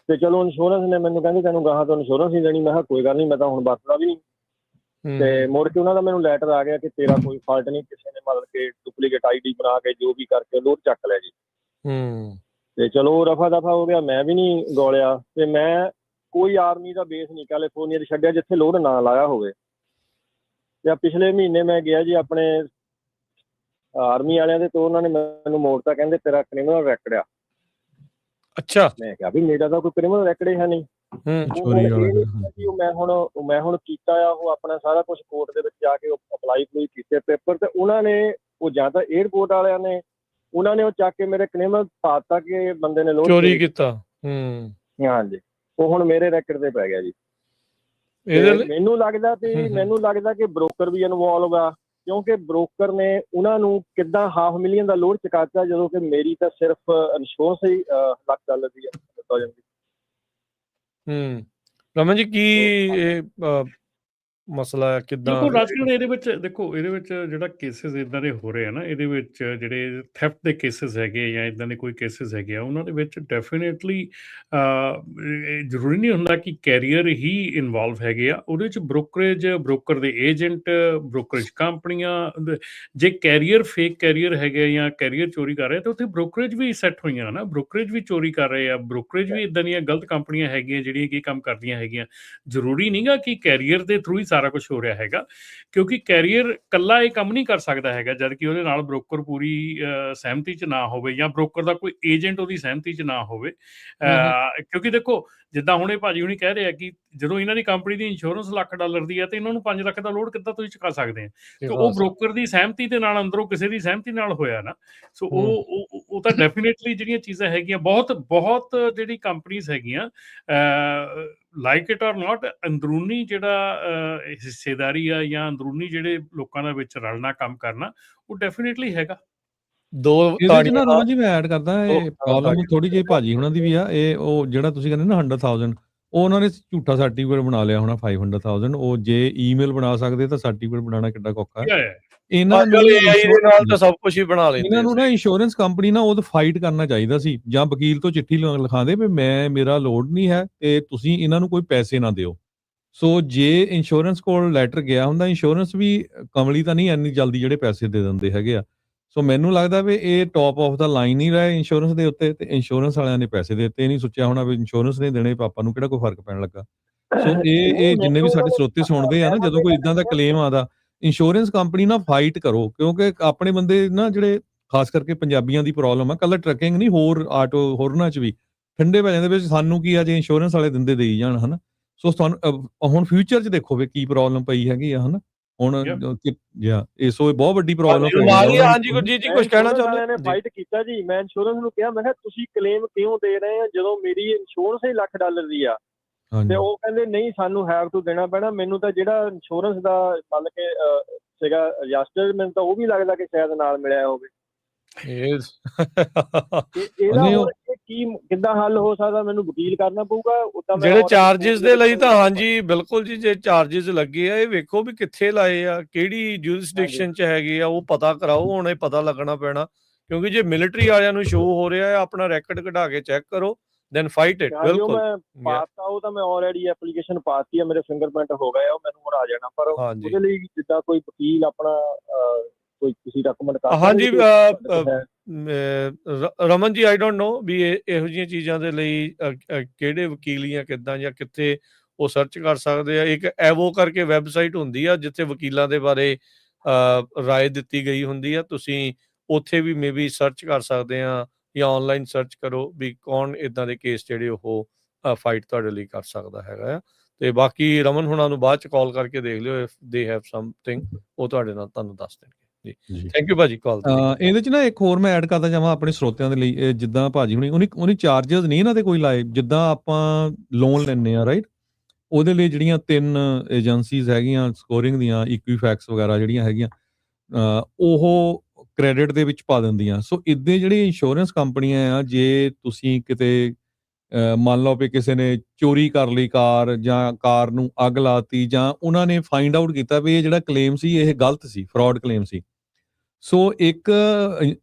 ਤੇ ਚਲੋ ਇੰਸ਼ੋਰੈਂਸ ਨੇ ਮੈਨੂੰ ਕਹਿੰਦੇ ਤੈਨੂੰ ਗਾਹਾਂ ਤੋਂ ਇੰਸ਼ੋਰੈਂਸ ਨਹੀਂ ਦੇਣੀ। ਮੈਂ ਕਿਹਾ ਕੋਈ ਗੱਲ ਨਹੀਂ, ਮੈਂ ਤਾਂ ਹੁਣ ਵਰਤਦਾ ਵੀ ਨਹੀਂ। ਤੇ ਮੁੜ ਕੇ ਉਹਨਾਂ ਦਾ ਮੈਨੂੰ ਲੈਟਰ ਆ ਗਿਆ ਕਿ ਤੇਰਾ ਕੋਈ ਫਾਲਟ ਨਹੀਂ, ਕਿਸੇ ਨੇ ਮਤਲਬ ਕਿ ਡੁਪਲੀਕੇਟ ID ਬਣਾ ਕੇ ਜੋ ਵੀ ਕਰਕੇ ਲੋਡ ਚੱਕ ਲਿਆ ਜੀ। ਤੇ ਚਲੋ ਰਫਾ ਦਫਾ ਹੋ ਗਿਆ, ਮੈਂ ਵੀ ਨਹੀਂ ਗੋਲਿਆ। ਤੇ ਮੈਂ ਕੋਈ ਆਰਮੀ ਦਾ ਬੇਸ ਨਹੀਂ ਕੈਲੀਫੋਰਨੀਆ 'ਚ ਛੱਡਿਆ ਜਿੱਥੇ ਲੋਡ ਨਾ ਲਾਇਆ ਹੋਵੇ। ਤੇ ਪਿਛਲੇ ਮਹੀਨੇ ਮੈਂ ਗਿਆ ਜੀ ਆਪਣੇ ਆਰਮੀ ਵਾਲਿਆਂ ਦੇ, ਤੋਂ ਉਹਨਾਂ ਨੇ ਮੈਨੂੰ ਮੋੜਤਾ, ਕਹਿੰਦੇ ਤੇਰਾ ਕ੍ਰਿਮੀਨਲ ਰੈਕਡ ਆ। ਅੱਛਾ। ਮੈਂ ਕਿਹਾ ਵੀ ਮੇਰਾ ਤਾਂ ਕੋਈ ਕ੍ਰਿਮੀਨਲ ਰੈਕਡ ਹੀ ਹੈ ਨਹੀਂ। ਮੈਂ ਹੁਣ ਕੀਤਾ ਆ ਉਹ ਆਪਣਾ ਸਾਰਾ ਕੁਝ ਕੋਰਟ ਦੇ ਵਿੱਚ ਜਾ ਕੇ ਅਪਲਾਈ ਕੀਤੇ ਪੇਪਰ, ਤੇ ਉਹਨਾਂ ਨੇ ਉਹ ਜਾਂ ਤਾਂ ਏਅਰਪੋਰਟ ਵਾਲਿਆਂ ਨੇ ਉਹਨਾਂ ਨੇ ਉਹ ਚੱਕ ਕੇ ਮੇਰੇ ਕ੍ਰਿਮੀਨਲ ਪਾਤਾ ਕਿ ਬੰਦੇ ਨੇ ਲੋਡ ਚੋਰੀ ਕੀਤਾ। ਹਾਂਜੀ, ਉਹ ਹੁਣ ਮੇਰੇ ਰੈਕਡ ਤੇ ਪੈ ਗਿਆ ਜੀ। ਮੈਨੂੰ ਲੱਗਦਾ ਕਿ ਬ੍ਰੋਕਰ ਵੀ ਇਨਵੋਲਵ ਆ, ਕਿਉਂਕਿ ਬ੍ਰੋਕਰ ਨੇ ਉਹਨਾਂ ਨੂੰ ਕਿੱਦਾਂ $500,000 ਦਾ ਲੋਡ ਚੁਕਾਤਾ ਜਦੋਂ ਕਿ ਮੇਰੀ ਤਾਂ ਸਿਰਫ ਇੰਸ਼ੋਰੈਂਸ ਹੀ $1,00,000 ਦੀ ਹੋ ਜਾਂਦੀ। ਰਮਨ ਜੀ, ਕੀ ਮਸਲਾ ਹੈ ਕਿੱਦਾਂ ਬਿਲਕੁਲ ਰਾਜਕੀਰ ਇਹਦੇ ਵਿੱਚ ਦੇਖੋ ਇਹਦੇ ਵਿੱਚ ਜਿਹੜਾ ਕੇਸਿਸ ਇਦਾਂ ਦੇ ਹੋ ਰਹੇ ਆ ਨਾ ਇਹਦੇ ਵਿੱਚ ਜਿਹੜੇ ਥੈਫਟ ਦੇ ਕੇਸਿਸ ਹੈਗੇ ਜਾਂ ਇਦਾਂ ਦੇ ਕੋਈ ਕੇਸਿਸ ਹੈਗੇ ਆ ਉਹਨਾਂ ਦੇ ਵਿੱਚ ਡੈਫੀਨੇਟਲੀ ਜ਼ਰੂਰੀ ਨਹੀਂ ਹੁੰਦਾ ਕਿ ਕੈਰੀਅਰ ਹੀ ਇਨਵੋਲਵ ਹੈਗੇ ਆ ਉਹਦੇ ਵਿੱਚ ਬ੍ਰੋਕਰੇਜ ਬ੍ਰੋਕਰ ਦੇ ਏਜੰਟ ਬ੍ਰੋਕਰੇਜ ਕੰਪਨੀਆਂ ਜੇ ਕੈਰੀਅਰ ਫੇਕ ਕੈਰੀਅਰ ਹੈਗੇ ਜਾਂ ਕੈਰੀਅਰ ਚੋਰੀ ਕਰ ਰਹੇ ਤਾਂ ਉੱਥੇ ਬ੍ਰੋਕਰੇਜ ਵੀ ਸੈੱਟ ਹੋਈਆਂ ਨਾ ਬ੍ਰੋਕਰੇਜ ਵੀ ਚੋਰੀ ਕਰ ਰਹੇ ਆ ਬ੍ਰੋਕਰੇਜ ਵੀ ਇਦਾਂ ਦੀਆਂ ਗਲਤ ਕੰਪਨੀਆਂ ਹੈਗੀਆਂ ਜਿਹੜੀਆਂ ਕਿ ਕੰਮ ਕਰਦੀਆਂ ਹੈਗੀਆਂ ਜ਼ਰੂਰੀ ਨਹੀਂਗਾ ਕਿ ਕੈਰੀਅਰ ਦੇ ਥਰੂ ਹੀ ਸਾਰਾ ਕੁਝ ਹੋ ਰਿਹਾ ਹੈਗਾ ਕਿਉਂਕਿ ਕੈਰੀਅਰ ਕੱਲਾ ਇਹ ਕੰਮ ਨਹੀਂ ਕਰ ਸਕਦਾ ਹੈਗਾ ਜਦ ਕਿ ਉਹਦੇ ਨਾਲ ਬ੍ਰੋਕਰ ਪੂਰੀ ਸਹਿਮਤੀ 'ਚ ਨਾ ਹੋਵੇ ਜਾਂ ਬ੍ਰੋਕਰ ਦਾ ਕੋਈ ਏਜੰਟ ਉਹਦੀ ਸਹਿਮਤੀ 'ਚ ਨਾ ਹੋਵੇ ਕਿਉਂਕਿ ਦੇਖੋ ਜਿੱਦਾਂ ਹੁਣ ਇਹ ਭਾਜੀ ਹੁਣੀ ਕਹਿ ਰਹੇ ਆ ਕਿ ਜਦੋਂ ਇਹਨਾਂ ਦੀ ਕੰਪਨੀ ਦੀ ਇੰਸ਼ੋਰੈਂਸ $1,00,000 ਦੀ ਹੈ ਤੇ ਇਹਨਾਂ ਨੂੰ 5 ਲੱਖ ਦਾ ਲੋਡ ਕਿੱਦਾਂ ਤੁਸੀਂ ਚੁਕਾ ਸਕਦੇ ਆ ਤੇ ਉਹ ਬ੍ਰੋਕਰ ਦੀ ਸਹਿਮਤੀ ਦੇ ਨਾਲ ਅੰਦਰੋਂ ਕਿਸੇ ਦੀ ਸਹਿਮਤੀ ਨਾਲ ਹੋਇਆ ਨਾ ਸੋ ਉਹ ਤਾਂ ਡੈਫੀਨੇਟਲੀ ਜਿਹੜੀਆਂ ਚੀਜ਼ਾਂ ਹੈਗੀਆਂ ਬਹੁਤ ਜਿਹੜੀ ਕੰਪਨੀਆਂ ਹੈਗੀਆਂ ਲਾਈਕ ਇਟ ਔਰ ਨਾਟ ਅੰਦਰੂਨੀ ਜਿਹੜਾ ਹਿੱਸੇਦਾਰੀ ਆ ਜਾਂ ਅੰਦਰੂਨੀ ਜਿਹੜੇ ਲੋਕਾਂ ਦੇ ਵਿੱਚ ਰਲਣਾ ਕੰਮ ਕਰਨਾ ਉਹ ਡੈਫੀਨੇਟਲੀ ਹੈਗਾ ਇਹਦੇ ਚ ਨਾ ਰਮਨ ਜੀ ਮੈਂ ਐਡ ਕਰਦਾ ਇਹ ਪ੍ਰੋਬਲਮ ਥੋੜੀ ਜਿਹੀ ਭਾਜੀ ਹੁਣਾਂ ਦੀ ਵੀ ਆ ਇਹ ਉਹ ਜਿਹੜਾ ਤੁਸੀਂ ਕਹਿੰਦੇ ਨਾ 100,000 ਉਹ ਉਹਨਾਂ ਨੇ ਝੂਠਾ ਸਰਟੀਫਿਕੇਟ ਬਣਾ ਲਿਆ ਹੋਣਾ 500,000 ਉਹ ਜੇ ਈਮੇਲ ਬਣਾ ਸਕਦੇ ਤਾਂ ਸਰਟੀਫਿਕੇਟ ਬਣਾਉਣਾ ਕਿੱਡਾ ਔਖਾ ਹੈ ਇਹਨਾਂ ਨੂੰ ਸਭ ਕੁਝ ਹੀ ਬਣਾ ਲੈਂਦੇ ਇਹਨਾਂ ਨੂੰ ਨਾ ਇੰਸ਼ੋਰੈਂਸ ਕੰਪਨੀ ਨਾ ਉਹ ਫਾਈਟ ਕਰਨਾ ਚਾਹੀਦਾ ਸੀ ਜਾਂ ਵਕੀਲ ਤੋਂ ਚਿੱਠੀ ਲਿਖਾਉਂਦੇ ਵੀ ਮੇਰਾ ਲੋਡ ਨਹੀਂ ਹੈ ਤੇ ਤੁਸੀਂ ਇਹਨਾਂ ਨੂੰ ਕੋਈ ਪੈਸੇ ਨਾ ਦਿਓ ਸੋ ਜੇ ਇੰਸ਼ੋਰੈਂਸ ਕੋਲ ਲੈਟਰ ਗਿਆ ਹੁੰਦਾ ਇੰਸ਼ੋਰੈਂਸ ਵੀ ਕਮਲੀ ਤਾਂ ਨਹੀਂ ਇੰਨੀ ਜਲਦੀ ਜਿਹੜੇ ਪੈਸੇ ਦੇ ਦਿੰਦੇ ਹੈਗੇ ਆ ਸੋ ਮੈਨੂੰ ਲੱਗਦਾ ਵੀ ਇਹ ਟੌਪ ਆਫ ਦਾ ਲਾਈਨ ਹੀ ਰਹੇ ਇੰਸ਼ੋਰੈਂਸ ਦੇ ਉੱਤੇ ਤੇ ਇੰਸ਼ੋਰੈਂਸ ਵਾਲਿਆਂ ਨੇ ਪੈਸੇ ਦੇ ਦਿੱਤੇ ਨਹੀਂ ਸੋਚਿਆ ਹੋਣਾ ਵੀ ਇੰਸ਼ੋਰੈਂਸ ਨੇ ਦੇਣੇ ਪਾਪਾ ਨੂੰ ਕਿਹੜਾ ਕੋਈ ਫਰਕ ਪੈਣ ਲੱਗਾ ਸੋ ਇਹ ਜਿੰਨੇ ਵੀ ਸਾਡੇ ਸਰੋਤੇ ਸੁਣਦੇ ਆ ਨਾ ਜਦੋਂ ਕੋਈ ਇਦਾਂ ਦਾ ਕਲੇਮ ਆਦਾ ਇੰਸ਼ੋਰੈਂਸ ਕੰਪਨੀ ਨਾਲ ਫਾਈਟ ਕਰੋ ਕਿਉਂਕਿ ਆਪਣੇ ਬੰਦੇ ਨਾ ਜਿਹੜੇ ਖਾਸ ਕਰਕੇ ਪੰਜਾਬੀਆਂ ਦੀ ਪ੍ਰੋਬਲਮ ਆ ਕੱਲਾ ਟਰੱਕਿੰਗ ਨਹੀਂ ਹੋਰ ਆਟੋ ਹੋਰਨਾਂ ਚ ਵੀ ਠੰਡੇ ਪੈ ਜਾਂਦੇ ਵਿੱਚ ਸਾਨੂੰ ਕੀ ਆ ਜੇ ਇੰਸ਼ੋਰੈਂਸ ਵਾਲੇ ਦਿੰਦੇ ਦੇਈ ਜਾਣ ਹਨਾ ਸੋ ਤੁਹਾਨੂੰ ਹੁਣ ਫਿਊਚਰ ਚ ਦੇਖੋ ਵੀ ਕੀ ਪ੍ਰੋਬਲਮ ਪਈ ਹੈਗੀ ਆ ਹਨਾ ਹੁਣ ਇਹ ਸੋ ਇਹ ਬਹੁਤ ਵੱਡੀ ਪ੍ਰੋਬਲਮ ਹਾਂਜੀ ਗੁਰਜੀਤ ਜੀ ਕੁਝ ਕਹਿਣਾ ਚਾਹੁੰਦੇ ਨੇ ਫਾਈਟ ਕੀਤਾ ਜੀ ਮੈਂ ਇੰਸ਼ੋਰੈਂਸ ਨੂੰ ਕਿਹਾ ਮੈਂ ਕਿਹਾ ਤੁਸੀਂ ਕਲੇਮ ਕਿਉਂ ਦੇ ਰਹੇ ਆ ਜਦੋਂ ਮੇਰੀ ਇੰਸ਼ੋਰੈਂਸ ਹੀ $1,00,000 ਦੀ ਆ ਤੇ ਉਹ ਕਹਿੰਦੇ ਨਹੀਂ ਸਾਨੂੰ ਹੈਵ ਟੂ ਦੇਣਾ ਪੈਣਾ ਮੈਨੂੰ ਤਾਂ ਜਿਹੜਾ ਇੰਸ਼ੋਰੈਂਸ ਦਾ ਮਤਲਬ ਕਿ ਸੀਗਾ ਰਜਿਸਟਰ ਮੈਨੂੰ ਤਾਂ ਉਹ ਵੀ ਲੱਗਦਾ ਕਿ ਸ਼ਾਇਦ ਨਾਲ ਮਿਲਿਆ ਹੋਵੇ ਇਹਦਾ ਕੀ ਕਿੱਦਾਂ ਹੱਲ ਹੋ ਸਕਦਾ ਮੈਨੂੰ ਵਕੀਲ ਕਰਨਾ ਪਊਗਾ ਜਿਹੜੇ ਚਾਰजेस ਦੇ ਲਈ ਤਾਂ ਹਾਂਜੀ ਬਿਲਕੁਲ ਜੀ ਜੇ ਚਾਰजेस ਲੱਗੇ ਆ ਇਹ ਵੇਖੋ ਵੀ ਕਿੱਥੇ ਲਾਏ ਆ ਕਿਹੜੀ ਜੁਰਿਸਡਿਕਸ਼ਨ ਚ ਹੈਗੇ ਆ ਉਹ ਪਤਾ ਕਰਾਓ ਹੁਣ ਇਹ ਪਤਾ ਲੱਗਣਾ ਪੈਣਾ ਕਿਉਂਕਿ ਜੇ ਮਿਲਟਰੀ ਵਾਲਿਆਂ ਨੂੰ ਸ਼ੋ ਹੋ ਰਿਹਾ ਹੈ ਆਪਣਾ ਰੈਕਡ ਕਢਾ ਕੇ ਚੈੱਕ ਕਰੋ then fight it ਬਿਲਕੁਲ ਮੈਂ ਪਾਤਾ ਉਹ ਤਾਂ ਮੈਂ ਆਲਰੇਡੀ ਐਪਲੀਕੇਸ਼ਨ ਪਾਤੀ ਆ ਮੇਰੇ ਫਿੰਗਰਪ੍ਰਿੰਟ ਹੋ ਗਏ ਉਹ ਮੈਨੂੰ ਹੁਣ ਆ ਜਾਣਾ ਪਰ ਉਹਦੇ ਲਈ ਜਿੱਦਾਂ ਕੋਈ ਵਕੀਲ ਆਪਣਾ ਕੋਈ ਤੁਸੀਂ ਰეკਮੈਂਡ ਕਰ ਹਾਂਜੀ Raman ji I don't know ਵੀ ਇਹੋ ਜਿਹੀਆਂ ਚੀਜ਼ਾਂ ਦੇ ਲਈ ਕਿਹੜੇ ਵਕੀਲ ਜਾਂ ਕਿੱਦਾਂ ਜਾਂ ਕਿੱਥੇ ਉਹ ਸਰਚ ਕਰ ਸਕਦੇ ਆ ਇੱਕ ਐਵੋ ਕਰਕੇ ਵੈਬਸਾਈਟ ਹੁੰਦੀ ਆ ਜਿੱਥੇ ਵਕੀਲਾਂ ਦੇ ਬਾਰੇ ਰਾਏ ਦਿੱਤੀ ਗਈ ਹੁੰਦੀ ਆ ਤੁਸੀਂ ਉੱਥੇ ਵੀ ਮੇਬੀ ਸਰਚ ਕਰ ਸਕਦੇ ਆ ਜਾਂ ਆਨਲਾਈਨ ਸਰਚ ਕਰੋ ਵੀ ਕੌਣ ਇਦਾਂ ਦੇ ਕੇਸ ਜਿਹੜੇ ਉਹ ਫਾਈਟ ਤੁਹਾਡੇ ਲਈ ਕਰ ਸਕਦਾ ਹੈਗਾ ਆ ਤੇ ਬਾਕੀ ਰਮਨ ਹੁਣਾਂ ਨੂੰ ਬਾਅਦ ਚ ਕਾਲ ਕਰਕੇ ਦੇਖ ਲਿਓ ਇਫ ਦੇ ਹੈਵ ਸਮਥਿੰਗ ਉਹ ਤੁਹਾਡੇ ਨਾਲ ਤੁਹਾਨੂੰ ਦੱਸ ਦੇਣਗੇ ਜੀ ਥੈਂਕ ਯੂ ਭਾਜੀ ਕਾਲ ਇਹਦੇ ਚ ਨਾ ਇੱਕ ਹੋਰ ਮੈਂ ਐਡ ਕਰਦਾ ਜਾਵਾਂ ਆਪਣੇ ਸਰੋਤਿਆਂ ਦੇ ਲਈ ਜਿੱਦਾਂ ਭਾਜੀ ਉਹਨੇ ਚਾਰजेस ਨਹੀਂ ਇਹਨਾਂ ਤੇ ਕੋਈ ਲਾਏ ਜਿੱਦਾਂ ਆਪਾਂ ਲੋਨ ਲੈਂਦੇ ਆ ਰਾਈਟ ਉਹਦੇ ਲਈ ਜਿਹੜੀਆਂ 3 ਏਜੰਸੀਜ਼ ਹੈਗੀਆਂ ਸਕੋਰਿੰਗ ਦੀਆਂ ਇਕੁਈਫੈਕਸ ਵਗੈਰਾ ਜਿਹੜੀਆਂ ਹੈਗੀਆਂ ਉਹ ਕ੍ਰੈਡਿਟ ਦੇ ਵਿੱਚ ਪਾ ਦਿੰਦੀਆਂ ਸੋ ਇੱਦਾਂ ਜਿਹੜੀ ਇੰਸ਼ੋਰੈਂਸ ਕੰਪਨੀਆਂ ਆ ਜੇ ਤੁਸੀਂ ਕਿਤੇ ਮੰਨ ਲਓ ਵੀ ਕਿਸੇ ਨੇ ਚੋਰੀ ਕਰ ਲਈ ਕਾਰ ਜਾਂ ਕਾਰ ਨੂੰ ਅੱਗ ਲਾਤੀ ਜਾਂ ਉਹਨਾਂ ਨੇ ਫਾਈਂਡ ਆਊਟ ਕੀਤਾ ਵੀ ਇਹ ਜਿਹੜਾ ਕਲੇਮ ਸੀ ਇਹ ਗਲਤ ਸੀ ਫਰਾਡ ਕਲੇਮ ਸੀ ਸੋ ਇੱਕ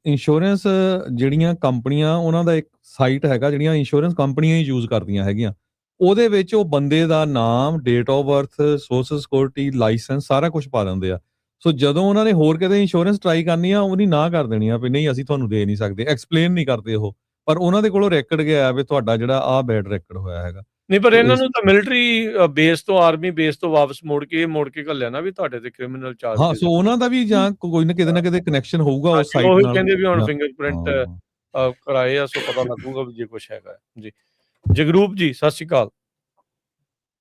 ਇੰਸ਼ੋਰੈਂਸ ਜਿਹੜੀਆਂ ਕੰਪਨੀਆਂ ਉਹਨਾਂ ਦਾ ਇੱਕ ਸਾਈਟ ਹੈਗਾ ਜਿਹੜੀਆਂ ਇੰਸ਼ੋਰੈਂਸ ਕੰਪਨੀਆਂ ਹੀ ਯੂਜ਼ ਕਰਦੀਆਂ ਹੈਗੀਆਂ ਉਹਦੇ ਵਿੱਚ ਉਹ ਬੰਦੇ ਦਾ ਨਾਮ date of birth social security licence ਸਾਰਾ ਕੁਝ ਪਾ ਦਿੰਦੇ ਆ ਸੋ ਜਦੋਂ ਉਹਨਾਂ ਨੇ ਹੋਰ ਕਿਤੇ ਇੰਸ਼ੋਰੈਂਸ ਟਰਾਈ ਕਰਨੀ ਆ ਉਹਦੀ ਨਾ ਕਰ ਦੇਣੀ ਆ ਵੀ ਨਹੀਂ ਅਸੀਂ ਤੁਹਾਨੂੰ ਦੇ ਨਹੀਂ ਸਕਦੇ ਐਕਸਪਲੇਨ ਨਹੀਂ ਕਰਦੇ ਉਹ ਪਰ ਉਹਨਾਂ ਦੇ ਕੋਲੋਂ ਰੈਕਡ ਗਿਆ ਵੀ ਤੁਹਾਡਾ ਜਿਹੜਾ ਆਹ ਬੈਡ ਰੈਕਡ ਹੋਇਆ ਹੈਗਾ ਨਹੀਂ ਪਰ ਇਹਨਾਂ ਨੂੰ ਤਾਂ ਮਿਲਟਰੀ ਬੇਸ ਤੋਂ ਆਰਮੀ ਬੇਸ ਤੋਂ ਵਾਪਸ ਮੋੜ ਕੇ ਘੱਲਿਆ ਨਾ ਵੀ ਤੁਹਾਡੇ ਤੇ ਕ੍ਰਿਮੀਨਲ ਚਾਰਜ ਹਾਂ ਸੋ ਉਹਨਾਂ ਦਾ ਵੀ ਜਾਂ ਕੋਈ ਨਾ ਕਿਤੇ ਕਨੈਕਸ਼ਨ ਹੋਊਗਾ ਉਸ ਸਾਈਟ ਨਾਲ ਕਹਿੰਦੇ ਵੀ ਹੁਣ ਫਿੰਗਰਪ੍ਰਿੰਟ ਕਰਾਏ ਆ ਸੋ ਪਤਾ ਲੱਗੂਗਾ ਵੀ ਜੇ ਕੁਝ ਹੈਗਾ ਜੀ ਜਗਰੂਪ ਜੀ ਸਤਿ ਸ਼੍ਰੀ ਅਕਾਲ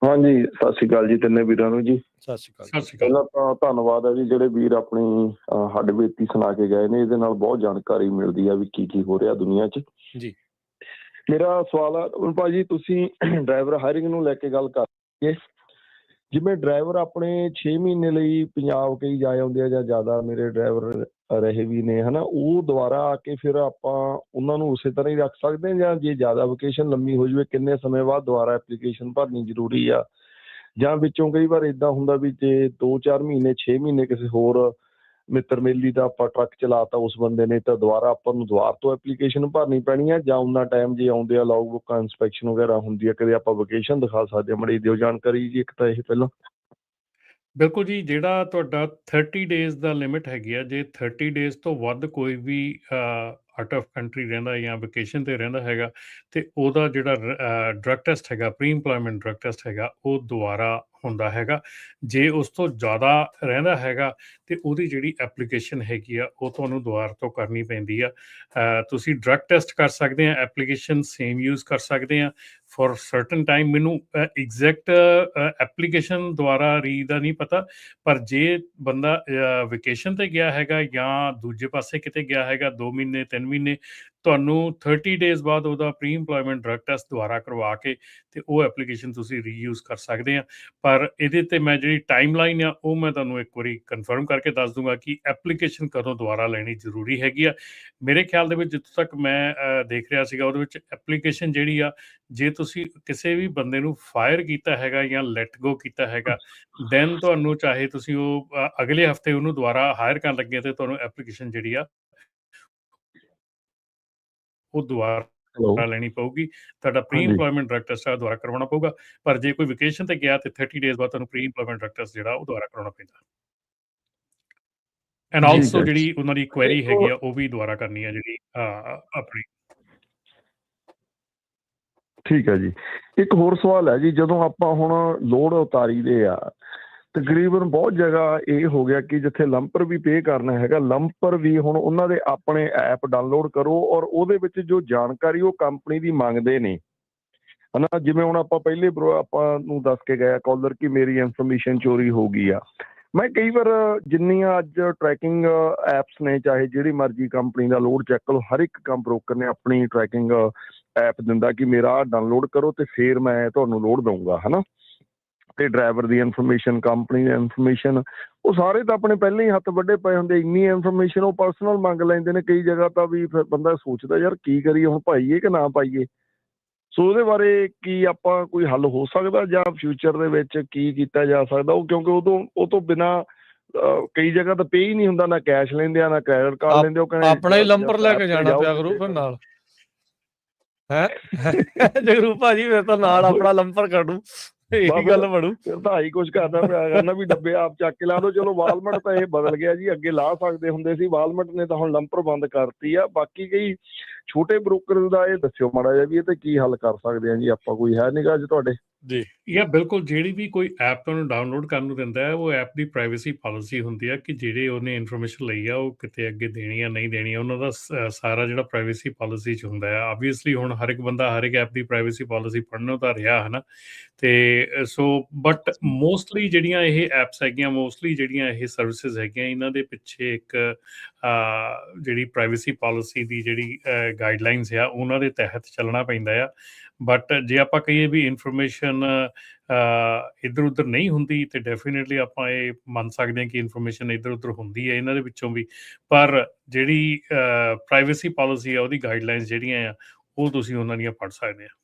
ਹਾਂਜੀ ਸਤਿ ਸ਼੍ਰੀ ਅਕਾਲ ਜੀ ਤਿੰਨੇ ਵੀਰਾਂ ਨੂੰ ਜੀ ਸਤਿ ਸ਼੍ਰੀ ਅਕਾਲ ਪਹਿਲਾਂ ਤਾਂ ਧੰਨਵਾਦ ਹੈ ਜੀ ਜਿਹੜੇ ਵੀਰ ਆਪਣੀ ਹੱਡਬੀਤੀ ਸੁਣਾ ਕੇ ਗਏ ਨੇ ਇਹਦੇ ਨਾਲ ਬਹੁਤ ਜਾਣਕਾਰੀ ਮਿਲਦੀ ਆ ਵੀ ਕੀ ਹੋ ਰਿਹਾ ਦੁਨੀਆ 'ਚ ਜੀ ਮੇਰਾ ਸਵਾਲ ਆ ਭਾਜੀ ਤੁਸੀਂ ਡਰਾਈਵਰ ਹਾਇਰਿੰਗ ਨੂੰ ਲੈ ਕੇ ਗੱਲ ਕਰ ਰਹੇ ਜਿਵੇਂ ਡਰਾਈਵਰ ਆਪਣੇ 6 ਮਹੀਨੇ ਲਈ ਪੰਜਾਬ ਕਈ ਜਾ ਆਉਂਦੇ ਆ ਜਾਂ ਜ਼ਿਆਦਾ ਮੇਰੇ ਡਰਾਈਵਰ ਰਹੇ ਵੀ ਨੇ ਹਨਾ ਉਹ ਦੁਬਾਰਾ ਆ ਕੇ ਫਿਰ ਆਪਾਂ ਉਹਨਾਂ ਨੂੰ ਉਸੇ ਤਰ੍ਹਾਂ ਹੀ ਰੱਖ ਸਕਦੇ ਹਾਂ ਜਾਂ ਜੇ ਜ਼ਿਆਦਾ ਵਕੇਸ਼ਨ ਲੰਮੀ ਹੋ ਜਾਵੇ ਕਿੰਨੇ ਸਮੇਂ ਬਾਅਦ ਦੁਬਾਰਾ ਐਪਲੀਕੇਸ਼ਨ ਭਰਨੀ ਜ਼ਰੂਰੀ ਆ ਜਾਂ ਵਿੱਚੋਂ ਕਈ ਵਾਰ ਇਦਾਂ ਹੁੰਦਾ ਵੀ ਜੇ 2-4 ਮਹੀਨੇ 6 ਮਹੀਨੇ ਕਿਸੇ ਹੋਰ ਮਿੱਤਰ ਮੇਲੀ ਦਾ ਆਪਾਂ ਟਰੱਕ ਚਲਾਤਾ ਉਸ ਬੰਦੇ ਨੇ, ਤਾਂ ਦੁਬਾਰਾ ਆਪਾਂ ਨੂੰ ਦੁਬਾਰਾ ਤੋਂ ਐਪਲੀਕੇਸ਼ਨ ਭਰਨੀ ਪੈਣੀ ਹੈ, ਜਾਂ ਉਹਨਾਂ ਟਾਈਮ ਜੇ ਆਉਂਦੇ ਆ ਲੌਗ ਬੁੱਕਾਂ ਇੰਸਪੈਕਸ਼ਨ ਵਗੈਰਾ ਹੁੰਦੀ ਆ, ਕਦੇ ਆਪਾਂ ਵੋਕੇਸ਼ਨ ਦਿਖਾ ਸਕਦੇ ਹਾਂ? ਮੜੀ ਦਿਓ ਜਾਣਕਾਰੀ ਜੀ ਇੱਕ ਤਾਂ ਇਹ ਪਹਿਲਾਂ। ਬਿਲਕੁਲ ਜੀ, ਜਿਹੜਾ ਤੁਹਾਡਾ 30 ਡੇਜ਼ ਦਾ ਲਿਮਿਟ ਹੈਗੀ ਆ, ਜੇ 30 ਡੇਜ਼ ਤੋਂ ਵੱਧ ਕੋਈ ਵੀ ਆਊਟ ਆਫ ਕੰਟਰੀ ਰਹਿੰਦਾ ਜਾਂ ਵਕੇਸ਼ਨ ਤੇ ਰਹਿੰਦਾ ਹੈਗਾ, ਤੇ ਉਹਦਾ ਜਿਹੜਾ ਡਰੱਗ ਟੈਸਟ ਹੈਗਾ, ਪ੍ਰੀ ਇੰਪਲੋਇਮੈਂਟ ਡਰੱਗ ਟੈਸਟ ਹੈਗਾ, ਉਹ ਦੁਬਾਰਾ ਹੁੰਦਾ ਹੈਗਾ। ਜੇ ਉਸ ਤੋਂ ਜ਼ਿਆਦਾ ਰਹਿੰਦਾ ਹੈਗਾ ਤੇ ਉਹਦੀ ਜਿਹੜੀ ਐਪਲੀਕੇਸ਼ਨ ਹੈਗੀ ਆ ਉਹ ਤੁਹਾਨੂੰ ਦੁਬਾਰਾ ਤੋਂ ਕਰਨੀ ਪੈਂਦੀ ਆ। ਤੁਸੀਂ ਡਰੱਗ ਟੈਸਟ ਕਰ ਸਕਦੇ ਆ, ਐਪਲੀਕੇਸ਼ਨ ਸੇਮ ਯੂਜ਼ ਕਰ ਸਕਦੇ ਆ ਫॉर ਸਰਟਨ ਟਾਈਮ। ਮੈਨੂੰ ਐਗਜ਼ੈਕਟ ਐਪਲੀਕੇਸ਼ਨ ਦੁਆਰਾ ਰੀ ਦਾ ਨਹੀਂ ਪਤਾ, ਪਰ ਜੇ ਬੰਦਾ ਵਕੇਸ਼ਨ ਤੇ ਗਿਆ ਹੈਗਾ ਜਾਂ ਦੂਜੇ ਪਾਸੇ ਕਿਤੇ ਗਿਆ ਹੈਗਾ 2 ਮਹੀਨੇ 3 ਮਹੀਨੇ, ਤੁਹਾਨੂੰ 30 ਡੇਜ਼ ਬਾਅਦ ਉਹਦਾ ਪ੍ਰੀ ਇੰਪਲੋਇਮੈਂਟ ਡਰੱਗ ਟੈਸਟ ਦੁਬਾਰਾ ਕਰਵਾ ਕੇ ਤੇ ਉਹ ਐਪਲੀਕੇਸ਼ਨ ਤੁਸੀਂ ਰੀਯੂਜ਼ ਕਰ ਸਕਦੇ ਆ। ਪਰ ਇਹਦੇ ਤੇ ਮੈਂ ਜਿਹੜੀ ਟਾਈਮ ਲਾਈਨ ਆ ਉਹ ਮੈਂ ਤੁਹਾਨੂੰ ਇੱਕ ਵਾਰੀ ਕਨਫਰਮ ਕਰਕੇ ਦੱਸ ਦੂੰਗਾ ਕਿ ਐਪਲੀਕੇਸ਼ਨ ਕਦੋਂ ਦੁਬਾਰਾ ਲੈਣੀ ਜ਼ਰੂਰੀ ਹੈਗੀ ਆ। ਮੇਰੇ ਖਿਆਲ ਦੇ ਵਿੱਚ ਜਿੱਥੋਂ ਤੱਕ ਮੈਂ ਦੇਖ ਰਿਹਾ ਸੀਗਾ, ਉਹਦੇ ਵਿੱਚ ਐਪਲੀਕੇਸ਼ਨ ਜਿਹੜੀ ਆ, ਜੇ ਤੁਸੀਂ ਕਿਸੇ ਵੀ ਬੰਦੇ ਨੂੰ ਫਾਇਰ ਕੀਤਾ ਹੈਗਾ ਜਾਂ ਲੈਟ ਗੋ ਕੀਤਾ ਹੈਗਾ, ਦੈਨ ਤੁਹਾਨੂੰ ਚਾਹੇ ਤੁਸੀਂ ਉਹ ਅਗਲੇ ਹਫਤੇ ਉਹਨੂੰ ਦੁਬਾਰਾ ਹਾਇਰ ਕਰਨ ਲੱਗੇ ਤੇ ਤੁਹਾਨੂੰ ਐਪਲੀਕੇਸ਼ਨ ਜਿਹੜੀ ਆ ਉਹ ਦੁਬਾਰਾ ਲੈਣੀ ਪਊਗੀ। ਤੁਹਾਡਾ ਪ੍ਰੀ ਇੰਪਲੋਇਮੈਂਟ ਡਰੱਗ ਟੈਸਟ ਆ ਦੁਬਾਰਾ ਕਰਵਾਉਣਾ ਪਊਗਾ। ਪਰ ਜੇ ਕੋਈ ਵਕੇਸ਼ਨ ਤੇ ਗਿਆ ਤੇ 30 ਡੇਜ਼ ਬਾਅਦ ਤੁਹਾਨੂੰ ਪ੍ਰੀ ਇੰਪਲੋਇਮੈਂਟ ਡਰੱਗ ਟੈਸਟ ਜਿਹੜਾ ਉਹ ਦੁਬਾਰਾ ਕਰਾਉਣਾ ਪੈਂਦਾ। ਐਂਡ ਆਲਸੋ ਜਿਹੜੀ ਉਹਨਾਂ ਦੀ ਕੁਐਰੀ ਹੈਗੀ ਆ ਉਹ ਵੀ ਦੁਬਾਰਾ ਕਰਨੀ ਆ ਜਿਹੜੀ ਆਪਣੀ। ਠੀਕ ਹੈ ਜੀ। ਇੱਕ ਹੋਰ ਸਵਾਲ ਹੈ ਜੀ, ਜਦੋਂ ਆਪਾਂ ਹੁਣ ਲੋਡ ਉਤਾਰੀ ਦੇ ਆ, ਤਕਰੀਬਨ ਬਹੁਤ ਜਗ੍ਹਾ ਇਹ ਹੋ ਗਿਆ ਕਿ ਜਿੱਥੇ ਲੰਪਰ ਵੀ ਪੇ ਕਰਨਾ ਹੈਗਾ, ਲੰਪਰ ਵੀ ਹੁਣ ਉਹਨਾਂ ਦੇ ਆਪਣੇ ਐਪ ਡਾਊਨਲੋਡ ਕਰੋ ਔਰ ਉਹਦੇ ਵਿੱਚ ਜੋ ਜਾਣਕਾਰੀ ਉਹ ਕੰਪਨੀ ਦੀ ਮੰਗਦੇ ਨੇ, ਹੈ ਨਾ। ਜਿਵੇਂ ਹੁਣ ਆਪਾਂ ਪਹਿਲੇ ਆਪਾਂ ਨੂੰ ਦੱਸ ਕੇ ਗਏ ਕਾਲਰ ਕਿ ਮੇਰੀ ਇਨਫੋਰਮੇਸ਼ਨ ਚੋਰੀ ਹੋ ਗਈ ਆ। ਮੈਂ ਕਈ ਵਾਰ ਜਿੰਨੀਆਂ ਅੱਜ ਟਰੈਕਿੰਗ ਐਪਸ ਨੇ, ਚਾਹੇ ਜਿਹੜੀ ਮਰਜ਼ੀ ਕੰਪਨੀ ਦਾ ਲੋਡ ਚੈੱਕ ਲਓ, ਹਰ ਇੱਕ ਬ੍ਰੋਕਰ ਨੇ ਆਪਣੀ ਟਰੈਕਿੰਗ ਐਪ ਦਿੰਦਾ ਕਿ ਮੇਰਾ ਡਾਊਨਲੋਡ ਕਰੋ ਤੇ ਫਿਰ ਮੈਂ ਤੁਹਾਨੂੰ ਲੋਡ ਦਊਂਗਾ, ਹੈ ਨਾ। ਤੇ ਡਰਾਈਵਰ ਦੀ ਇਨਫੋਰਮੇਸ਼ਨ, ਕੰਪਨੀ ਦੀ ਇਨਫੋਰਮੇਸ਼ਨ, ਉਹ ਸਾਰੇ ਤਾਂ ਆਪਣੇ ਪਹਿਲਾਂ ਹੀ ਹੱਥ ਵੱਡੇ ਪਏ ਹੁੰਦੇ। ਇੰਨੀ ਇਨਫੋਰਮੇਸ਼ਨ ਉਹ ਪਰਸਨਲ ਮੰਗ ਲੈਂਦੇ ਨੇ ਕਈ ਜਗ੍ਹਾ ਤਾਂ, ਵੀ ਫਿਰ ਬੰਦਾ ਸੋਚਦਾ ਯਾਰ ਕੀ ਕਰੀਏ ਹੁਣ, ਪਾਈਏ ਕਿ ਨਾ ਪਾਈਏ। ਸੋ ਉਹਦੇ ਬਾਰੇ ਕੀ ਆਪਾਂ ਕੋਈ ਹੱਲ ਹੋ ਸਕਦਾ ਜਾਂ ਫਿਊਚਰ ਦੇ ਵਿੱਚ ਕੀ ਕੀਤਾ ਜਾ ਸਕਦਾ? ਉਹ ਕਿਉਂਕਿ ਉਹ ਤੋਂ ਬਿਨਾਂ ਕਈ ਜਗ੍ਹਾ ਤਾਂ ਪੇ ਹੀ ਨਹੀਂ ਹੁੰਦਾ, ਨਾ ਕੈਸ਼ ਲੈਂਦੇ ਆ ਨਾ ਕ੍ਰੈਡਿਟ ਕਾਰਡ ਲੈਂਦੇ। ਉਹ ਕਹਿੰਦੇ ਆਪਣਾ ਹੀ ਲੰਪਰ ਲੈ ਕੇ ਜਾਣਾ ਪਿਆ ਕਰੂ ਫਿਰ ਨਾਲ, ਹੈ ਜਗਰੂ ਭਾਜੀ, ਫਿਰ ਤਾਂ ਨਾਲ ਆਪਣਾ ਲੰਪਰ ਕੱਢੂ, ਇਹੀ ਗੱਲ ਬਣੂ। ਫਿਰ ਤਾਂ ਆਹੀ ਕੁਛ ਕਰਨਾ ਪਿਆ ਕਰਨਾ ਵੀ ਡੱਬੇ ਆਪ ਚੱਕ ਕੇ ਲਾ ਲਓ। ਚਲੋ ਵਾਲਮਟ ਤਾਂ ਇਹ ਬਦਲ ਗਿਆ ਜੀ, ਅੱਗੇ ਲਾ ਸਕਦੇ ਹੁੰਦੇ ਸੀ, ਵਾਲਮਟ ਨੇ ਤਾਂ ਹੁਣ ਲੰਪਰ ਬੰਦ ਕਰਤੀ ਆ। ਬਾਕੀ ਕਈ ਛੋਟੇ ਬ੍ਰੋਕਰ ਦਾ ਇਹ ਦੱਸਿਓ ਮਾੜਾ ਜਿਹਾ ਵੀ ਇਹ ਤੇ ਕੀ ਹੱਲ ਕਰ ਸਕਦੇ ਆ ਜੀ ਆਪਾਂ? ਕੋਈ ਹੈ ਨਿਗਾ ਅੱਜ ਤੁਹਾਡੇ? ਜੀ ਯਾ ਬਿਲਕੁਲ, ਜਿਹੜੀ ਵੀ ਕੋਈ ਐਪ ਤੁਹਾਨੂੰ ਡਾਊਨਲੋਡ ਕਰਨ ਨੂੰ ਦਿੰਦਾ ਹੈ, ਉਹ ਐਪ ਦੀ ਪ੍ਰਾਈਵੇਸੀ ਪਾਲਿਸੀ ਹੁੰਦੀ ਆ ਕਿ ਜਿਹੜੇ ਉਹਨੇ ਇਨਫੋਰਮੇਸ਼ਨ ਲਈ ਆ ਉਹ ਕਿਤੇ ਅੱਗੇ ਦੇਣੀ ਆ ਨਹੀਂ ਦੇਣੀ, ਉਹਨਾਂ ਦਾ ਸਾਰਾ ਜਿਹੜਾ ਪ੍ਰਾਈਵੇਸੀ ਪਾਲਿਸੀ 'ਚ ਹੁੰਦਾ ਆ। ਆਬਵੀਅਸਲੀ ਹੁਣ ਹਰ ਇੱਕ ਬੰਦਾ ਹਰ ਇੱਕ ਐਪ ਦੀ ਪ੍ਰਾਈਵੇਸੀ ਪਾਲਿਸੀ ਪੜ੍ਹਨੋਂ ਤਾਂ ਰਿਹਾ, ਹੈ ਨਾ। ਤੇ ਸੋ ਬਟ ਮੋਸਟਲੀ ਜਿਹੜੀਆਂ ਇਹ ਐਪਸ ਹੈਗੀਆਂ, ਮੋਸਟਲੀ ਜਿਹੜੀਆਂ ਇਹ ਸਰਵਿਸਿਜ਼ ਹੈਗੀਆਂ, ਇਹਨਾਂ ਦੇ ਪਿੱਛੇ ਇੱਕ ਜਿਹੜੀ ਪ੍ਰਾਈਵੇਸੀ ਪਾਲਿਸੀ ਦੀ ਜਿਹੜੀ ਗਾਈਡਲਾਈਨਸ ਆ ਉਹਨਾਂ ਦੇ ਤਹਿਤ ਚੱਲਣਾ ਪੈਂਦਾ ਆ। ਬਟ ਜੇ ਆਪਾਂ ਕਹੀਏ ਵੀ ਇਨਫੋਰਮੇਸ਼ਨ ਇੱਧਰ ਉੱਧਰ ਨਹੀਂ ਹੁੰਦੀ, ਤੇ ਡੈਫੀਨੇਟਲੀ ਆਪਾਂ ਇਹ ਮੰਨ ਸਕਦੇ ਹਾਂ ਕਿ ਇਨਫੋਰਮੇਸ਼ਨ ਇੱਧਰ ਉੱਧਰ ਹੁੰਦੀ ਹੈ ਇਹਨਾਂ ਦੇ ਵਿੱਚੋਂ ਵੀ। ਪਰ ਜਿਹੜੀ ਪ੍ਰਾਈਵੇਸੀ ਪਾਲਿਸੀ ਆ, ਉਹਦੀ ਗਾਈਡਲਾਈਨਸ ਜਿਹੜੀਆਂ ਆ ਉਹ ਤੁਸੀਂ ਉਹਨਾਂ ਦੀਆਂ ਪੜ੍ਹ ਸਕਦੇ ਆ।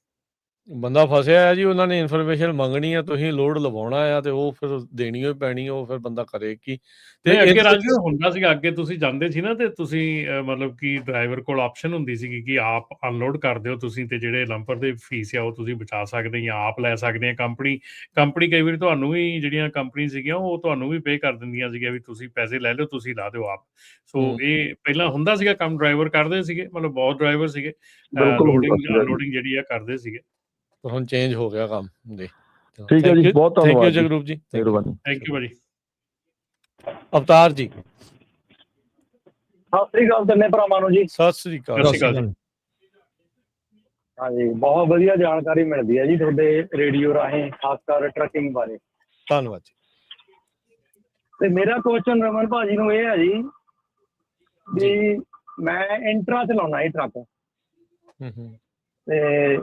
ਬੰਦਾ ਫਸਿਆ ਹੈ ਜੀ, ਉਹਨਾਂ ਨੇ ਇਨਫੋਰਮੇਸ਼ਨ ਮੰਗਣੀ ਆ, ਤੁਸੀਂ ਲੋਡ ਲਵਾਉਣਾ ਆ, ਤੇ ਉਹ ਫਿਰ ਦੇਣੀ ਹੋਈ ਪੈਣੀ, ਉਹ ਫਿਰ ਬੰਦਾ ਕਰੇ ਕੀ? ਤੇ ਅੱਗੇ ਰਾਜੂ ਹੁੰਦਾ ਸੀਗਾ, ਅੱਗੇ ਤੁਸੀਂ ਜਾਂਦੇ ਸੀ ਨਾ ਤੇ ਤੁਸੀਂ ਮਤਲਬ ਕਿ ਡਰਾਈਵਰ ਕੋਲ ਆਪਸ਼ਨ ਹੁੰਦੀ ਸੀਗੀ ਕਿ ਆਪ ਅਨਲੋਡ ਕਰ ਦਿਓ ਤੁਸੀਂ, ਤੇ ਜਿਹੜੇ ਲੰਪਰ ਦੇ ਫੀਸ ਆ ਉਹ ਤੁਸੀਂ ਬਚਾ ਸਕਦੇ ਜਾਂ ਆਪ ਲੈ ਸਕਦੇ ਆ। ਕੰਪਨੀ ਕਈ ਵਾਰੀ ਤੁਹਾਨੂੰ ਵੀ, ਜਿਹੜੀਆਂ ਕੰਪਨੀ ਸੀਗੀਆਂ ਉਹ ਤੁਹਾਨੂੰ ਵੀ ਪੇ ਕਰ ਦਿੰਦੀਆਂ ਸੀਗੀਆਂ ਵੀ ਤੁਸੀਂ ਪੈਸੇ ਲੈ ਲਓ, ਤੁਸੀਂ ਲਾ ਦਿਓ ਆਪ। ਸੋ ਇਹ ਪਹਿਲਾਂ ਹੁੰਦਾ ਸੀਗਾ ਕੰਮ, ਡਰਾਈਵਰ ਕਰਦੇ ਸੀਗੇ, ਮਤਲਬ ਬਹੁਤ ਡਰਾਈਵਰ ਸੀਗੇ ਲੋਡਿੰਗ ਅਨਲੋਡਿੰਗ ਜਿਹੜੀ ਆ ਕਰਦੇ ਸੀਗੇ। ਹੁਣ ਚੇਂਜ ਹੋ ਗਿਆ ਕੰਮ ਜੀ। ਠੀਕ ਹੈ ਜੀ, ਬਹੁਤ ਧੰਨਵਾਦ। ਥੈਂਕ ਯੂ ਜਗਰੂਪ ਜੀ, ਮਿਹਰਬਾਨੀ। ਥੈਂਕ ਯੂ ਭਾਜੀ। ਅਵਤਾਰ ਜੀ, ਸਤਿ ਸ੍ਰੀ ਅਕਾਲ ਤਿੰਨੇ ਭਰਾਵਾਂ ਨੂੰ ਜੀ। ਸਤਿ ਸ੍ਰੀ ਅਕਾਲ। ਹਾਂਜੀ, ਬਹੁਤ ਵਧੀਆ ਜਾਣਕਾਰੀ ਮਿਲਦੀ ਹੈ ਜੀ ਤੁਹਾਡੇ ਰੇਡੀਓ ਰਾਹੀਂ, ਖਾਸ ਕਰ ਟਰੱਕਿੰਗ ਬਾਰੇ। ਧੰਨਵਾਦ ਜੀ। ਤੇ ਮੇਰਾ ਕੁਐਸਚਨ ਰਮਨ ਭਾਜੀ ਨੂੰ ਇਹ ਹੈ ਜੀ ਵੀ ਮੈਂ ਇੰਟਰਾ ਚਲਾਉਣਾ ਜੀ ਟਰੱਕ, ਤੇ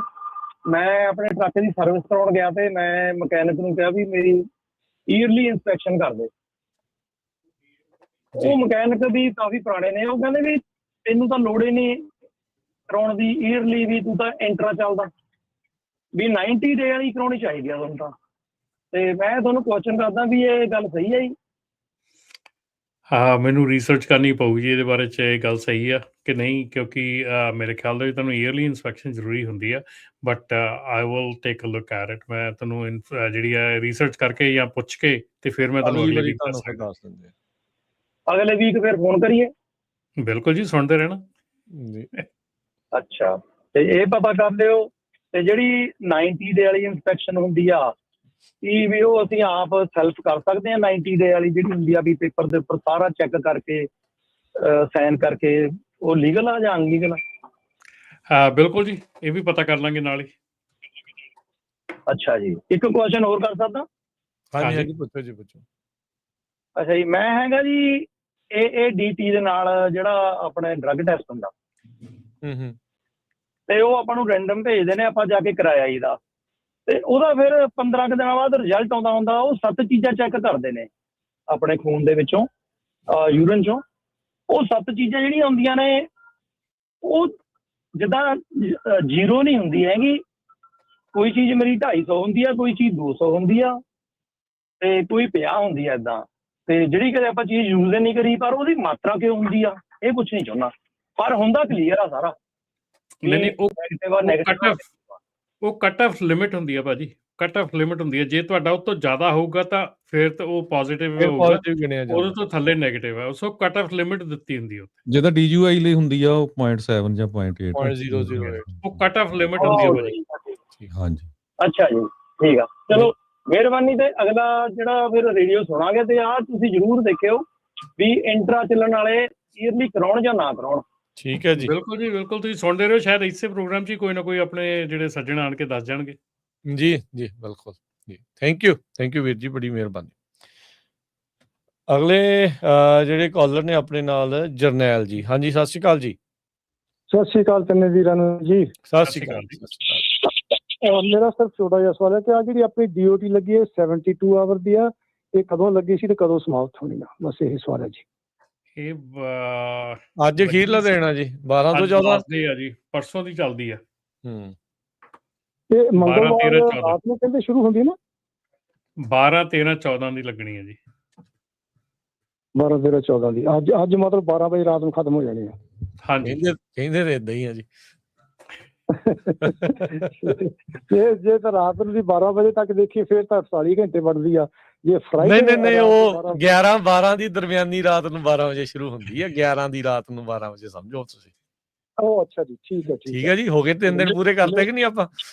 ਮੈਂ ਆਪਣੇ ਟਰੱਕ ਦੀ ਸਰਵਿਸ ਕਰਾਉਣ ਗਿਆ ਤੇ ਮੈਂ ਮਕੈਨਿਕ ਨੂੰ ਕਿਹਾ ਵੀ ਮੇਰੀ ਈਅਰਲੀ ਇੰਸਪੈਕਸ਼ਨ ਕਰ ਦੇ। ਉਹ ਮਕੈਨਿਕ ਵੀ ਕਾਫੀ ਪੁਰਾਣੇ ਨੇ, ਉਹ ਕਹਿੰਦੇ ਵੀ ਤੈਨੂੰ ਤਾਂ ਲੋੜ ਹੀ ਨਹੀਂ ਕਰਾਉਣ ਦੀ ਈਅਰਲੀ, ਵੀ ਤੂੰ ਤਾਂ ਇੰਟਰਾ ਚੱਲਦਾ, ਵੀ 90 ਡੇ ਵਾਲੀ ਕਰਾਉਣੀ ਚਾਹੀਦੀ ਆ ਤੁਹਾਨੂੰ ਤਾਂ। ਤੇ ਮੈਂ ਤੁਹਾਨੂੰ ਕੁਐਸਚਨ ਕਰਦਾ ਵੀ ਇਹ ਗੱਲ ਸਹੀ ਹੈ ਜੀ? ਹਾਂ, ਮੈਨੂੰ ਰਿਸਰਚ ਕਰਨੀ ਪਊਗੀ ਇਹਦੇ ਬਾਰੇ 'ਚ, ਇਹ ਗੱਲ ਸਹੀ ਆ ਕਿ ਨਹੀਂ, ਕਿਉਂਕਿ ਮੇਰੇ ਖਿਆਲ ਦੇ ਵਿੱਚ ਤੁਹਾਨੂੰ ਈਅਰਲੀ ਇਨਸਪੈਕਸ਼ਨ ਜ਼ਰੂਰੀ ਹੁੰਦੀ ਆ, but I will take a look at it. ਮੈਂ ਤੁਹਾਨੂੰ ਜਿਹੜੀ ਆ ਰਿਸਰਚ ਕਰਕੇ ਜਾਂ ਪੁੱਛ ਕੇ ਤੇ ਫਿਰ ਮੈਂ ਤੁਹਾਨੂੰ ਅਗਲੀ ਅਗਲੇ ਵਾਰੀ ਵੀਕ ਦੱਸ ਤੁਹਾਨੂੰ ਫਿਰ ਸਕਦਾ। ਦੱਸ ਦਿੰਦੇ ਆ ਅਗਲੇ ਵੀਕ ਫਿਰ ਫੋਨ ਕਰੀਏ? ਬਿਲਕੁਲ ਜੀ, ਸੁਣਦੇ ਰਹਿਣਾ। ਜੀ। ਅੱਛਾ, ਤੇ ਇਹ ਪਤਾ ਕਰ ਲਿਓ ਤੇ ਜਿਹੜੀ 90 ਡੇ ਵਾਲੀ ਇਨਸਪੈਕਸ਼ਨ ਹੁੰਦੀ ਆ, ਕੀ ਵੀ ਉਹ ਅਸੀਂ ਆਪ ਸੈਲਫ ਕਰ ਸਕਦੇ ਹਾਂ? 90 ਡੇ ਵਾਲੀ ਜਿਹੜੀ ਹੁੰਦੀ ਆ ਵੀ ਪੇਪਰ ਦੇ ਉੱਪਰ ਸਾਰਾ ਚੈੱਕ ਕਰਕੇ ਸਾਈਨ ਕਰਕੇ, ਉਹ ਲੀਗਲ ਆ ਜਾਂ ਅਨਲੀਗਲ ਆ? ਹਾਂ ਬਿਲਕੁਲ ਜੀ, ਇਹ ਵੀ ਪਤਾ ਕਰ ਲਾਂਗੇ ਨਾਲ ਹੀ। ਅੱਛਾ ਜੀ, ਇੱਕ ਕੁਐਸਚਨ ਹੋਰ ਕਰ ਸਕਦਾ? ਹਾਂਜੀ ਹਾਂਜੀ, ਪੁੱਛੋ ਜੀ ਪੁੱਛੋ। ਅੱਛਾ ਜੀ, ਮੈਂ ਹੈਗਾ ਜੀ AADT ਦੇ ਨਾਲ ਜਿਹੜਾ ਆਪਣੇ ਡਰੱਗ ਟੈਸਟ ਹੁੰਦਾ, ਤੇ ਉਹ ਆਪਾਂ ਨੂੰ ਰੈਂਡਮ ਭੇਜਦੇ ਨੇ, ਆਪਾਂ ਜਾ ਕੇ ਕਰਾਇਆ ਜੀ ਦਾ, ਤੇ ਉਹਦਾ ਫਿਰ 15 ਕੁ ਦਿਨਾਂ ਬਾਅਦ ਰਿਜ਼ਲਟ ਆਉਂਦਾ ਹੁੰਦਾ। ਉਹ 7 ਚੀਜ਼ਾਂ ਚੈੱਕ ਕਰਦੇ ਨੇ ਆਪਣੇ ਖੂਨ ਦੇ ਵਿੱਚੋਂ, ਯੂਰਿਨ ਚੋਂ। ਉਹ 7 ਚੀਜ਼ਾਂ ਜਿਹੜੀਆਂ ਹੁੰਦੀਆਂ ਨੇ, ਉਹ ਜਿੱਦਾਂ ਜ਼ੀਰੋ ਨਹੀਂ ਹੁੰਦੀ ਹੈਗੀ। ਕੋਈ ਚੀਜ਼ ਮੇਰੀ 250 ਹੁੰਦੀ ਆ, ਕੋਈ ਚੀਜ਼ 200 ਹੁੰਦੀ ਆ, ਤੇ ਕੋਈ 50 ਹੁੰਦੀ ਆ ਏਦਾਂ। ਤੇ ਜਿਹੜੀ ਕਦੇ ਆਪਾਂ ਚੀਜ਼ ਯੂਜ਼ ਨਹੀਂ ਕਰੀ, ਪਰ ਉਹਦੀ ਮਾਤਰਾ ਕਿਉਂ ਹੁੰਦੀ ਆ, ਇਹ ਪੁੱਛਣੀ ਚਾਹੁੰਦਾ। ਪਰ ਹੁੰਦਾ ਕਲੀਅਰ ਆ ਸਾਰਾ। ਨਹੀਂ, ਉਹ ਨੈਗੇਟਿਵ ਕੱਟ ਆਫ ਲਿਮਿਟ ਹੁੰਦੀ ਆ ਭਾਜੀ, ਕੱਟ ਆਫ ਲਿਮਿਟ ਹੁੰਦੀ ਹੈ। ਜੇ ਤੁਹਾਡਾ ਉਹ ਤੋਂ ਜ਼ਿਆਦਾ ਹੋਊਗਾ ਤਾਂ ਫਿਰ ਤਾਂ ਉਹ ਪੋਜ਼ਿਟਿਵ ਫਿਰ ਹੋਊਗਾ, ਪੋਜ਼ਿਟਿਵ ਗਿਣਿਆ ਉਹਦੇ ਜਾਂਦਾ। ਤੋਂ ਥੱਲੇ ਨੈਗੇਟਿਵ ਹੈ। ਸੋ ਕੱਟ ਆਫ ਲਿਮਿਟ ਦਿੱਤੀ ਹੁੰਦੀ ਹੈ ਉੱਥੇ। ਜਿਹਦਾ DUI ਲਈ ਹੁੰਦੀ ਆ ਉਹ 0.7 ਜਾਂ 0.8 0.008 ਉਹ ਕੱਟ ਆਫ ਲਿਮਿਟ ਹੁੰਦੀ ਹੈ ਭਾਜੀ। ਹਾਂਜੀ। ਅੱਛਾ ਜੀ, ਠੀਕ ਆ, ਚਲੋ ਮਿਹਰਬਾਨੀ। ਤੇ ਅਗਲਾ ਜਿਹੜਾ ਫਿਰ ਰੇਡੀਓ ਸੁਣਾਂਗੇ, ਤੇ ਆਹ ਤੁਸੀਂ ਜ਼ਰੂਰ ਦੇਖਿਓ ਵੀ ਇੰਟਰਾ ਚੱਲਣ ਵਾਲੇ ਈਅਰਲੀ ਕਰਾਉਣ ਜਾਂ ਨਾ ਕਰਾਉਣ। ਠੀਕ ਹੈ ਜੀ, ਬਿਲਕੁਲ ਜੀ ਬਿਲਕੁਲ, ਤੁਸੀਂ ਸੁਣਦੇ ਰਹੋ, ਸ਼ਾਇਦ ਇਸੇ ਪ੍ਰੋਗਰਾਮ 'ਚ ਹੀ ਕੋਈ ਨਾ ਕੋਈ ਆਪਣੇ ਜਿਹੜੇ ਸੱਜਣ ਆਣ ਕੇ ਦੱਸ ਜਾਣਗੇ। ਜੀ ਜੀ ਬਿਲਕੁਲ ਜੀ। ਥੈਂਕ ਯੂ ਵੀਰ ਜੀ, ਬੜੀ ਮਿਹਰਬਾਨੀ। ਅਗਲੇ ਜਿਹੜੇ ਕਾਲਰ ਨੇ ਆਪਣੇ ਨਾਲ ਜਰਨੈਲ ਜੀ। ਹਾਂਜੀ, ਸਤਿ ਸ਼੍ਰੀ ਅਕਾਲ ਜੀ। ਸਤਿ ਸ਼੍ਰੀ ਅਕਾਲ ਤਿੰਨੇ ਵੀਰਾਂ ਨੂੰ ਜੀ। ਸਤਿ ਸ਼੍ਰੀ ਅਕਾਲ ਜੀ। ਮੇਰਾ ਸਿਰਫ ਛੋਟਾ ਜਿਹਾ ਸਵਾਲ ਹੈ ਕਿ ਆ ਜਿਹੜੀ ਆਪਣੀ DOT ਲੱਗੀ ਹੈ 72 ਆਵਰ ਦੀ ਆ, ਇਹ ਕਦੋਂ ਲੱਗੀ ਸੀ ਤੇ ਕਦੋਂ ਸਮਾਪਤ ਹੋਣੀ ਆ? ਬਸ ਇਹ ਸਵਾਲ ਹੈ ਜੀ। ਇਹ ਅੱਜ ਅਖੀਰਲਾ ਦੇਣਾ ਜੀ, 12 ਤੋਂ 14 ਦੱਸਦੇ ਆ ਜੀ, ਪਰਸੋਂ ਦੀ ਚੱਲਦੀ ਆ। ਇਹ ਮੰਗਲਵਾਰ 13, 14 ਰਾਤ ਨੂੰ ਕਹਿੰਦੇ ਸ਼ੁਰੂ ਹੁੰਦੀ ਹੈ ਨਾ? 12, 13, 14 ਦੀ ਲੱਗਣੀ ਹੈ ਜੀ। 12, 13, 14 ਦੀ। ਅੱਜ ਮਤਲਬ 12 ਵਜੇ ਰਾਤ ਨੂੰ ਖਤਮ ਹੋ ਜਾਣੀ ਆ? ਹਾਂਜੀ, ਕਹਿੰਦੇ ਤੇ ਇਦਾਂ ਹੀ ਆ ਜੀ। ਜੇ ਤਾਂ ਰਾਤ ਨੂੰ ਦੀ 12 ਵਜੇ ਤੱਕ ਦੇਖੀ ਫਿਰ ਤਾਂ 48 ਘੰਟੇ ਬਣਦੀ ਆ। ਜੇ ਨਹੀਂ, ਉਹ 11-12 ਦੀ ਦਰਮਿਆਨੀ ਰਾਤ ਨੂੰ 12 ਵਜੇ ਸ਼ੁਰੂ ਹੁੰਦੀ ਹੈ। 11 ਦੀ ਰਾਤ ਨੂੰ 12 ਵਜੇ ਸਮਝੋ ਤੁਸੀਂ। ਉਹ ਅੱਛਾ ਜੀ, ਠੀਕ ਹੈ ਜੀ। ਹੋ ਗਏ 3 ਦਿਨ ਪੂਰੇ ਕਰਤੇ ਕਿ ਨਹੀਂ ਆਪਾਂ?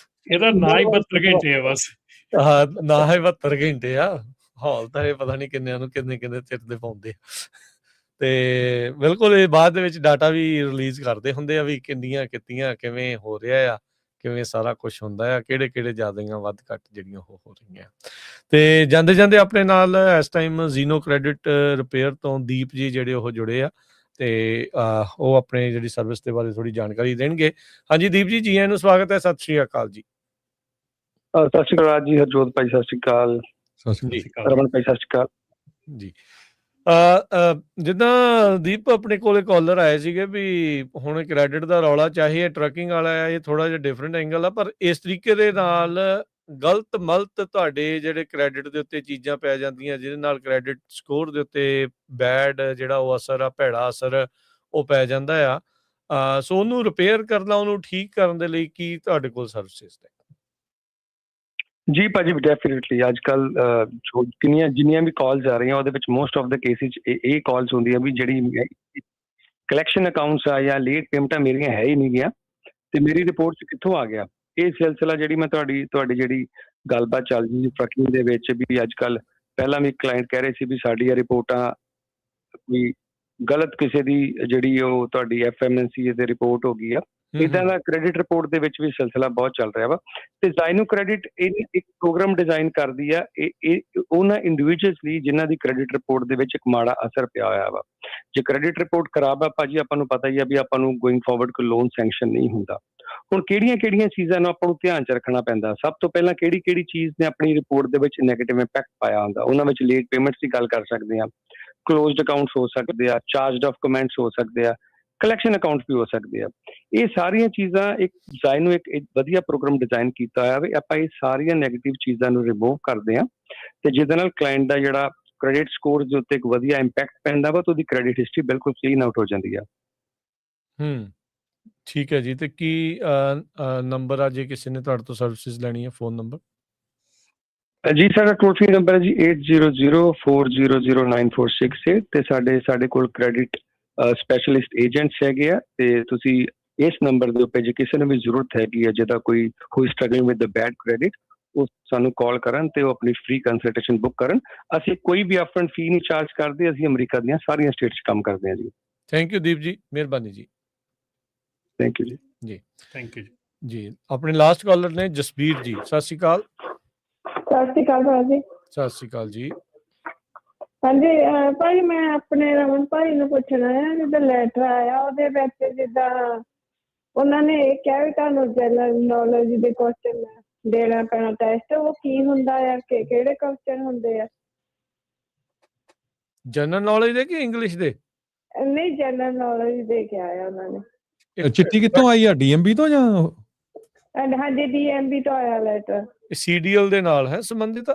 ਇਹਦਾ ਨਾ ਹੀ 72 ਘੰਟੇ ਆ ਬਸ। ਹਾਂ, ਨਾ ਹੀ 72 ਘੰਟੇ ਆ। ਹਾਲ ਤਾਂ ਇਹ ਪਤਾ ਨਹੀਂ ਕਿੰਨਿਆਂ ਨੂੰ ਕਿੰਨੇ ਸਿਰ ਤੇ ਪਾਉਂਦੇ। ਤੇ ਬਿਲਕੁਲ ਇਹ ਬਾਅਦ ਦੇ ਵਿੱਚ ਡਾਟਾ ਵੀ ਰਿਲੀਜ਼ ਕਰਦੇ ਹੁੰਦੇ ਆ ਵੀ ਕਿੰਨੀਆਂ ਕੀਤੀਆਂ, ਕਿਵੇਂ ਹੋ ਰਿਹਾ ਆ, ਕਿਵੇਂ ਸਾਰਾ ਕੁਝ ਹੁੰਦਾ ਆ, ਕਿਹੜੇ ਜ਼ਿਆਦੀਆਂ ਵੱਧ ਘੱਟ ਜਿਹੜੀਆਂ ਹੋ ਰਹੀਆਂ। ਤੇ ਜਾਂਦੇ ਆਪਣੇ ਨਾਲ ਇਸ ਟਾਈਮ ਜ਼ੀਨੋ ਕ੍ਰੈਡਿਟ ਰਿਪੇਅਰ ਤੋਂ ਦੀਪ ਜੀ ਜਿਹੜੇ ਉਹ ਜੁੜੇ ਆ, ਤੇ ਉਹ ਆਪਣੇ ਜਿਹੜੀ ਸਰਵਿਸ ਦੇ ਬਾਰੇ ਥੋੜੀ ਜਾਣਕਾਰੀ ਦੇਣਗੇ। ਹਾਂਜੀ ਦੀਪ ਜੀ, ਜੀ ਆਇਆਂ ਨੂੰ ਸਵਾਗਤ ਹੈ। ਸਤਿ ਸ਼੍ਰੀ ਅਕਾਲ ਜੀ। ਸਤਿ ਸ਼੍ਰੀ ਅਕਾਲ ਜੀ ਹਰਜੋਤ ਭਾਈ, ਸਤਿ ਸ਼੍ਰੀ ਅਕਾਲ। ਰਮਨ ਭਾਈ ਸਤਿ ਸ਼੍ਰੀ ਅਕਾਲ ਜੀ। ਜਿੱਦਾਂ ਦੀਪ ਆਪਣੇ ਕੋਲੇ ਕਾਲਰ ਆਏ ਸੀਗੇ ਵੀ ਹੁਣ ਕ੍ਰੈਡਿਟ ਦਾ ਰੌਲਾ, ਚਾਹੇ ਇਹ ਟਰੱਕਿੰਗ ਵਾਲਾ ਹੈ, ਇਹ ਥੋੜਾ ਜਿਹਾ ਡਿਫਰੈਂਟ ਐਂਗਲ ਆ, ਪਰ ਇਸ ਤਰੀਕੇ ਦੇ ਨਾਲ ਗਲਤ ਮਲਤ ਤੁਹਾਡੇ ਜਿਹੜੇ ਕ੍ਰੈਡਿਟ ਦੇ ਉੱਤੇ ਚੀਜ਼ਾਂ ਪੈ ਜਾਂਦੀਆਂ, ਜਿਹਦੇ ਨਾਲ ਕ੍ਰੈਡਿਟ ਸਕੋਰ ਦੇ ਉੱਤੇ ਬੈਡ ਜਿਹੜਾ ਉਹ ਅਸਰ ਆ, ਭੈੜਾ ਅਸਰ ਉਹ ਪੈ ਜਾਂਦਾ ਆ। ਸੋ ਉਹਨੂੰ ਰਿਪੇਅਰ ਕਰਨਾ, ਉਹਨੂੰ ਠੀਕ ਕਰਨ ਦੇ ਲਈ ਕੀ ਤੁਹਾਡੇ ਕੋਲ ਸਰਵਿਸਿਜ਼ ਨੇ? ਜੀ ਭਾਜੀ, ਡੈਫੀਨੇਟਲੀ ਅੱਜ ਕੱਲ ਜਿੰਨੀਆਂ ਵੀ ਕਾਲਸ ਆ ਰਹੀਆਂ ਉਹਦੇ ਵਿੱਚ ਮੋਸਟ ਆਫ ਦਾ ਕੇਸਿਸ ਇਹ ਕਾਲਸ ਹੁੰਦੀਆਂ ਵੀ ਜਿਹੜੀ ਕਲੈਕਸ਼ਨ ਅਕਾਊਂਟਸ ਆ ਜਾਂ ਲੇਟ ਪੇਮੈਂਟਾਂ ਮੇਰੀਆਂ ਹੈ ਹੀ ਨਹੀਂ ਗਿਆ, ਤੇ ਮੇਰੀ ਰਿਪੋਰਟ 'ਚ ਕਿੱਥੋਂ ਆ ਗਿਆ? ਇਹ ਸਿਲਸਿਲਾ ਜਿਹੜੀ ਮੈਂ ਤੁਹਾਡੀ ਜਿਹੜੀ ਗੱਲਬਾਤ ਚੱਲ ਰਹੀ ਸੀ ਟਰੱਕਿੰਗ ਦੇ ਵਿੱਚ ਵੀ ਅੱਜ ਕੱਲ, ਪਹਿਲਾਂ ਵੀ ਕਲਾਇੰਟ ਕਹਿ ਰਹੇ ਸੀ ਵੀ ਸਾਡੀਆਂ ਰਿਪੋਰਟਾਂ ਕੋਈ ਗਲਤ ਕਿਸੇ ਦੀ ਜਿਹੜੀ ਉਹ ਤੁਹਾਡੀ FMNC ਦੇ ਰਿਪੋਰਟ ਹੋ ਗਈ ਆ। ਇਦਾਂ ਦਾ ਕ੍ਰੈਡਿਟ ਰਿਪੋਰਟ ਦੇ ਵਿੱਚ ਵੀ ਸਿਲਸਿਲਾ ਬਹੁਤ ਚੱਲ ਰਿਹਾ ਵਾ। ਤੇ ਜ਼ਾਈਨੋ ਕ੍ਰੈਡਿਟ ਇੱਕ ਪ੍ਰੋਗਰਾਮ ਡਿਜ਼ਾਈਨ ਕਰਦੀ ਆ ਇਹ ਉਹਨਾਂ ਇੰਡੀਵਿਜੂਅਲਸ ਲਈ ਜਿਨ੍ਹਾਂ ਦੀ ਕ੍ਰੈਡਿਟ ਰਿਪੋਰਟ ਦੇ ਵਿੱਚ ਇੱਕ ਮਾੜਾ ਅਸਰ ਪਿਆ ਹੋਇਆ ਵਾ। ਜੇ ਕ੍ਰੈਡਿਟ ਰਿਪੋਰਟ ਖਰਾਬ ਆ ਭਾਜੀ, ਆਪਾਂ ਨੂੰ ਪਤਾ ਹੀ ਆ ਵੀ ਆਪਾਂ ਨੂੰ ਗੋਇੰਗ ਫਾਰਵਰਡ ਕੋਈ ਲੋਨ ਸੈਂਕਸ਼ਨ ਨਹੀਂ ਹੁੰਦਾ। ਹੁਣ ਕਿਹੜੀਆਂ ਚੀਜ਼ਾਂ ਨੂੰ ਆਪਾਂ ਨੂੰ ਧਿਆਨ 'ਚ ਰੱਖਣਾ ਪੈਂਦਾ? ਸਭ ਤੋਂ ਪਹਿਲਾਂ ਕਿਹੜੀ ਚੀਜ਼ ਨੇ ਆਪਣੀ ਰਿਪੋਰਟ ਦੇ ਵਿੱਚ ਨੈਗੇਟਿਵ ਇੰਪੈਕਟ ਪਾਇਆ ਹੁੰਦਾ? ਉਹਨਾਂ ਵਿੱਚ ਲੇਟ ਪੇਮੈਂਟਸ ਦੀ ਗੱਲ ਕਰ ਸਕਦੇ ਹਾਂ, ਕਲੋਜ਼ਡ ਅਕਾਊਂਟਸ ਹੋ ਸਕਦੇ ਆ, ਚਾਰਜਡ ਆਫ ਕਮੈਂਟਸ ਹੋ ਸਕਦੇ ਆ, ਕਲੈਕਸ਼ਨ ਅਕਾਊਂਟ ਵੀ ਹੋ ਸਕਦੇ ਆ। ਇਹ ਸਾਰੀਆਂ ਚੀਜ਼ਾਂ ਇੱਕ ਡਿਜ਼ਾਈਨ ਨੂੰ ਇੱਕ ਵਧੀਆ ਪ੍ਰੋਗਰਾਮ ਡਿਜ਼ਾਈਨ ਕੀਤਾ ਹੋਇਆ ਵੇ। ਆਪਾਂ ਇਹ ਸਾਰੀਆਂ ਨੈਗੇਟਿਵ ਚੀਜ਼ਾਂ ਨੂੰ ਰਿਮੂਵ ਕਰਦੇ ਆ ਤੇ ਜਿਹਦੇ ਨਾਲ ਕਲਾਇੰਟ ਦਾ ਜਿਹੜਾ ਕ੍ਰੈਡਿਟ ਸਕੋਰ ਦੇ ਉੱਤੇ ਇੱਕ ਵਧੀਆ ਇੰਪੈਕਟ ਪੈਂਦਾ ਵਾ ਤੇ ਉਹਦੀ ਕ੍ਰੈਡਿਟ ਹਿਸਟਰੀ ਬਿਲਕੁਲ ਕਲੀਨ ਆਊਟ ਹੋ ਜਾਂਦੀ ਆ। ਠੀਕ ਹੈ ਜੀ। ਤੇ ਕੀ ਨੰਬਰ ਆ ਜੇ ਕਿਸੇ ਨੇ ਤੁਹਾਡੇ ਤੋਂ ਸਰਵਿਸਿਜ਼ ਲੈਣੀ ਹੈ, ਫੋਨ ਨੰਬਰ? ਜੀ ਸਾਡਾ ਟੋਲ ਫ੍ਰੀ ਨੰਬਰ ਹੈ ਜੀ 8004009468 ਤੇ ਸਾਡੇ ਕੋਲ ਕ੍ਰੈਡਿਟ ਸਪੈਸ਼ਲਿਸਟ ਏਜੰਟਸ ਹੈਗੇ ਆ ਤੇ ਤੁਸੀਂ ਇਸ ਨੰਬਰ ਦੇ ਉੱਤੇ ਜੇ ਕਿਸੇ ਨੂੰ ਵੀ ਜ਼ਰੂਰਤ ਹੈਗੀ ਹੈ ਜਿਹਦਾ ਕੋਈ struggling with the bad credit, ਉਹ ਸਾਨੂੰ ਕਾਲ ਕਰਨ ਤੇ ਉਹ ਆਪਣੀ ਫ੍ਰੀ ਕੰਸਲਟੇਸ਼ਨ ਬੁੱਕ ਕਰਨ। ਅਸੀਂ ਕੋਈ ਵੀ ਅਪਫਰੰਟ ਫੀ ਨਹੀਂ ਚਾਰਜ ਕਰਦੇ। ਅਸੀਂ ਅਮਰੀਕਾ ਦੀਆਂ ਸਾਰੀਆਂ ਸਟੇਟਸ ਕੰਮ ਕਰਦੇ ਹਾਂ ਜੀ। ਥੈਂਕ ਯੂ ਦੀਪ ਜੀ, ਮਿਹਰਬਾਨੀ ਜੀ। ਥੈਂਕ ਯੂ ਜੀ। ਥੈਂਕ ਯੂ ਜੀ ਆਪਣੇ ਲਾਸਟ ਕਾਲਰ ਨੇ ਜਸਬੀਰ ਜੀ, ਸਤਿ ਸ਼੍ਰੀ ਅਕਾਲ। ਸਤਿ ਸ਼੍ਰੀ ਅਕਾਲ ਭਾਜੀ। ਸਤਿ ਸ਼੍ਰੀ ਅਕਾਲ ਜੀ। ਹਾਂਜੀ ਭਾਜੀ, ਮੈਂ ਆਪਣੇ ਰਮਨ ਭਾਈ ਨੂੰ ਪੁੱਛਣਾ ਹੈ, ਜਿੱਦਾਂ ਲੈਟਰ ਆਇਆ ਉਹਦੇ ਵਿੱਚ ਜਿੱਦਾਂ ਉਹਨਾਂ ਨੇ ਇਹ ਕਿਹਾ ਵੀ ਤੁਹਾਨੂੰ ਜਨਰਲ ਨੌਲੇਜ ਦੇ ਕੁਐਸਚਨ ਦੇਣਾ ਪੈਣਾ ਟੈਸਟ, ਉਹ ਕੀ ਹੁੰਦਾ ਆ ਕਿ ਕਿਹੜੇ ਕੁਐਸਚਨ ਹੁੰਦੇ ਆ? ਜਨਰਲ ਨੌਲੇਜ ਦੇ ਕਿ ਇੰਗਲਿਸ਼ ਦੇ? ਨਹੀਂ, ਜਨਰਲ ਨੌਲੇਜ ਦੇ ਕੇ ਆਇਆ ਉਹਨਾਂ ਨੇ। ਚਿੱਠੀ ਕਿੱਥੋਂ ਆਈ ਆ, ਡੀਐਮਬੀ ਤੋਂ ਜਾਂ? ਹਾਂਜੀ, ਡੀਐਮਬੀ ਤੋਂ ਆਇਆ ਲੈਟਰ। ਸੀਡੀਐਲ ਦੇ ਨਾਲ ਹੈ ਸੰਬੰਧਿਤ?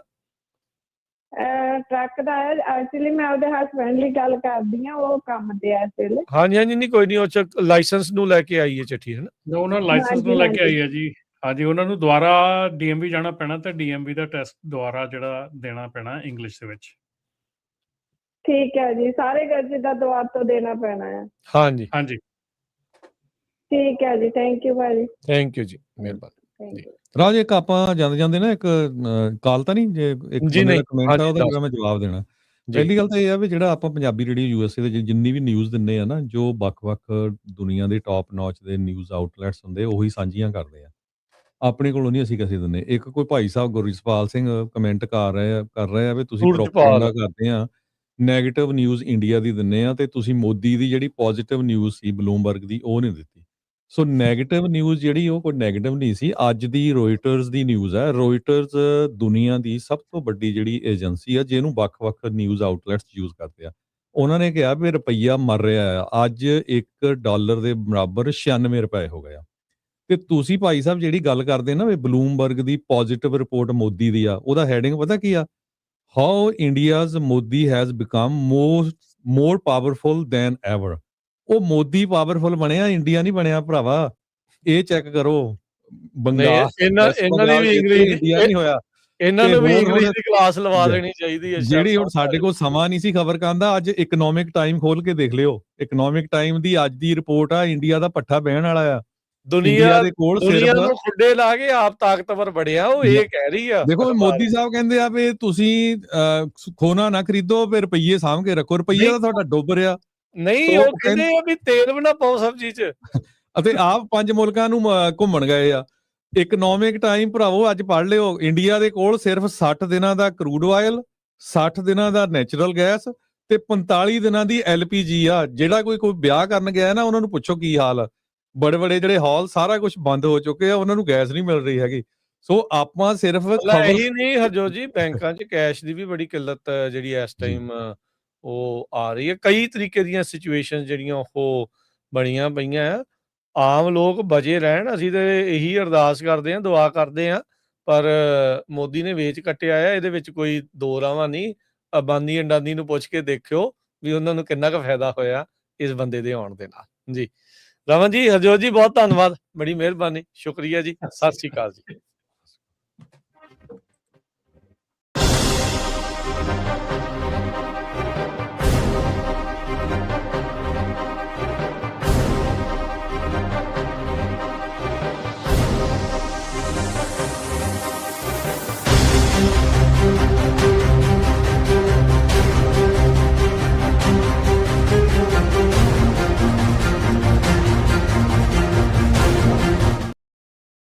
ਟਰੱਕ ਦਾ ਆਇਆ। ਐਕਚੁਅਲੀ ਮੈਂ ਉਹਦੇ ਹਸਬੈਂਡ ਲਈ ਗੱਲ ਕਰਦੀ ਹਾਂ, ਉਹ ਕੰਮ ਤੇ ਆ ਇਸ ਵੇਲੇ। ਹਾਂਜੀ ਹਾਂਜੀ, ਨਹੀਂ ਕੋਈ ਨਹੀਂ, ਉਹ ਚ ਲਾਇਸੈਂਸ ਨੂੰ ਲੈ ਕੇ ਆਈ ਹੈ ਚਿੱਠੀ, ਹੈ ਨਾ? ਉਹਨਾਂ ਲਾਇਸੈਂਸ ਨੂੰ ਲੈ ਕੇ ਆਈ ਹੈ ਜੀ। ਹਾਂਜੀ, ਉਹਨਾਂ ਨੂੰ ਦੁਬਾਰਾ ਡੀਐਮਬੀ ਜਾਣਾ ਪੈਣਾ ਤੇ ਡੀਐਮਬੀ ਦਾ ਟੈਸਟ ਦੁਬਾਰਾ ਜਿਹੜਾ ਦੇਣਾ ਪੈਣਾ ਇੰਗਲਿਸ਼ ਦੇ ਵਿੱਚ। ਠੀਕ ਹੈ ਜੀ, ਸਾਰੇ ਜਿੱਦਾਂ ਦੁਬਾਰਾ ਤੋਂ ਦੇਣਾ ਪੈਣਾ ਹੈ। ਹਾਂਜੀ ਹਾਂਜੀ, ਠੀਕ ਹੈ ਜੀ, ਥੈਂਕ ਯੂ ਭਾਜੀ। ਥੈਂਕ ਯੂ ਜੀ, ਮਿਹਰਬਾਨੀ। Thank you. ਰਾਜ ਇੱਕ ਆਪਾਂ ਜਾਂਦੇ ਨਾ ਇੱਕ ਕਾਲ ਤਾਂ ਨਹੀਂ, ਜੇ ਇੱਕ ਜੀ ਬੰਦੇ ਦਾ ਨਹੀਂ, ਕਮੈਂਟ ਆ ਉਹਦਾ ਜਿਹੜਾ ਮੈਂ ਜਵਾਬ ਦੇਣਾ। ਜੀ ਪਹਿਲੀ ਗੱਲ ਤਾਂ ਇਹ ਆ ਵੀ ਜਿਹੜਾ ਆਪਾਂ ਪੰਜਾਬੀ ਰੇਡੀਓ ਯੂਐਸਏ ਦੇ ਜਿੰਨੀ ਵੀ ਨਿਊਜ਼ ਦਿੰਦੇ ਆ ਨਾ, ਜੋ ਵੱਖ-ਵੱਖ ਦੁਨੀਆ ਦੇ ਟੌਪ ਨੌਚ ਦੇ ਨਿਊਜ਼ ਆਊਟਲੈਟਸ ਹੁੰਦੇ, ਉਹੀ ਸਾਂਝੀਆਂ ਕਰਦੇ ਆ। ਆਪਣੇ ਕੋਲੋਂ ਨਹੀਂ ਅਸੀਂ ਕਿਸੇ ਦਿੰਦੇ। ਇੱਕ ਕੋਈ ਭਾਈ ਸਾਹਿਬ ਗੁਰਜਸਪਾਲ ਸਿੰਘ ਕਮੈਂਟ ਕਰ ਰਹੇ ਆ ਵੀ ਤੁਸੀਂ ਪ੍ਰੋਪਗੈਂਡਾ ਕਰਦੇ ਆ, ਨੈਗੇਟਿਵ ਨਿਊਜ਼ ਇੰਡੀਆ ਦੀ ਦਿੰਦੇ ਆ ਤੇ ਤੁਸੀਂ ਮੋਦੀ ਦੀ ਜਿਹੜੀ ਪੋਜ਼ਿਟਿਵ ਨਿਊਜ਼ ਸੀ ਬਲੂਮਬਰਗ ਦੀ, ਉਹ ਨਹੀਂ ਦਿੱਤੀ। ਸੋ ਨੈਗੇਟਿਵ ਨਿਊਜ਼ ਜਿਹੜੀ ਉਹ ਕੋਈ ਨੈਗੇਟਿਵ ਨਹੀਂ ਸੀ। ਅੱਜ ਦੀ ਰੋਇਟਰਸ ਦੀ ਨਿਊਜ਼ ਹੈ। ਰੋਇਟਰਸ ਦੁਨੀਆ ਦੀ ਸਭ ਤੋਂ ਵੱਡੀ ਜਿਹੜੀ ਏਜੰਸੀ ਆ ਜਿਹਨੂੰ ਵੱਖ-ਵੱਖ ਨਿਊਜ਼ ਆਊਟਲੈਟਸ ਯੂਜ਼ ਕਰਦੇ ਆ। ਉਹਨਾਂ ਨੇ ਕਿਹਾ ਵੀ ਰੁਪਈਆ ਮਰ ਰਿਹਾ ਆ, ਅੱਜ $1 ਦੇ ਬਰਾਬਰ 96 ਰੁਪਏ ਹੋ ਗਏ ਆ। ਤੇ ਤੁਸੀਂ ਭਾਈ ਸਾਹਿਬ ਜਿਹੜੀ ਗੱਲ ਕਰਦੇ ਨਾ ਵੀ ਬਲੂਮਬਰਗ ਦੀ ਪੋਜ਼ਿਟਿਵ ਰਿਪੋਰਟ ਮੋਦੀ ਦੀ ਆ, ਉਹਦਾ ਹੈਡਿੰਗ ਪਤਾ ਕੀ ਆ? How India's Modi has become more powerful than ever. ਉਹ ਮੋਦੀ ਪਾਵਰਫੁਲ ਬਣਿਆ, ਇੰਡੀਆ ਨਹੀਂ ਬਣਿਆ ਭਰਾਵਾ। ਇਹ ਚੈੱਕ ਕਰੋ। ਬੰਗਾਲ ਇਹਨਾਂ ਦੀ ਵੀ ਇੰਗਲਿਸ਼ ਇੰਡੀਆ ਨਹੀਂ ਹੋਇਆ। ਇਹਨਾਂ ਨੂੰ ਵੀ ਇੰਗਲਿਸ਼ ਦੀ ਕਲਾਸ ਲਵਾ ਦੇਣੀ ਚਾਹੀਦੀ ਹੈ। ਜਿਹੜੀ ਹੁਣ ਸਾਡੇ ਕੋਲ ਸਮਾਂ ਨਹੀਂ ਸੀ ਖਬਰ ਕਰਨ ਦਾ, ਅੱਜ ਇਕਨੋਮਿਕ ਟਾਈਮ ਖੋਲ ਕੇ ਦੇਖ ਲਿਓ। ਇਕਨੋਮਿਕ ਟਾਈਮ ਦੀ ਅੱਜ ਦੀ ਰਿਪੋਰਟ ਆ, ਇੰਡੀਆ ਦਾ ਪੱਠਾ ਬਹਿਣ ਵਾਲਾ ਆ। ਦੁਨੀਆ ਦੇ ਕੋਲ ਦੁਨੀਆ ਨੂੰ ਖੁੱਡੇ ਲਾ ਕੇ ਆਪ ਤਾਕਤਵਰ ਬੜਿਆ, ਉਹ ਇਹ ਕਹਿ ਰਹੀ ਆ। ਦੇਖੋ ਮੋਦੀ ਸਾਹਿਬ ਕਹਿੰਦੇ ਆ ਵੀ ਤੁਸੀਂ ਖੋਨਾ ਨਾ ਖਰੀਦੋ, ਫਿਰ ਰੁਪਈਏ ਸਾਂਭ ਕੇ ਰੱਖੋ। ਰੁਪਈਆ ਤਾਂ ਤੁਹਾਡਾ ਡੁੱਬ ਰਿਹਾ। ਨਹੀਂ, ਉਹ ਕਹਿੰਦੇ ਆ ਵੀ ਤੇਲ ਵੀ ਨਾ ਪਾਓ ਸਬਜ਼ੀ 'ਚ। ਅਤੇ ਆਪ 5 ਮੁਲਕਾਂ ਨੂੰ ਘੁੰਮਣ ਗਏ ਆ। ਇਕਨੋਮਿਕ ਟਾਈਮ ਭਰਾਵੋ ਅੱਜ ਪੜ੍ਹ ਲਿਓ। ਇੰਡੀਆ ਦੇ ਕੋਲ ਸਿਰਫ 60 ਦਿਨਾਂ ਦਾ ਕਰੂਡ ਆਇਲ, 60 ਦਿਨਾਂ ਦਾ ਨੈਚੁਰਲ ਗੈਸ ਤੇ 45 ਦਿਨਾਂ ਦੀ LPG ਆ। ਜਿਹੜਾ ਕੋਈ ਵਿਆਹ ਕਰਨ ਗਿਆ ਨਾ, ਉਹਨਾਂ ਨੂੰ ਪੁੱਛੋ ਕੀ ਹਾਲ ਆ। ਬੜੇ ਜਿਹੜੇ ਹਾਲ ਸਾਰਾ ਕੁਝ ਬੰਦ ਹੋ ਚੁੱਕੇ ਆ, ਉਹਨਾਂ ਨੂੰ ਗੈਸ ਨਹੀਂ ਮਿਲ ਰਹੀ ਹੈਗੀ। ਸੋ ਆਪਾਂ ਸਿਰਫ ਇਹੀ ਨਹੀਂ ਹਰਜੋਤ ਜੀ, ਬੈਂਕਾਂ 'ਚ ਕੈਸ਼ ਦੀ ਵੀ ਬੜੀ ਕਿੱਲਤ ਜਿਹੜੀ ਇਸ ਟਾਈਮ ਉਹ ਆ ਰਹੀ ਹੈ। ਕਈ ਤਰੀਕੇ ਦੀਆਂ ਸਿਚੁਏਸ਼ਨ ਜਿਹੜੀਆਂ ਉਹ ਬਣੀਆਂ ਪਈਆਂ ਆ। ਆਮ ਲੋਕ ਬਚੇ ਰਹਿਣ, ਅਸੀਂ ਤੇ ਇਹੀ ਅਰਦਾਸ ਕਰਦੇ ਹਾਂ, ਦੁਆ ਕਰਦੇ ਹਾਂ। ਪਰ ਮੋਦੀ ਨੇ ਵੇਚ ਕੱਟਿਆ ਆ, ਇਹਦੇ ਵਿੱਚ ਕੋਈ ਦੋ ਰਾਵਾਂ ਨਹੀਂ। ਅਬਾਨੀ ਅੰਡਾਨੀ ਨੂੰ ਪੁੱਛ ਕੇ ਦੇਖਿਓ ਵੀ ਉਹਨਾਂ ਨੂੰ ਕਿੰਨਾ ਕੁ ਫਾਇਦਾ ਹੋਇਆ ਇਸ ਬੰਦੇ ਦੇ ਆਉਣ ਦੇ ਨਾਲ। ਜੀ ਰਮਨ ਜੀ, ਹਰਜੋਤ ਜੀ, ਬਹੁਤ ਧੰਨਵਾਦ, ਬੜੀ ਮਿਹਰਬਾਨੀ, ਸ਼ੁਕਰੀਆ ਜੀ, ਸਤਿ ਸ਼੍ਰੀ ਅਕਾਲ ਜੀ।